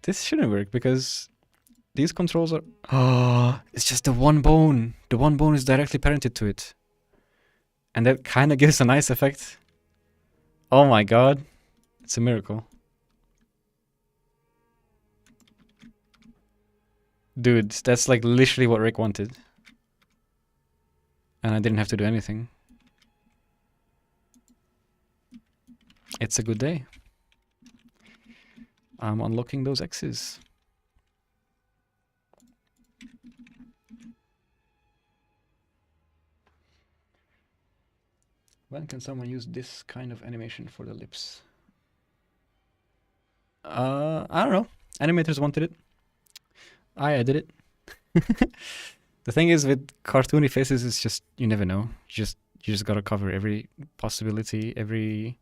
This shouldn't work because these controls are... Oh, it's just the one bone. The one bone is directly parented to it. And that kind of gives a nice effect. Oh my god. It's a miracle. Dude, that's like literally what Rick wanted. And I didn't have to do anything. It's a good day. I'm unlocking those X's. When can someone use this kind of animation for the lips? I don't know. Animators wanted it. I added it. The thing is with cartoony faces, it's just, you never know. You just gotta cover every possibility, every,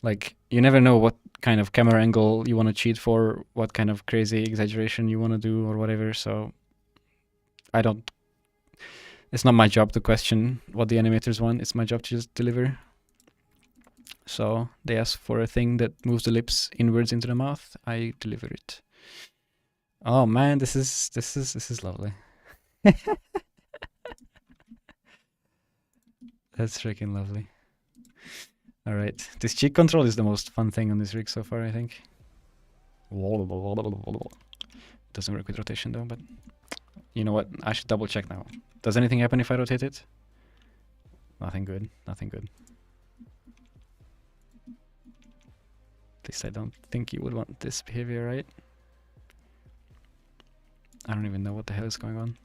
like, you never know what kind of camera angle you want to cheat for, what kind of crazy exaggeration you want to do or whatever. So it's not my job to question what the animators want. It's my job to just deliver. So they ask for a thing that moves the lips inwards into the mouth. I deliver it. Oh man, this is lovely. That's freaking lovely. All right, this cheek control is the most fun thing on this rig so far, I think. Doesn't work with rotation though, but you know what? I should double check now. Does anything happen if I rotate it? Nothing good. Nothing good. At least I don't think you would want this behavior, right? I don't even know what the hell is going on.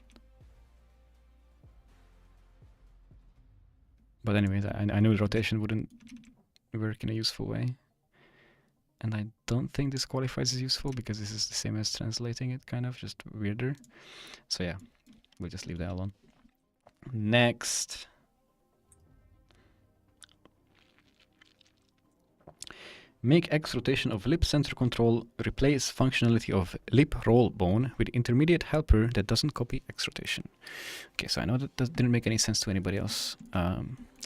But anyways, I knew the rotation wouldn't work in a useful way. And I don't think this qualifies as useful because this is the same as translating it, kind of, just weirder. So yeah, we'll just leave that alone. Next. Make X rotation of lip center control replace functionality of lip roll bone with intermediate helper that doesn't copy X rotation. Okay, so I know that didn't make any sense to anybody else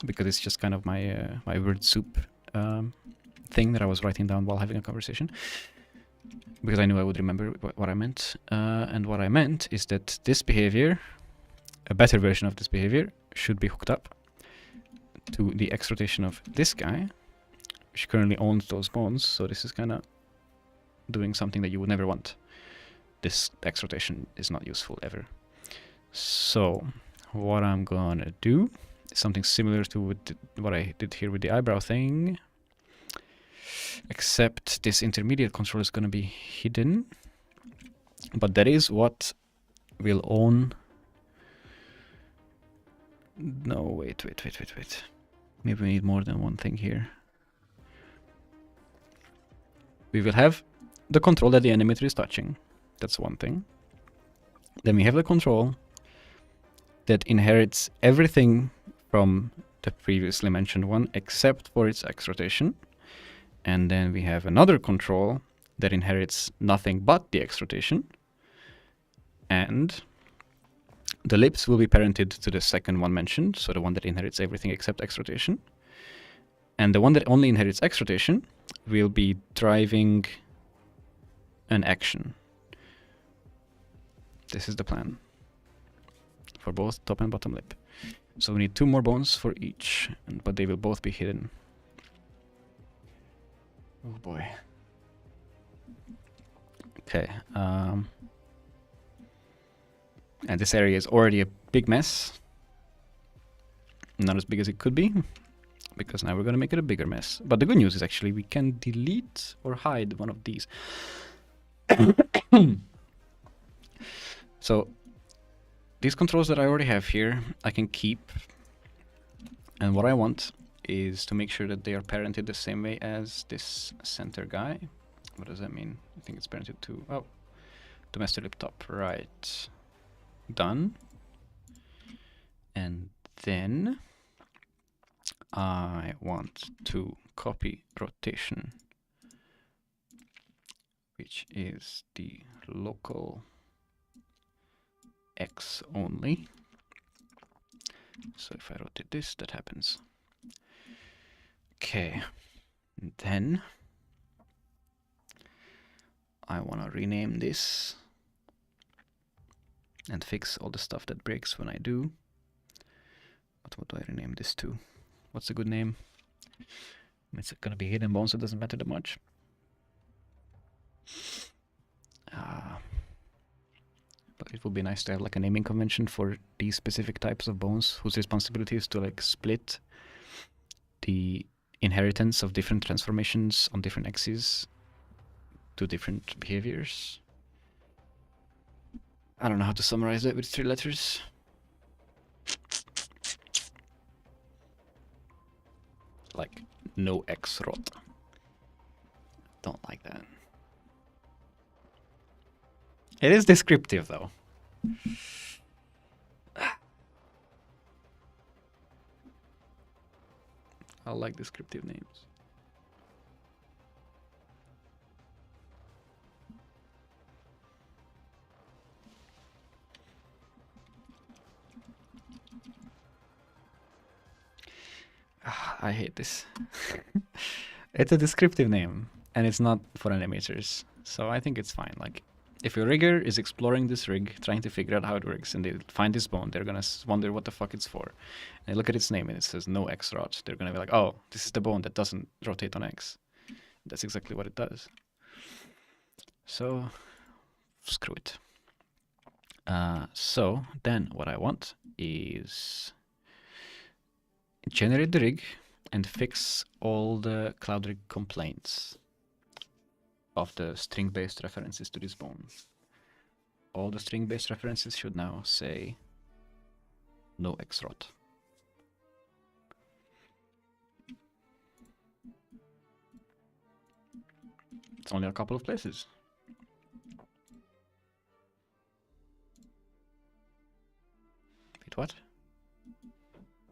because it's just kind of my my word soup thing that I was writing down while having a conversation because I knew I would remember what I meant. And what I meant is that this behavior, a better version of this behavior, should be hooked up to the X rotation of this guy, which currently owns those bones, so this is kind of doing something that you would never want. This X rotation is not useful ever. So what I'm gonna do is something similar to what I did here with the eyebrow thing, except this intermediate control is gonna be hidden, but that is what will own... No, wait. Maybe we need more than one thing here. We will have the control that the animator is touching. That's one thing. Then we have the control that inherits everything from the previously mentioned one except for its X rotation. And then we have another control that inherits nothing but the X rotation. And the lips will be parented to the second one mentioned, so the one that inherits everything except X rotation. And the one that only inherits X rotation will be driving an action. This is the plan for both top and bottom lip. So we need 2 more bones for each, but they will both be hidden. Oh boy. Okay. And this area is already a big mess. Not as big as it could be, because now we're going to make it a bigger mess. But the good news is actually we can delete or hide one of these. So these controls that I already have here, I can keep. And what I want is to make sure that they are parented the same way as this center guy. What does that mean? I think it's parented to, oh, the master lip top, right. Done. And then I want to copy rotation, which is the local X only. So if I rotate this, that happens. Okay, and then I want to rename this and fix all the stuff that breaks when I do. But what do I rename this to? What's a good name? It's gonna be hidden bones, so it doesn't matter that much. But it would be nice to have like a naming convention for these specific types of bones whose responsibility is to like split the inheritance of different transformations on different axes to different behaviors. I don't know how to summarize that with 3 letters. Like no X rot. Don't like that. It is descriptive though. I like descriptive names. I hate this. It's a descriptive name, and it's not for animators, so I think it's fine. Like, if a rigger is exploring this rig, trying to figure out how it works, and they find this bone, they're gonna wonder what the fuck it's for. And they look at its name, and it says no X rot. They're gonna be like, oh, this is the bone that doesn't rotate on X. That's exactly what it does. So, screw it. So, then what I want is generate the rig and fix all the cloud rig complaints of the string-based references to this bone. All the string-based references should now say no X rot. It's only a couple of places. Wait, what?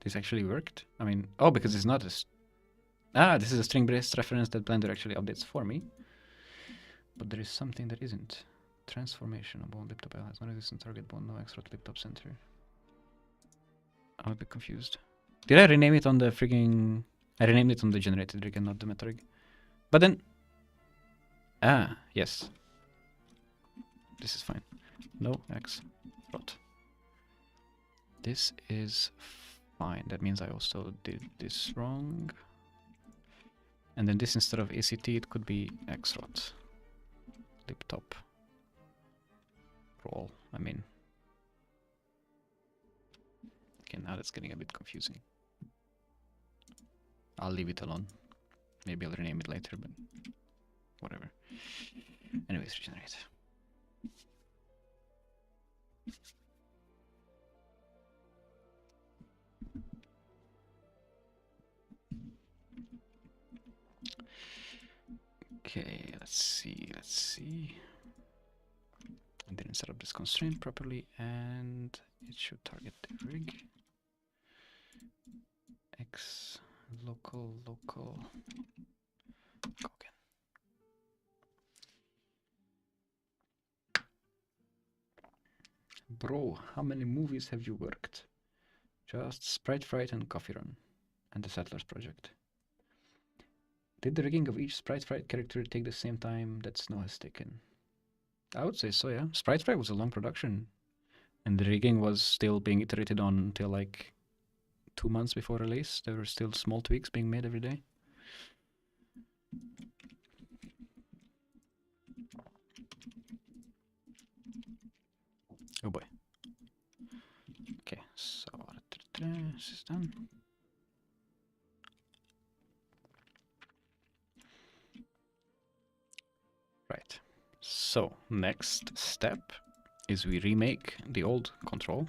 This actually worked? I mean, oh, because it's not a... Ah, this is a string-based reference that Blender actually updates for me. But there is something that isn't. Transformation. A bone lip top L has no resistant target bone, no extra lip top center. I'm a bit confused. Did I rename it on the frigging... I renamed it on the generated rig and not the meta rig. But then... Ah, yes. This is fine. No X rot. This is fine. That means I also did this wrong. And then this, instead of ACT, it could be X rot. Lip top. Roll, I mean. Okay, now that's getting a bit confusing. I'll leave it alone. Maybe I'll rename it later, but whatever. Anyways, regenerate. Okay, let's see. I didn't set up this constraint properly, and it should target the rig. X, local. Go again. Bro, how many movies have you worked? Just Sprite Fright and Coffee Run, and the Settlers Project. Did the rigging of each Sprite Fright character take the same time that Snow has taken? I would say so, yeah. Sprite Fright was a long production, and the rigging was still being iterated on until like 2 months before release. There were still small tweaks being made every day. Oh boy. Okay, so this is done. Right. So next step is we remake the old control.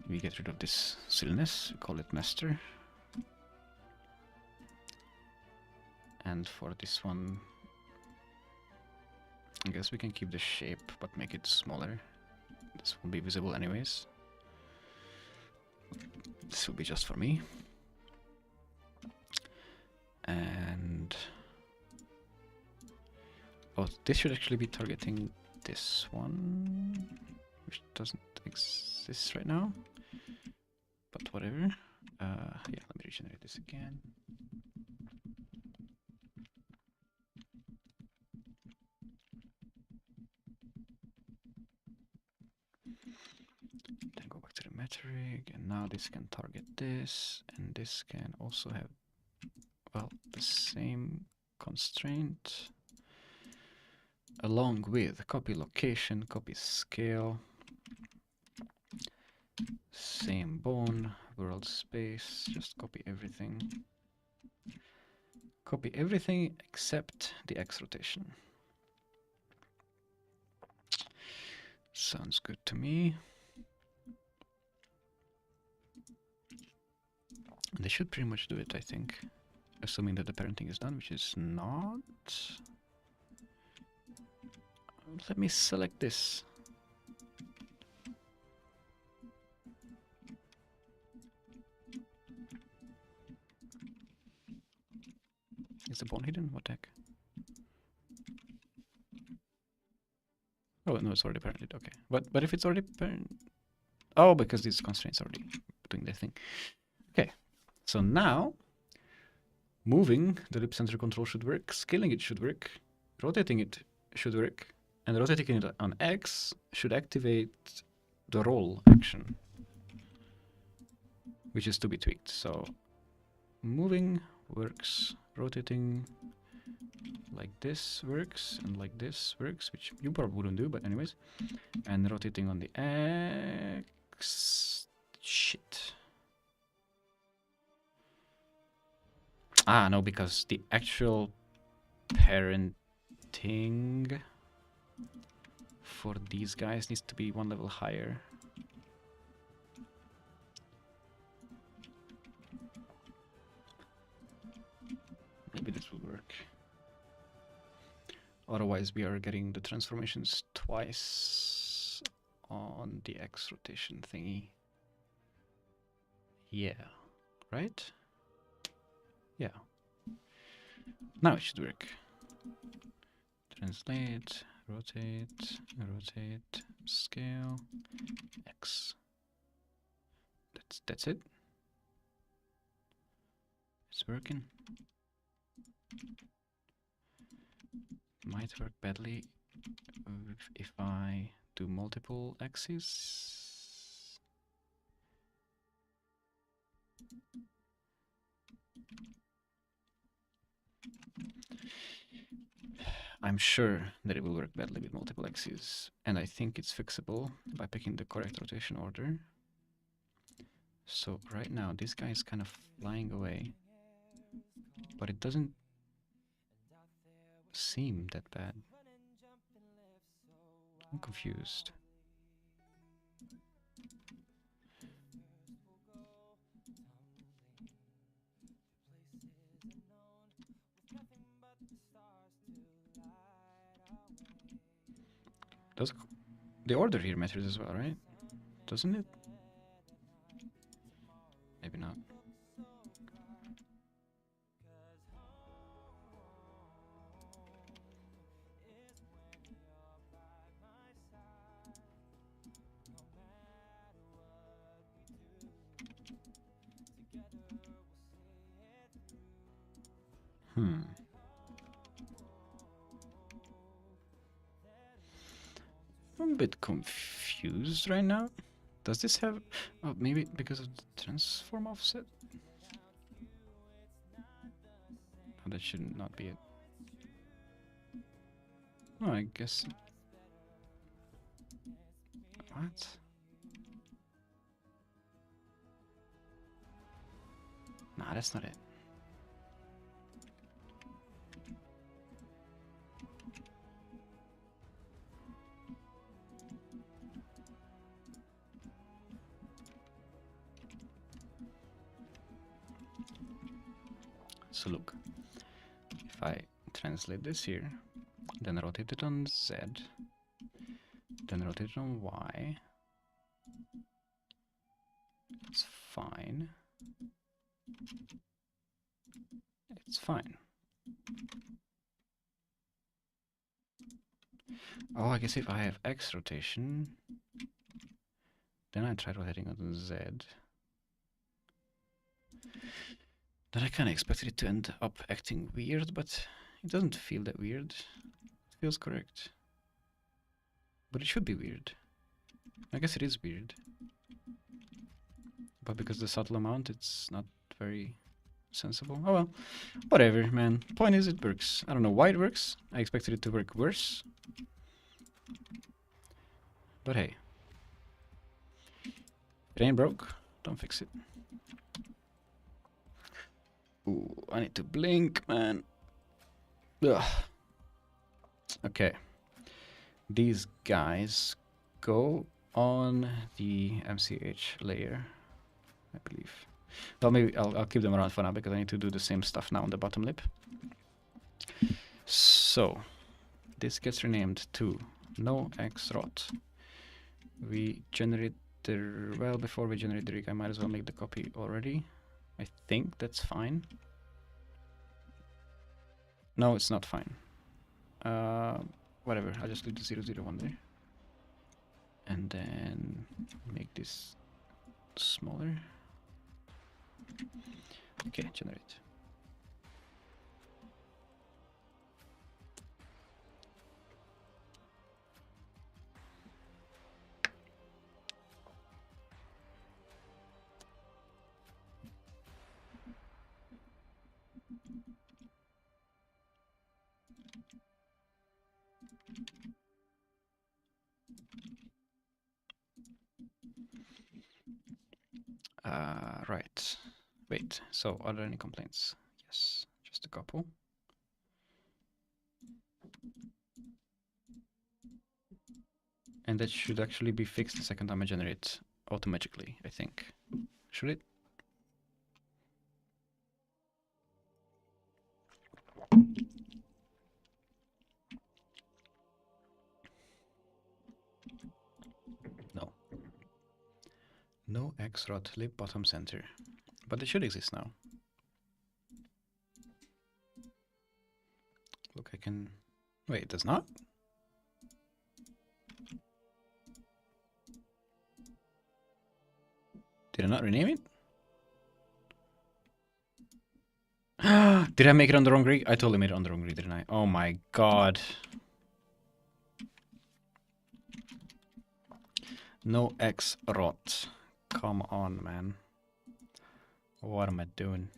We get rid of this silliness, we call it master. And for this one, I guess we can keep the shape, but make it smaller. This will be visible anyways. This will be just for me. And... oh, this should actually be targeting this one, which doesn't exist right now. But whatever. Yeah, let me regenerate this again. Then go back to the metric, and now this can target this, and this can also have, well, the same constraint, along with copy location, copy scale, same bone, world space, just copy everything. Copy everything except the X rotation. Sounds good to me. And they should pretty much do it, I think. Assuming that the parenting is done, which is not. Let me select this. Is the bone hidden? What the heck? Oh, no, it's already parented. Okay. But if it's already parent... oh, because these constraints are already doing their thing. Okay. So now, moving the lip center control should work, scaling it should work, rotating it should work, and rotating it on X should activate the roll action, which is to be tweaked. So moving works, rotating like this works, and like this works, which you probably wouldn't do, but anyways. And rotating on the X... shit. Ah, no, because the actual parenting for these guys needs to be one level higher. Maybe this will work. Otherwise, we are getting the transformations twice on the X rotation thingy. Yeah. Right? Yeah. Now it should work. Translate, rotate, rotate, scale, X. That's it. It's working. Might work badly if I do multiple axes. I'm sure that it will work badly with multiple axes, and I think it's fixable by picking the correct rotation order. So right now this guy is kind of flying away, but it doesn't seem that bad. I'm confused. Does the order here matters as well, right? Doesn't it? Maybe not. I'm a bit confused right now. Does this have... Oh, maybe because of the transform offset? Oh, that should not be it. Oh, I guess... What? Nah, that's not it. So look, if I translate this here, then rotate it on Z, then rotate it on Y, it's fine. It's fine. Oh, I guess if I have X rotation, then I try rotating on Z. Then I kind of expected it to end up acting weird, but it doesn't feel that weird. It feels correct. But it should be weird. I guess it is weird. But because the subtle amount, it's not very sensible. Oh well, whatever, man. Point is, it works. I don't know why it works. I expected it to work worse. But hey. If it ain't broke, don't fix it. Ooh, I need to blink, man. Ugh. Okay. These guys go on the MCH layer, I believe. Well, maybe I'll keep them around for now because I need to do the same stuff now on the bottom lip. So, this gets renamed to no X rot. We generate the... Well, before we generate the rig, I might as well make the copy already. I think that's fine. No, it's not fine. Whatever, I'll just leave the 001 there. And then make this smaller. Okay, generate. Right. Wait, so are there any complaints? Yes, just a couple. And that should actually be fixed the second time I generate automatically, I think. Should it? No. No X-rod lip bottom center. But they should exist now. Look, I can... Wait, it does not? Did I not rename it? Did I make it on the wrong rig? I totally made it on the wrong rig, didn't I? Oh my god. No X rot. Come on, man. What am I doing?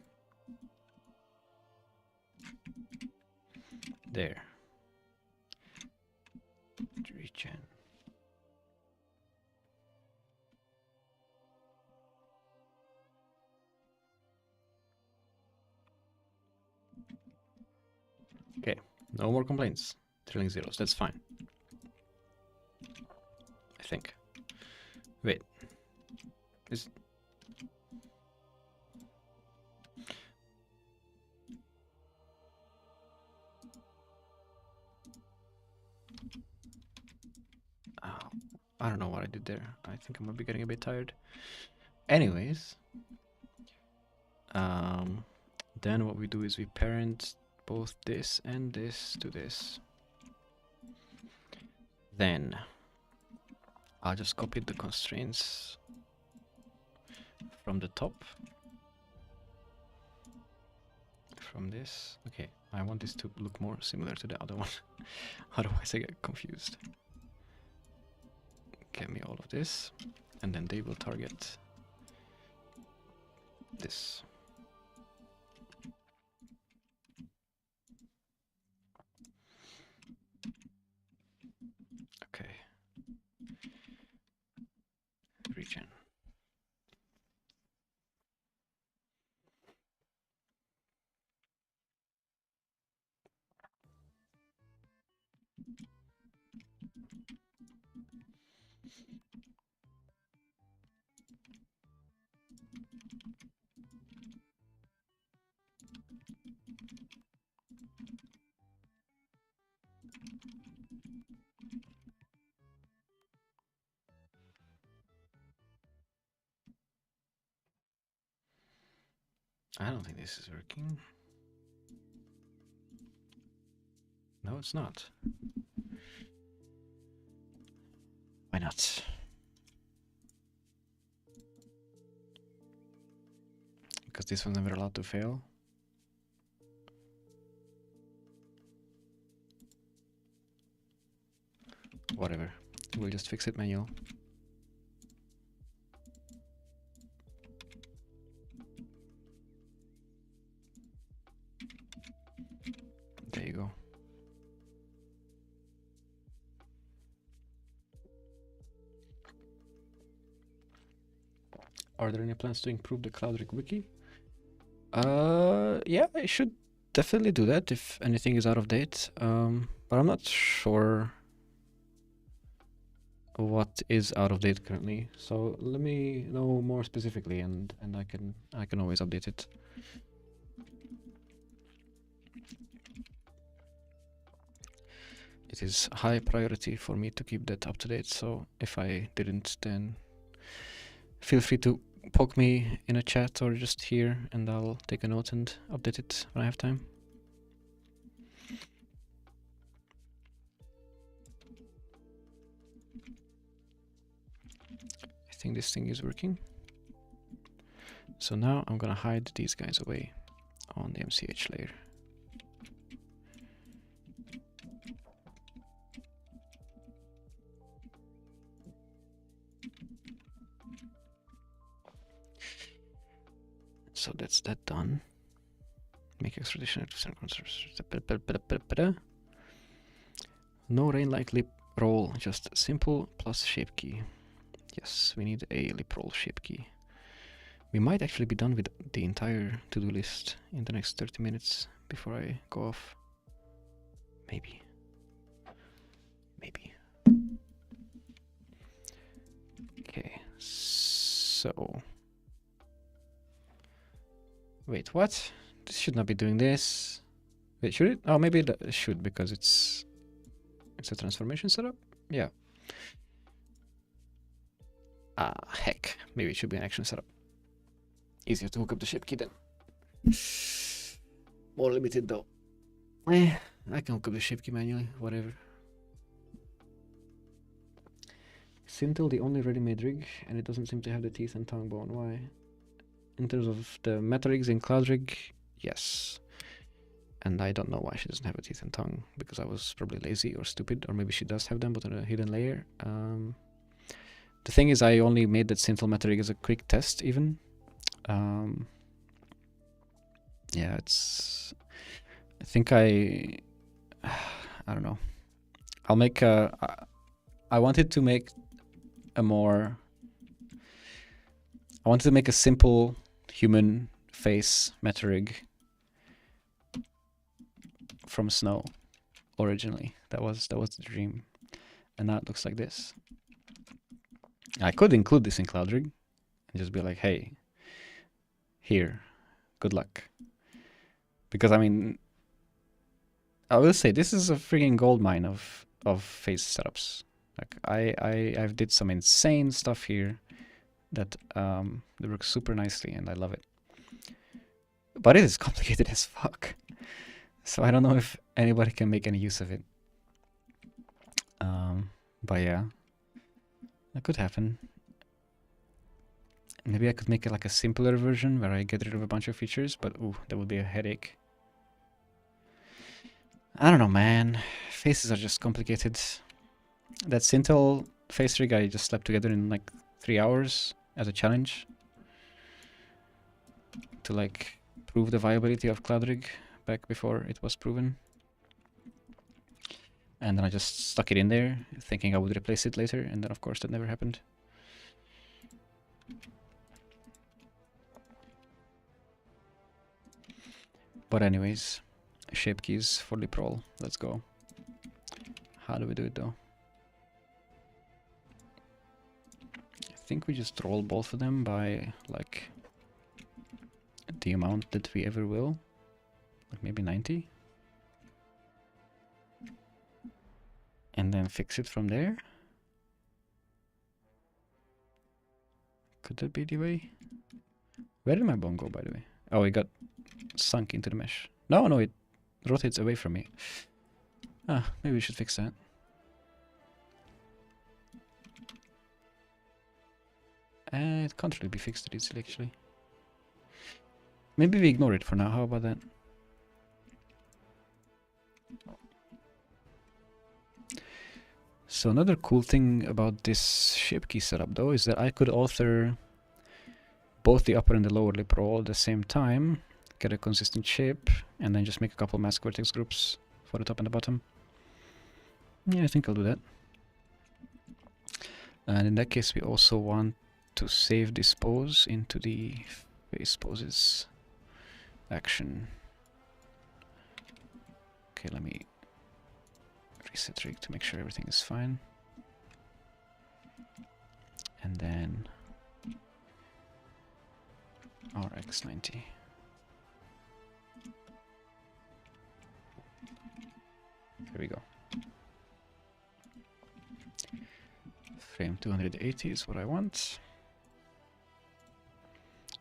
There. Regen. Okay, no more complaints. Trilling zeros, that's fine. I think. Wait. Is... Oh, I don't know what I did there. I think I might be getting a bit tired. Anyways. Then what we do is we parent both this and this to this. Then I'll just copy the constraints from the top. From this. Okay, I want this to look more similar to the other one. Otherwise I get confused. Get me all of this. And then they will target this. Okay. Regen. I don't think this is working. No, it's not. Why not? Because this one's never allowed to fail. Whatever. We'll just fix it manual. There you go. Are there any plans to improve the CloudRig wiki? Yeah, I should definitely do that if anything is out of date. But I'm not sure what is out of date currently. So let me know more specifically, and I can always update it. It is high priority for me to keep that up to date. So if I didn't, then feel free to poke me in a chat or just here, and I'll take a note and update it when I have time. I think this thing is working. So now I'm gonna hide these guys away on the MCH layer. So that's that done. Make extradition to no rain like lip roll, just simple plus shape key. Yes, we need a lip roll shape key. We might actually be done with the entire to-do list in the next 30 minutes before I go off. Maybe. Maybe. Okay, so... Wait, what? This should not be doing this. Wait, should it? Oh, maybe it should, because it's a transformation setup? Yeah. Ah, heck. Maybe it should be an action setup. Easier to hook up the shape key then. More limited though. I can hook up the shape key manually, whatever. Sintel, the only ready-made rig, and it doesn't seem to have the teeth and tongue bone. Why? In terms of the meta rigs in Cloud Rig, yes. And I don't know why she doesn't have a teeth and tongue, because I was probably lazy or stupid, or maybe she does have them, but on a hidden layer. The thing is, I only made that Sintel meta rig as a quick test, even. Yeah, it's... I think I don't know. I'll make a... I wanted to make a more... I wanted to make a simple human face meta rig from snow originally. That was the dream. And now it looks like this. I could include this in Cloud Rig and just be like, hey, here, good luck. Because I mean, I will say this is a freaking goldmine of face setups. Like I've did some insane stuff here that works super nicely, and I love it. But it is complicated as fuck. So I don't know if anybody can make any use of it. But yeah, that could happen. Maybe I could make it like a simpler version where I get rid of a bunch of features, but ooh, that would be a headache. I don't know, man. Faces are just complicated. That Sintel face rig I just slapped together in like 3 hours as a challenge to like prove the viability of Cloud Rig back before it was proven. And then I just stuck it in there thinking I would replace it later, and then of course that never happened. But anyways, shape keys for lip roll. Let's go. How do we do it though? I think we just roll both of them by like the amount that we ever will. Like maybe 90. And then fix it from there. Could that be the way? Where did my bone go, by the way? Oh, it got sunk into the mesh. No, it rotates away from me. Ah, maybe we should fix that. It can't really be fixed easily, actually. Maybe we ignore it for now. How about that? So another cool thing about this shape key setup, though, is that I could alter both the upper and the lower lip roll at the same time, get a consistent shape, and then just make a couple mask vertex groups for the top and the bottom. Yeah, I think I'll do that. And in that case, we also want to save this pose into the face poses action. Okay, let me reset rig to make sure everything is fine. And then RX90. Here we go. Frame 280 is what I want.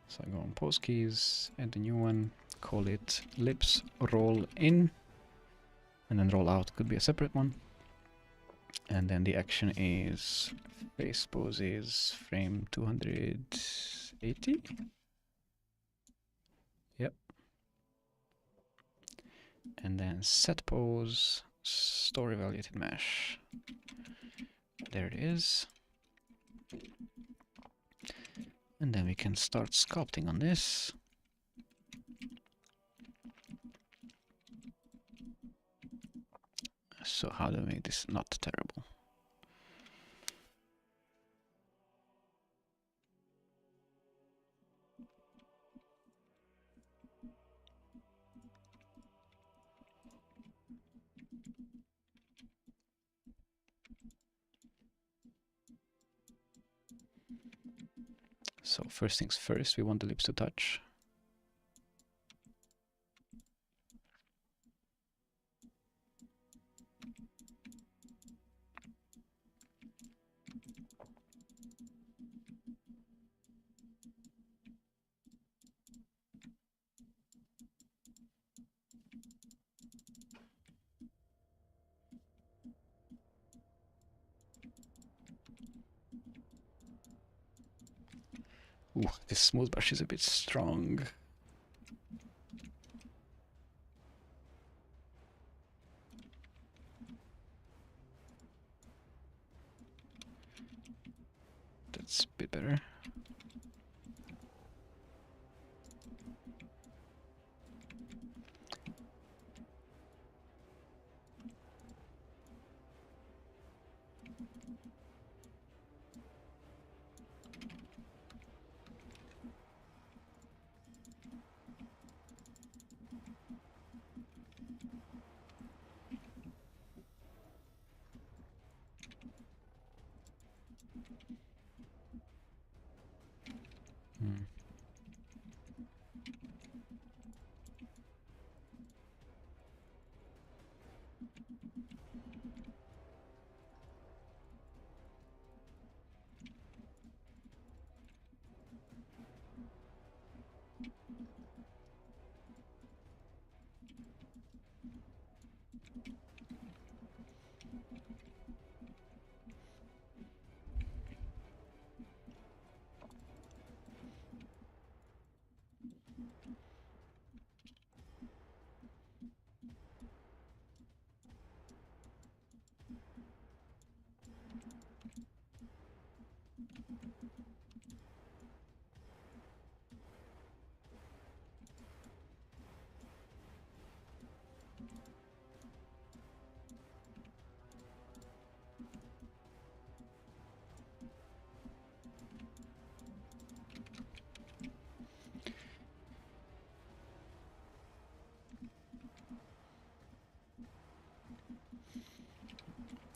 So I go on PoseKeys, add a new one, call it lips roll in, and then roll out could be a separate one. And then the action is face poses frame 280. Yep. And then set pose store evaluated mesh. There it is. And then we can start sculpting on this. So how do we make this not terrible? So first things first, we want the lips to touch. Ooh, this smooth brush is a bit strong. That's a bit better.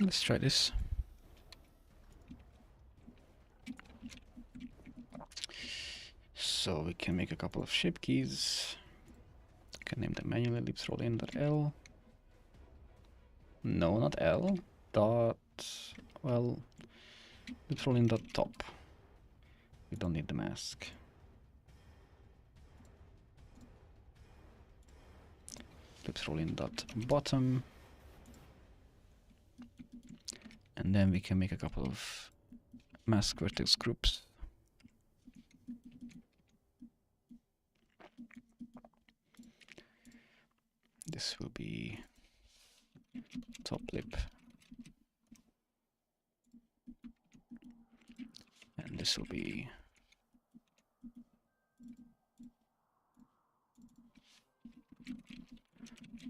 Let's try this. So we can make a couple of shape keys. Can name them manually. Ellipse roll in .l. No, not L. Dot. Well, ellipse roll in .top. We don't need the mask. Ellipse roll in .bottom. And then we can make a couple of mask vertex groups. This will be top lip. And this will be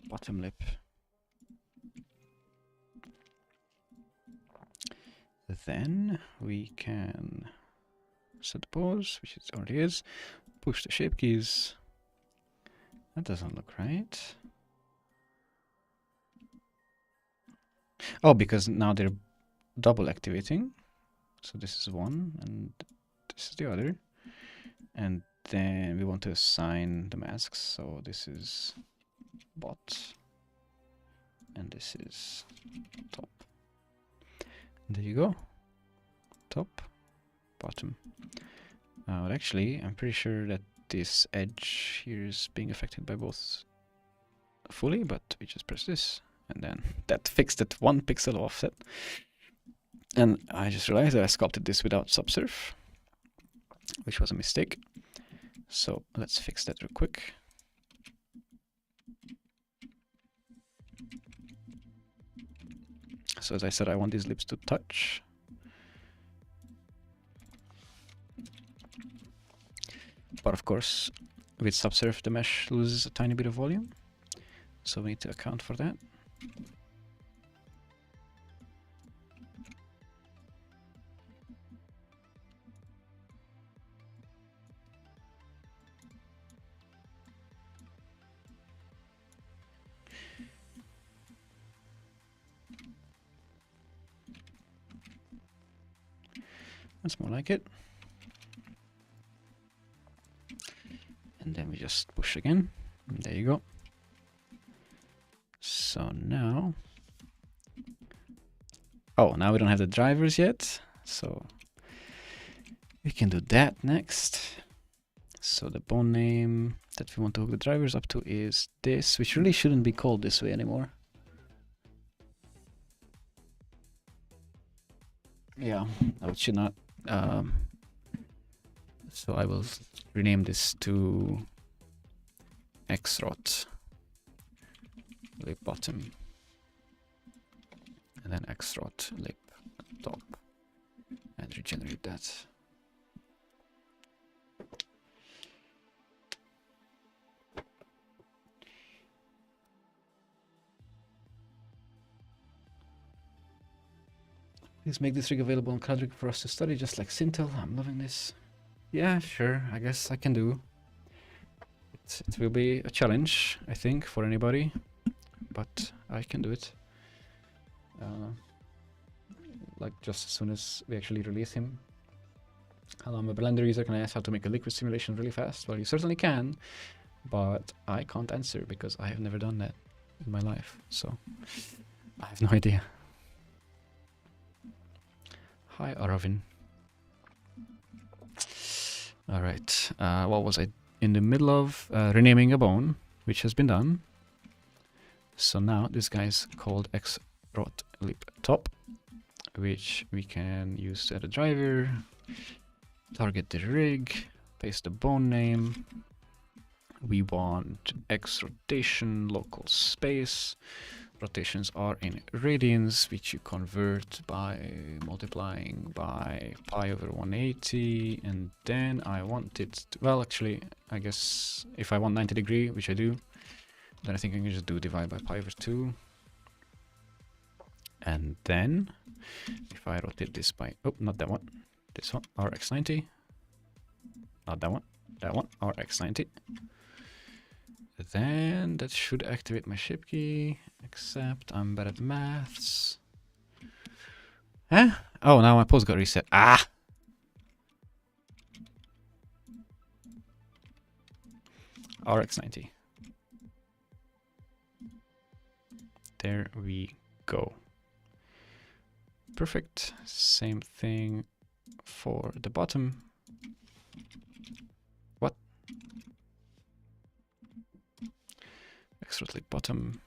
bottom lip. Then we can set the pose, which it already is, push the shape keys. That doesn't look right. Oh, because now they're double activating. So this is one and this is the other. And then we want to assign the masks. So this is bot and this is top. There you go. Top, bottom. But actually, I'm pretty sure that this edge here is being affected by both fully, but we just press this and then that fixed that 1 pixel offset. And I just realized that I sculpted this without subsurf, which was a mistake. So let's fix that real quick. So as I said, I want these lips to touch. But of course, with subsurf, the mesh loses a tiny bit of volume. So we need to account for that. That's more like it. And then we just push again. And there you go. So now... Oh, now we don't have the drivers yet. So we can do that next. So the bone name that we want to hook the drivers up to is this, which really shouldn't be called this way anymore. Yeah, no, it should not. So I will rename this to xrot lip bottom, and then xrot lip top, and regenerate that. Please make this rig available on CloudRig for us to study, just like Sintel. I'm loving this. Yeah, sure, I guess I can do. It will be a challenge, I think, for anybody, but I can do it. Like just as soon as we actually release him. Hello, I'm a Blender user. Can I ask how to make a liquid simulation really fast? Well, you certainly can, but I can't answer because I have never done that in my life, so I have no idea. Hi, Aravin. Alright, what was I in the middle of? Renaming a bone, which has been done. So now this guy's called xrot lip top, which we can use to add a driver, target the rig, paste the bone name. We want x rotation, local space. Rotations are in radians, which you convert by multiplying by pi over 180, and then I want it to, well, actually, I guess if I want 90 degree, which I do, then I think I can just do divide by pi over 2. And then if I rotate this by, oh, not that one, this one, RX90, not that one, RX90. Then that should activate my shape key, except I'm bad at maths. Huh? Oh, now my pose got reset. Ah! RX90. There we go. Perfect. Same thing for the bottom. What? Xrot lip bottom.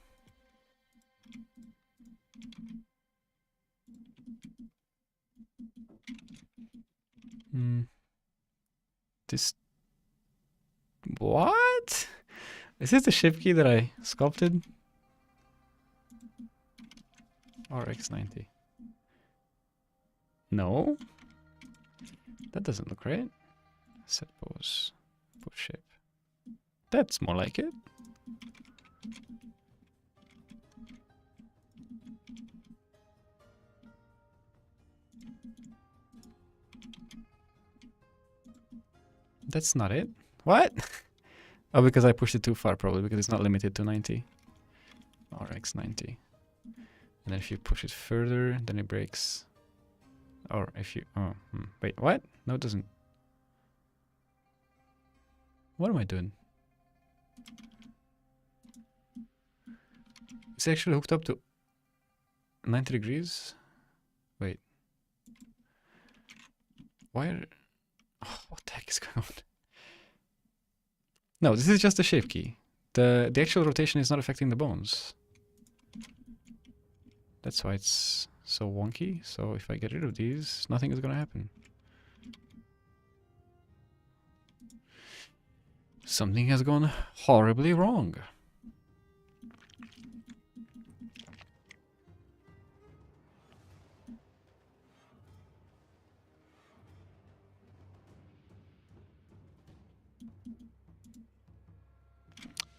This. What? Is this the shape key that I sculpted? RX90. No. That doesn't look right. Set pose. Pose shape. That's more like it. That's not it. What? Oh, because I pushed it too far, probably, because it's not limited to 90. RX90. And then if you push it further, then it breaks. Or if you... Oh, wait, what? No, it doesn't. What am I doing? It's actually hooked up to 90 degrees? Wait. Why are... Oh, what the heck is going on? No, this is just a shape key. The actual rotation is not affecting the bones. That's why it's so wonky. So if I get rid of these, nothing is going to happen. Something has gone horribly wrong.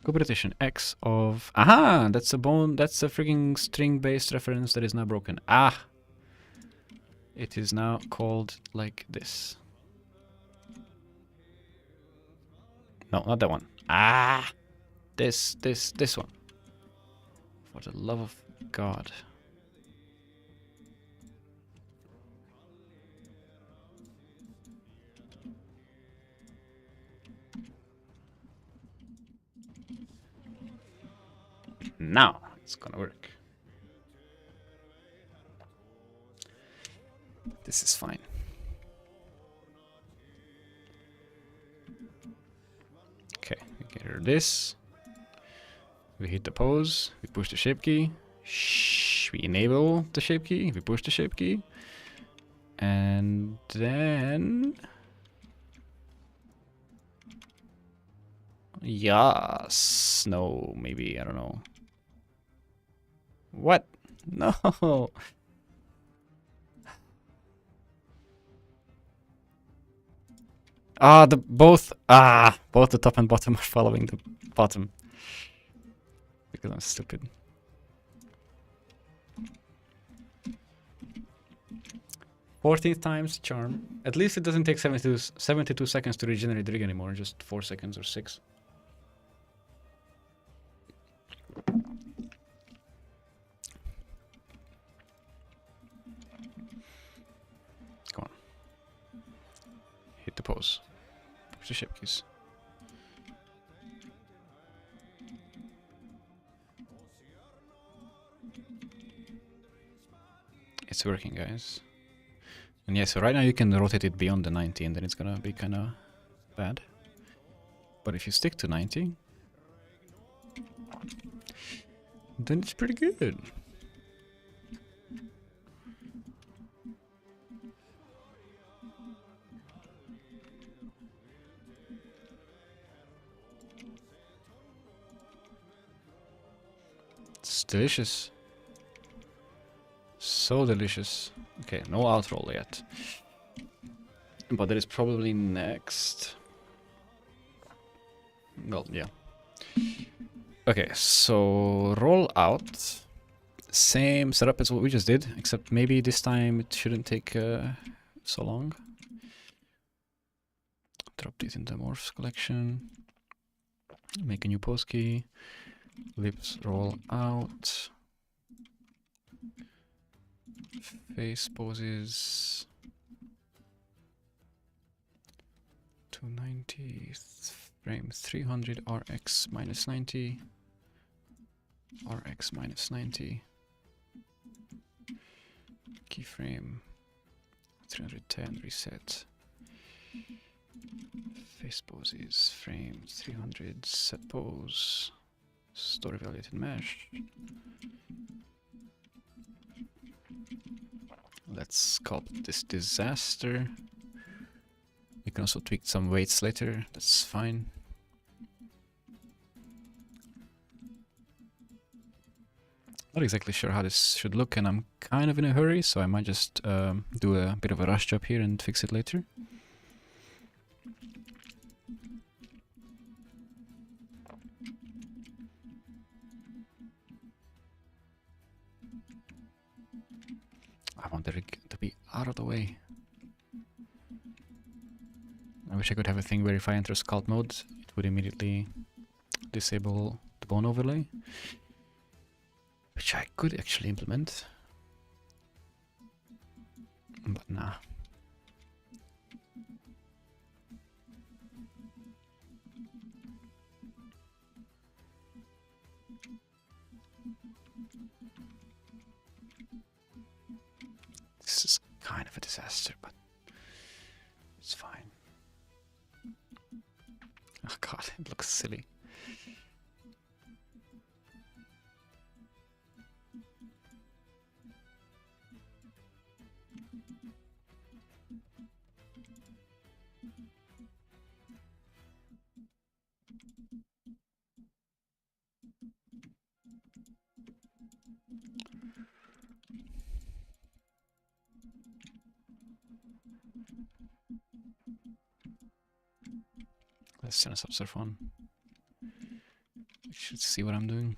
Copy rotation X of... Aha! That's a bone. That's a freaking string-based reference that is now broken. Ah! It is now called like this. No, not that one. Ah! This one. For the love of God. Now it's gonna work. This is fine. Okay, we get rid of this. We hit the pose. We push the shape key. Shh, we enable the shape key. We push the shape key. And then Yes. No, maybe, I don't know. What? No. Both the top and bottom are following the bottom. Because I'm stupid. 14th times charm. At least it doesn't take 72 seconds to regenerate rig anymore, just 4 seconds or 6. Come on. Hit the pose. Push the ship keys. It's working, guys. And yeah, so right now you can rotate it beyond the 90 and then it's gonna be kinda bad. But if you stick to 90, then it's pretty good. It's delicious. So delicious. Okay, no out roll yet. But that is probably next. Well, yeah. Okay, so roll out. Same setup as what we just did, except maybe this time it shouldn't take so long. Drop these in the morphs collection. Make a new PoseKey. Lips roll out. Face poses. 290. Frame 300. RX minus 90. RX minus 90. Keyframe 310. Reset. Face poses. Frame 300. Set pose. Story validated mesh. Let's sculpt this disaster. We can also tweak some weights later. That's fine. Not exactly sure how this should look, and I'm kind of in a hurry, so I might just do a bit of a rush job here and fix it later. I want the rig to be out of the way. I wish I could have a thing where if I enter sculpt mode, it would immediately disable the bone overlay. Which I could actually implement. But nah. This is kind of a disaster, but it's fine. Oh god, it looks silly. Let's send a subsurf on. You should see what I'm doing.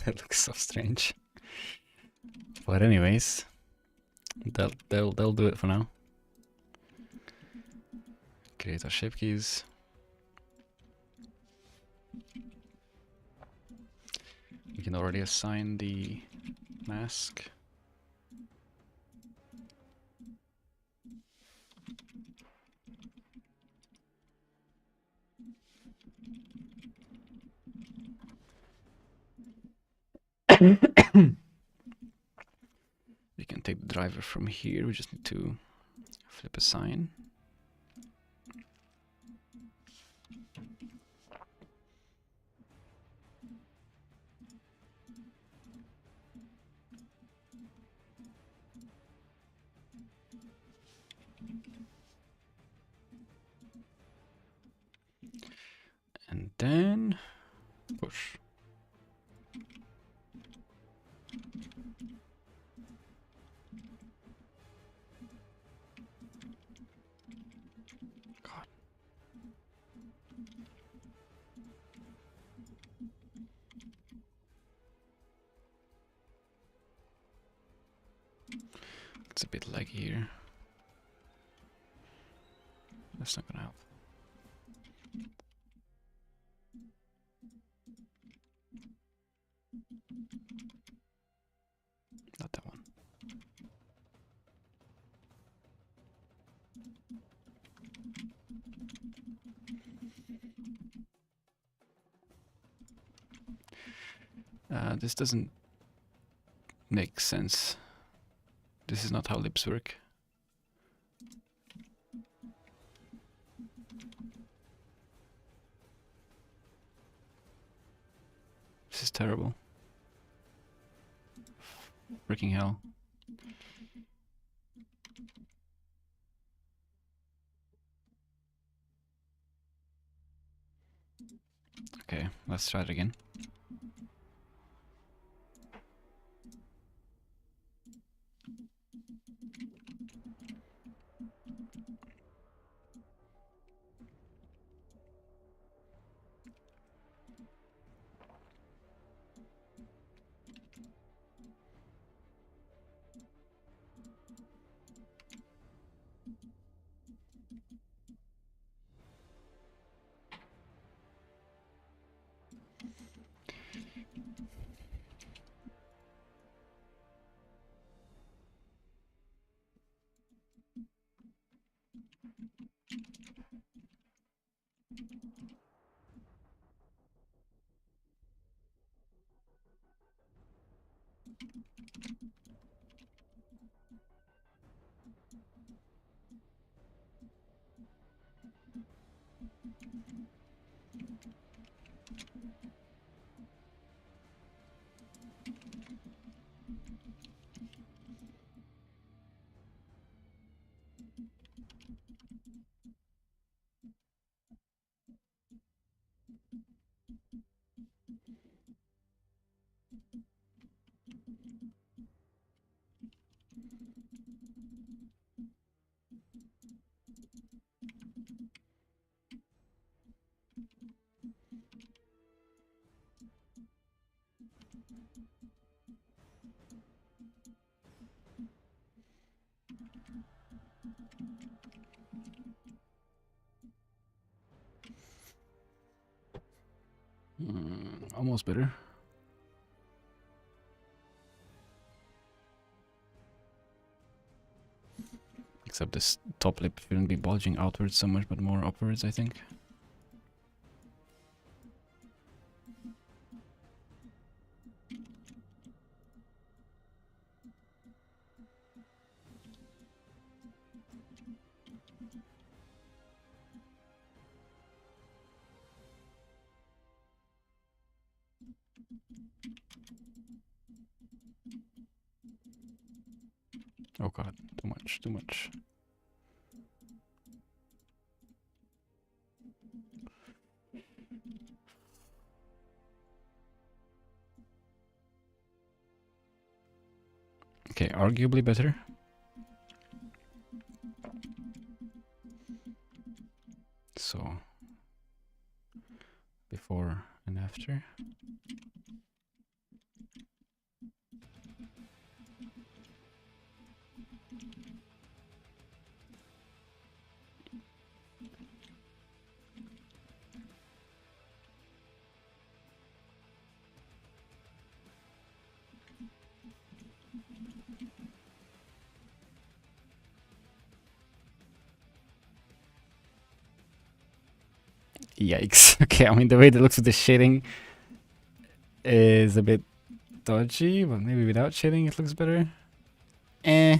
That looks so strange. But anyways, they'll do it for now. Create our shape keys. We can already assign the mask. We can take the driver from here. We just need to flip a sign. And then push. God. It's a bit laggy here. That's not gonna help. Not that one. This doesn't make sense. This is not how lips work. This is terrible. Freaking hell. Okay, let's try it again. Almost better. Except this top lip shouldn't be bulging outwards so much, but more upwards, I think. Oh god, too much, too much. Okay, arguably better. So, before and after. Yikes. Okay, I mean, the way that looks with the shading is a bit dodgy, but maybe without shading it looks better. Eh.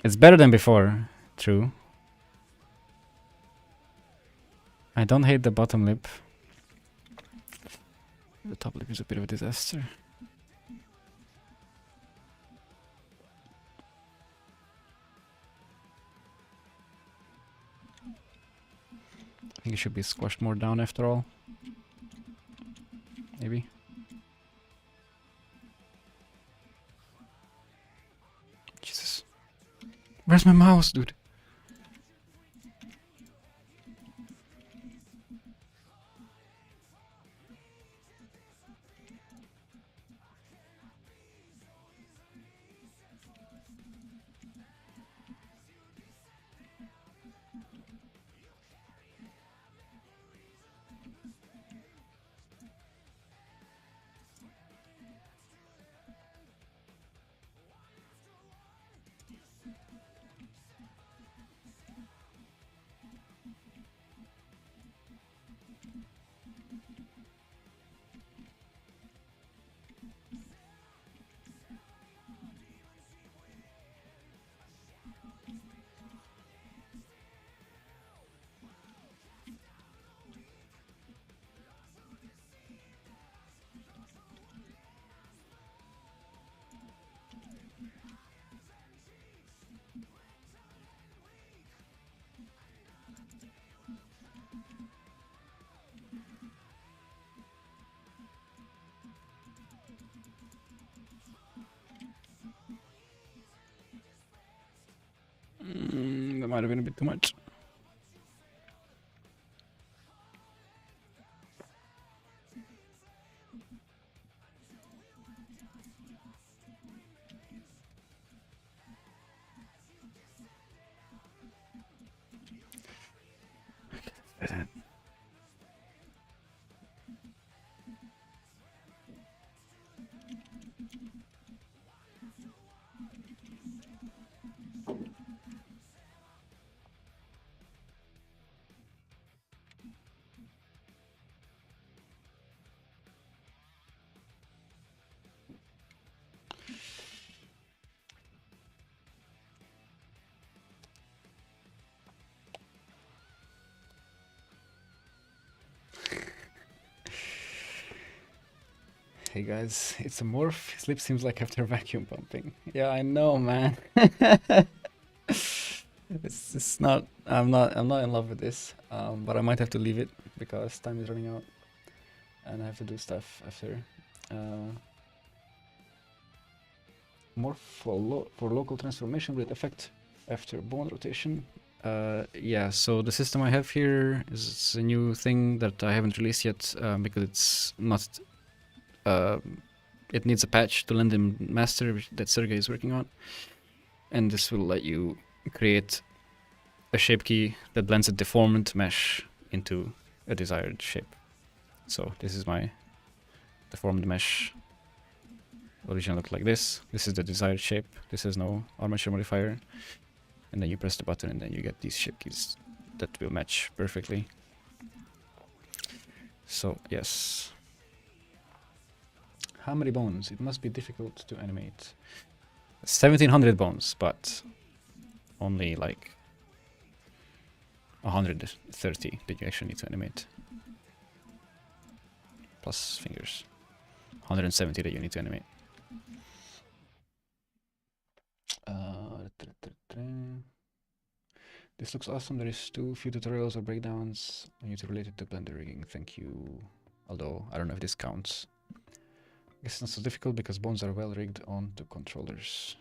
It's better than before, true. I don't hate the bottom lip. The top lip is a bit of a disaster. I think it should be squashed more down after all. Maybe. Jesus. Where's my mouse, dude? That might have been a bit too much. Hey guys, it's a morph. His lip seems like after vacuum pumping. Yeah, I know, man. It's not. I'm not in love with this. But I might have to leave it because time is running out, and I have to do stuff after. Morph for local transformation with effect after bone rotation. Yeah, so the system I have here is a new thing that I haven't released yet because it's not. It needs a patch to lend him master that Sergey is working on, and this will let you create a shape key that blends a deformed mesh into a desired shape. So this is my deformed mesh. Originally looked like this. This is the desired shape. This has no armature modifier, and then you press the button, and then you get these shape keys that will match perfectly. So yes. How many bones? It must be difficult to animate. 1700 bones, but only like 130 that you actually need to animate. Plus fingers. 170 that you need to animate. This looks awesome. There is too few tutorials or breakdowns on YouTube related to Blender rigging. Thank you. Although I don't know if this counts. It's not so difficult because bones are well rigged onto controllers.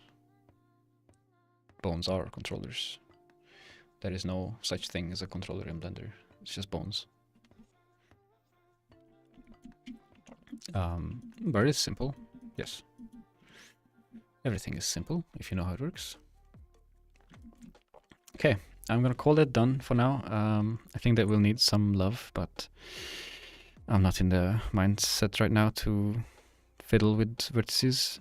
Bones are controllers. There is no such thing as a controller in Blender. It's just bones. But it's simple. Yes. Everything is simple if you know how it works. Okay, I'm gonna call that done for now. I think that will need some love, but I'm not in the mindset right now to fiddle with vertices.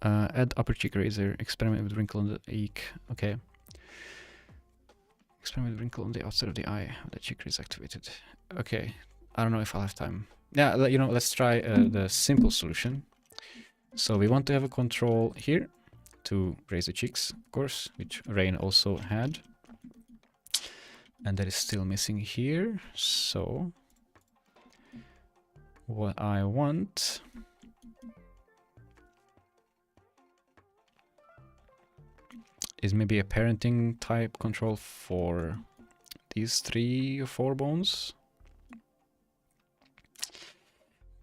Add upper cheek razor, experiment with wrinkle on the cheek. Okay, Experiment with wrinkle on the outside of the eye when the cheek is activated. Okay, I don't know if I'll have time. Yeah, you know, let's try the simple solution. So we want to have a control here to raise the cheeks, of course, which Rain also had. And that is still missing here. So what I want is maybe a parenting type control for these 3 or 4 bones.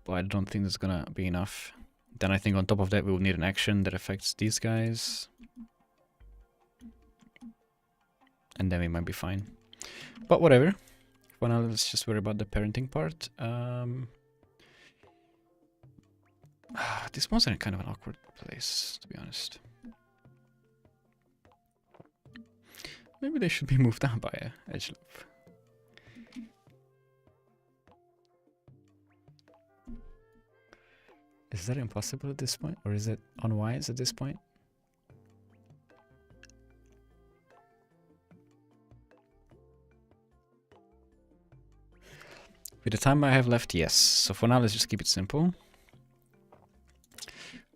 But I don't think that's gonna be enough. Then I think on top of that we will need an action that affects these guys. And then we might be fine. But whatever. For now, let's just worry about the parenting part. This one's in kind of an awkward place, to be honest. Maybe they should be moved down by a edge loop. Is that impossible at this point? Or is it unwise at this point? With the time I have left, yes. So for now, let's just keep it simple.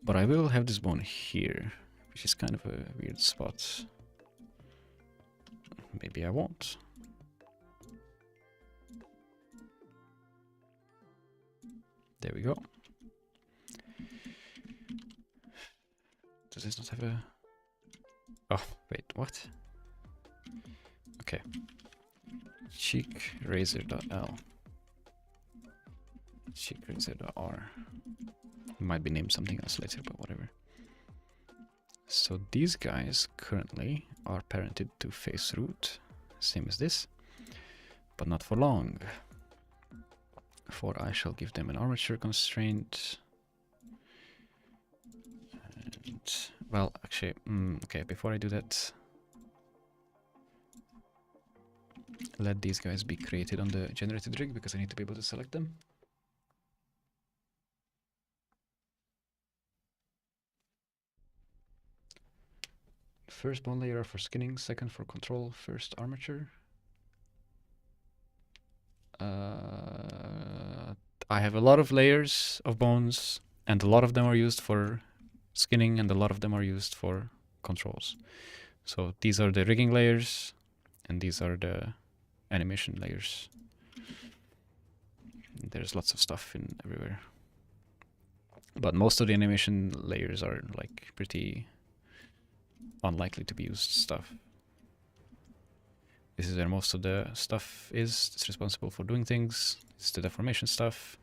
But I will have this bone here, which is kind of a weird spot. Maybe I won't. There we go. Does this not have a... Oh, wait, what? Okay. Cheek razor.l. Cheek razor.r. Might be named something else later, but whatever. So these guys currently are parented to face root, same as this, but not for long. For I shall give them an armature constraint. And, well, actually, okay, before I do that, let these guys be created on the generated rig because I need to be able to select them. First bone layer for skinning, second for control, first armature. I have a lot of layers of bones, and a lot of them are used for skinning, and a lot of them are used for controls. So these are the rigging layers, and these are the animation layers. There's lots of stuff in everywhere. But most of the animation layers are like pretty unlikely to be used stuff. This is where most of the stuff is. It's responsible for doing things. It's the deformation stuff.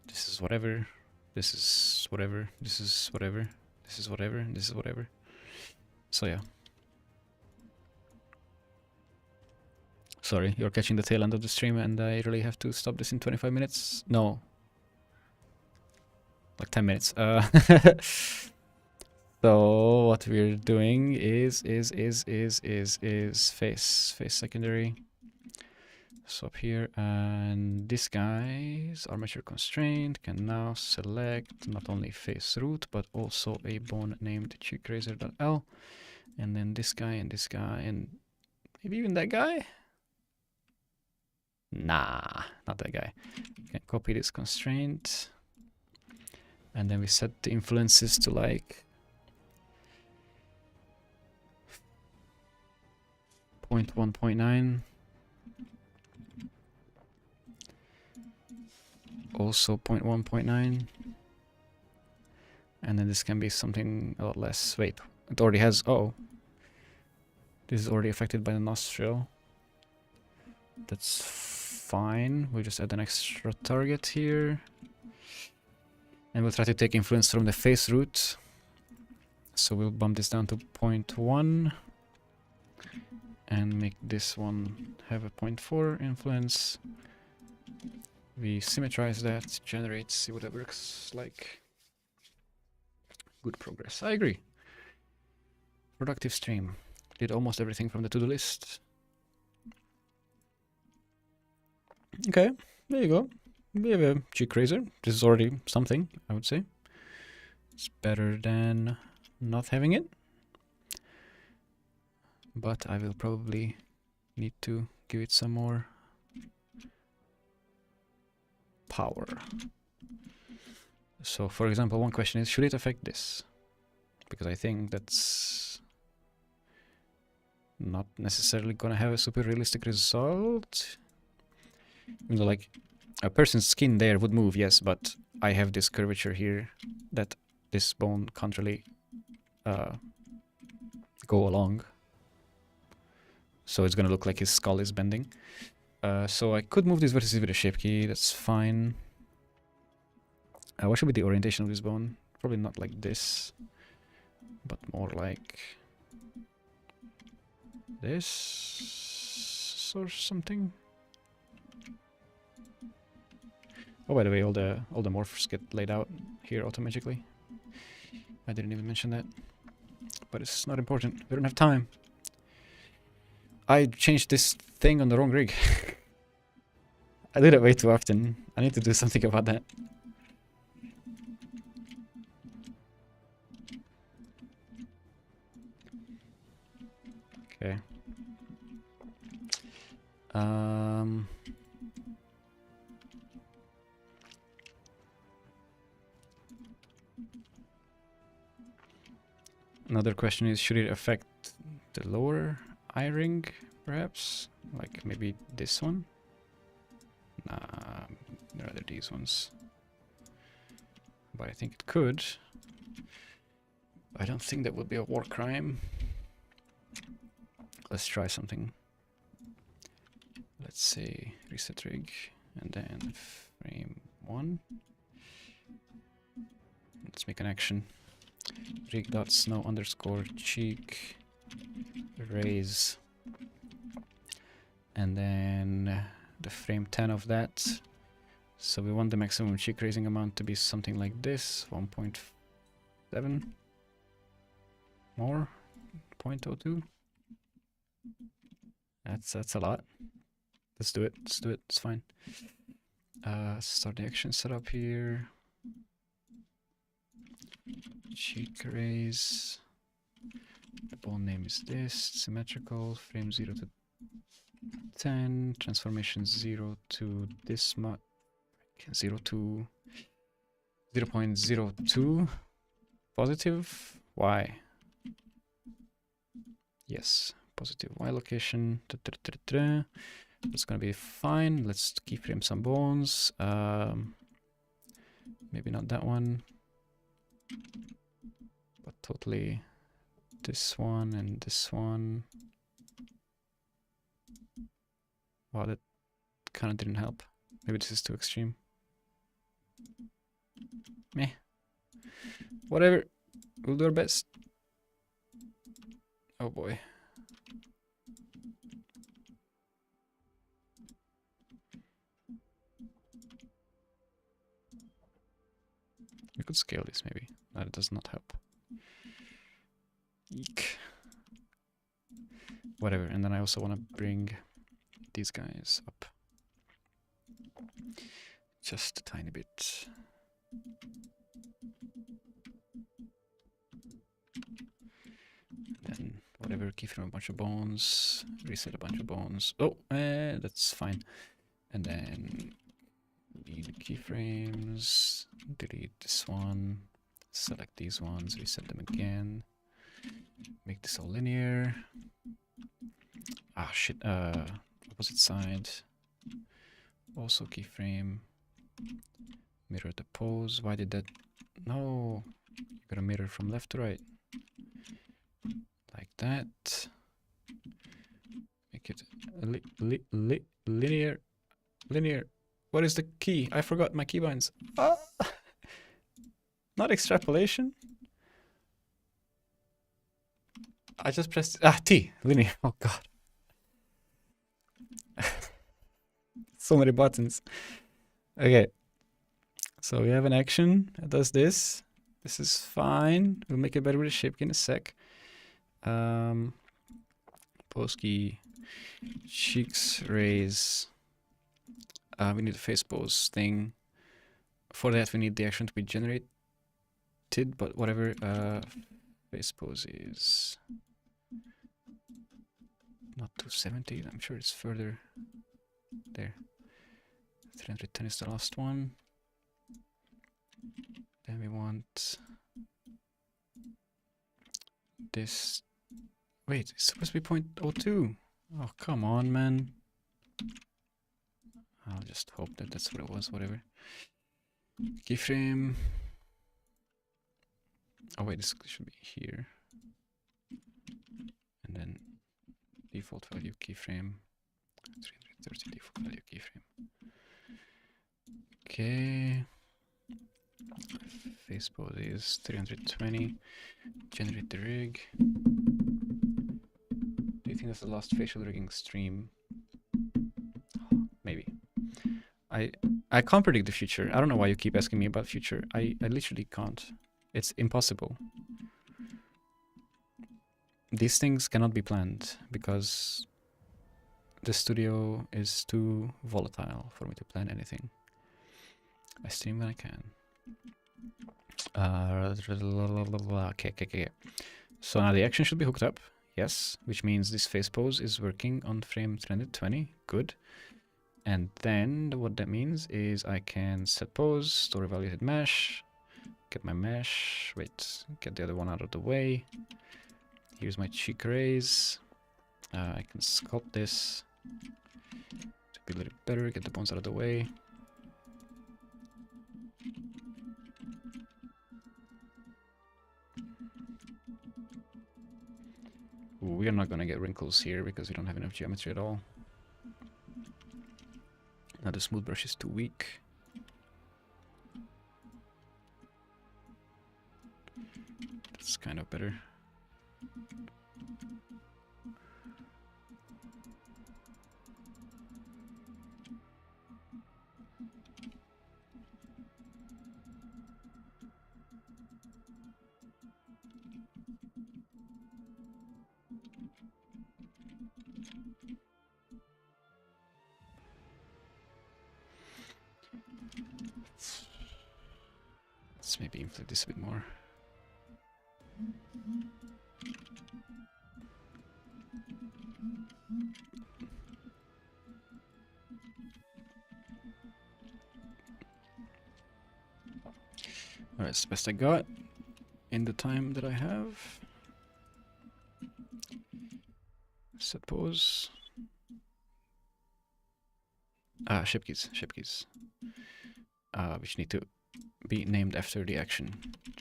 This is whatever. This is whatever. This is whatever. This is whatever. This is whatever. So yeah. Sorry, you're catching the tail end of the stream and I really have to stop this in 25 minutes. No. Like 10 minutes. So what we're doing is face secondary. So up here, and this guy's armature constraint can now select not only face root but also a bone named cheek razor.l, and then this guy and maybe even that guy. Nah, not that guy. You can copy this constraint, and then we set the influences to like 0.1, 0.9. Also 0.1, 0.9. And then this can be something a lot less. Wait, it already has, oh. This is already affected by the nostril. That's fine. We'll just add an extra target here. And we'll try to take influence from the face root. So we'll bump this down to 0.1. And make this one have a 0.4 influence. We symmetrize that, generate, see what that works like. Good progress, I agree. Productive stream. Did almost everything from the to-do list. Okay, there you go. We have a cheek razor. This is already something, I would say. It's better than not having it. But I will probably Need to give it some more power. So, for example, one question is, should it affect this? Because I think that's not necessarily gonna have a super realistic result. You know, like a person's skin there would move, yes, but I have this curvature here that this bone can't really go along. So it's gonna look like his skull is bending. So I could move these vertices with a shape key, that's fine. What should be the orientation of this bone? Probably not like this, but more like this or something. Oh, by the way, all the morphs get laid out here automatically. I didn't even mention that, but it's not important. We don't have time. I changed this thing on the wrong rig. I did it way too often. I need to do something about that. Okay. Another question is, should it affect the lower eye ring, perhaps? Like maybe this one? Nah, rather these ones. But I think it could. I don't think that would be a war crime. Let's try something. Let's say reset rig and then frame 1. Let's make an action. Rig.snow underscore cheek raise. And then the frame 10 of that. So we want the maximum cheek raising amount to be something like this, 1.7 more, 0.02. That's a lot. Let's do it. Let's do it. It's fine. Start the action setup here. Cheek raise. The bone name is this. Symmetrical. Frame 0 to 10. Transformation 0 to this much. 0 to 0.02. Positive Y. Yes. Positive Y location. That's gonna be fine. Let's keyframe some bones. Maybe not that one, but totally this one and this one. Wow, that kind of didn't help. Maybe this is too extreme. Meh. Whatever. We'll do our best. Oh boy. We could scale this maybe. That does not help. Eek. Whatever. And then I also want to bring these guys up. Just a tiny bit. Then whatever, keyframe a bunch of bones, reset a bunch of bones. Oh, that's fine. And then delete keyframes, delete this one, select these ones, reset them again, make this all linear. Ah shit, opposite side. Also keyframe, mirror the pose. Why did that? No, you gotta mirror from left to right. Like that. Make it linear. Linear. What is the key? I forgot my keybinds. Ah! Not extrapolation. I just pressed T. Linear. Oh god. So many buttons. Okay. So we have an action that does this. This is fine. We'll make it better with a shape key in a sec. PoseKey cheeks raise. We need a face pose thing. For that, we need the action to be generated, but whatever. Face pose is not 270. I'm sure it's further there. 310 is the last one. Then we want this. Wait, it's supposed to be 0.02. Oh, come on, man. I'll just hope that that's what it was, whatever. Keyframe. Oh wait, this should be here. And then default value keyframe. 330 default value keyframe. Okay. Face pose is 320. Generate the rig. Do you think that's the last facial rigging stream? Maybe. I can't predict the future. I don't know why you keep asking me about future. I literally can't. It's impossible. These things cannot be planned because the studio is too volatile for me to plan anything. I stream when I can. Okay. So now the action should be hooked up. Yes, which means this face pose is working on frame 320. Good. And then what that means is I can set pose, store evaluated mesh, get my mesh, wait, get the other one out of the way. Here's my cheek raise. I can sculpt this to be a little better, get the bones out of the way. Ooh, we are not going to get wrinkles here because we don't have enough geometry at all. Now the smooth brush is too weak. That's kind of better. Let's maybe inflate this a bit more. Alright, it's the best I got in the time that I have. Suppose. Shape keys, which need to be named after the action.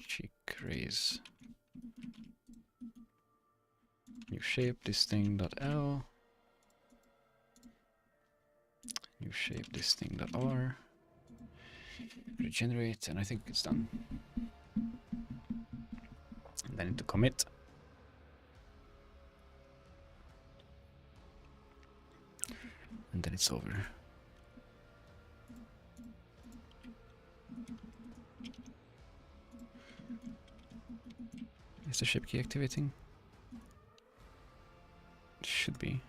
Cheek raise. New shape, this thing dot L. New shape, this thing dot R. Regenerate, and I think it's done. And then I need to commit. And then it's over. Is the ship key activating? It should be.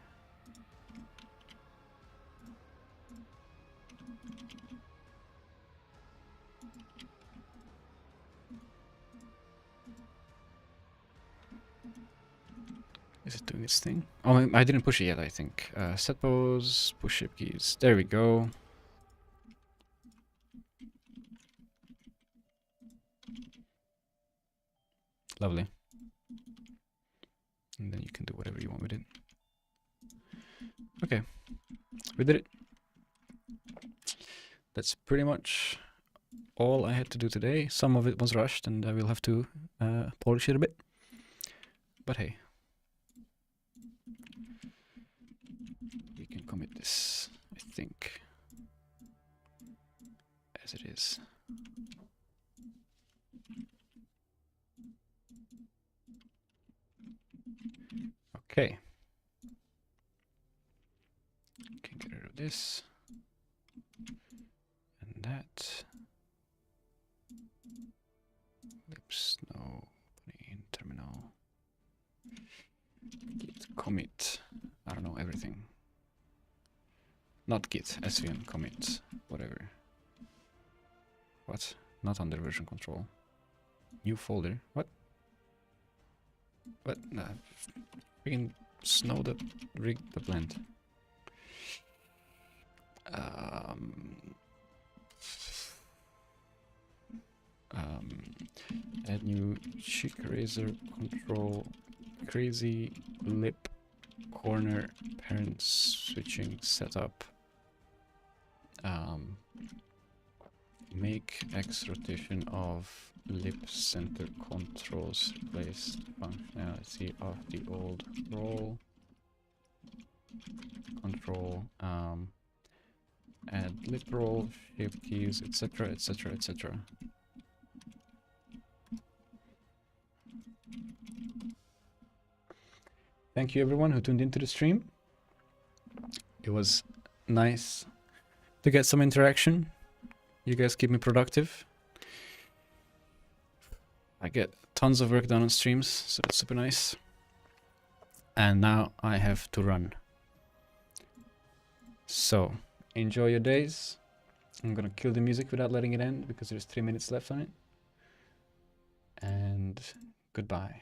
Is it doing its thing? Oh, I didn't push it yet, I think. Set pose, push ship keys. There we go. Lovely. And then you can do whatever you want with it. Okay, we did it. That's pretty much all I had to do today. Some of it was rushed and I will have to polish it a bit. But hey. We can commit this, I think, as it is. Okay. Can get rid of this. And that. Lips, no. Opening, terminal. Git commit. I don't know, everything. Not git, svn commit, whatever. What? Not under version control. New folder. What? What? Nah. Freaking snow the rig the blend. Add new cheek razor control, crazy lip corner parent switching setup. Make X rotation of lip center controls, replace functionality of the old roll control, add lip roll, shape keys, etc, etc, etc. Thank you everyone who tuned into the stream. It was nice to get some interaction. You guys keep me productive. I get tons of work done on streams, so it's super nice. And now I have to run. So, enjoy your days. I'm gonna kill the music without letting it end because there's 3 minutes left on it. And goodbye.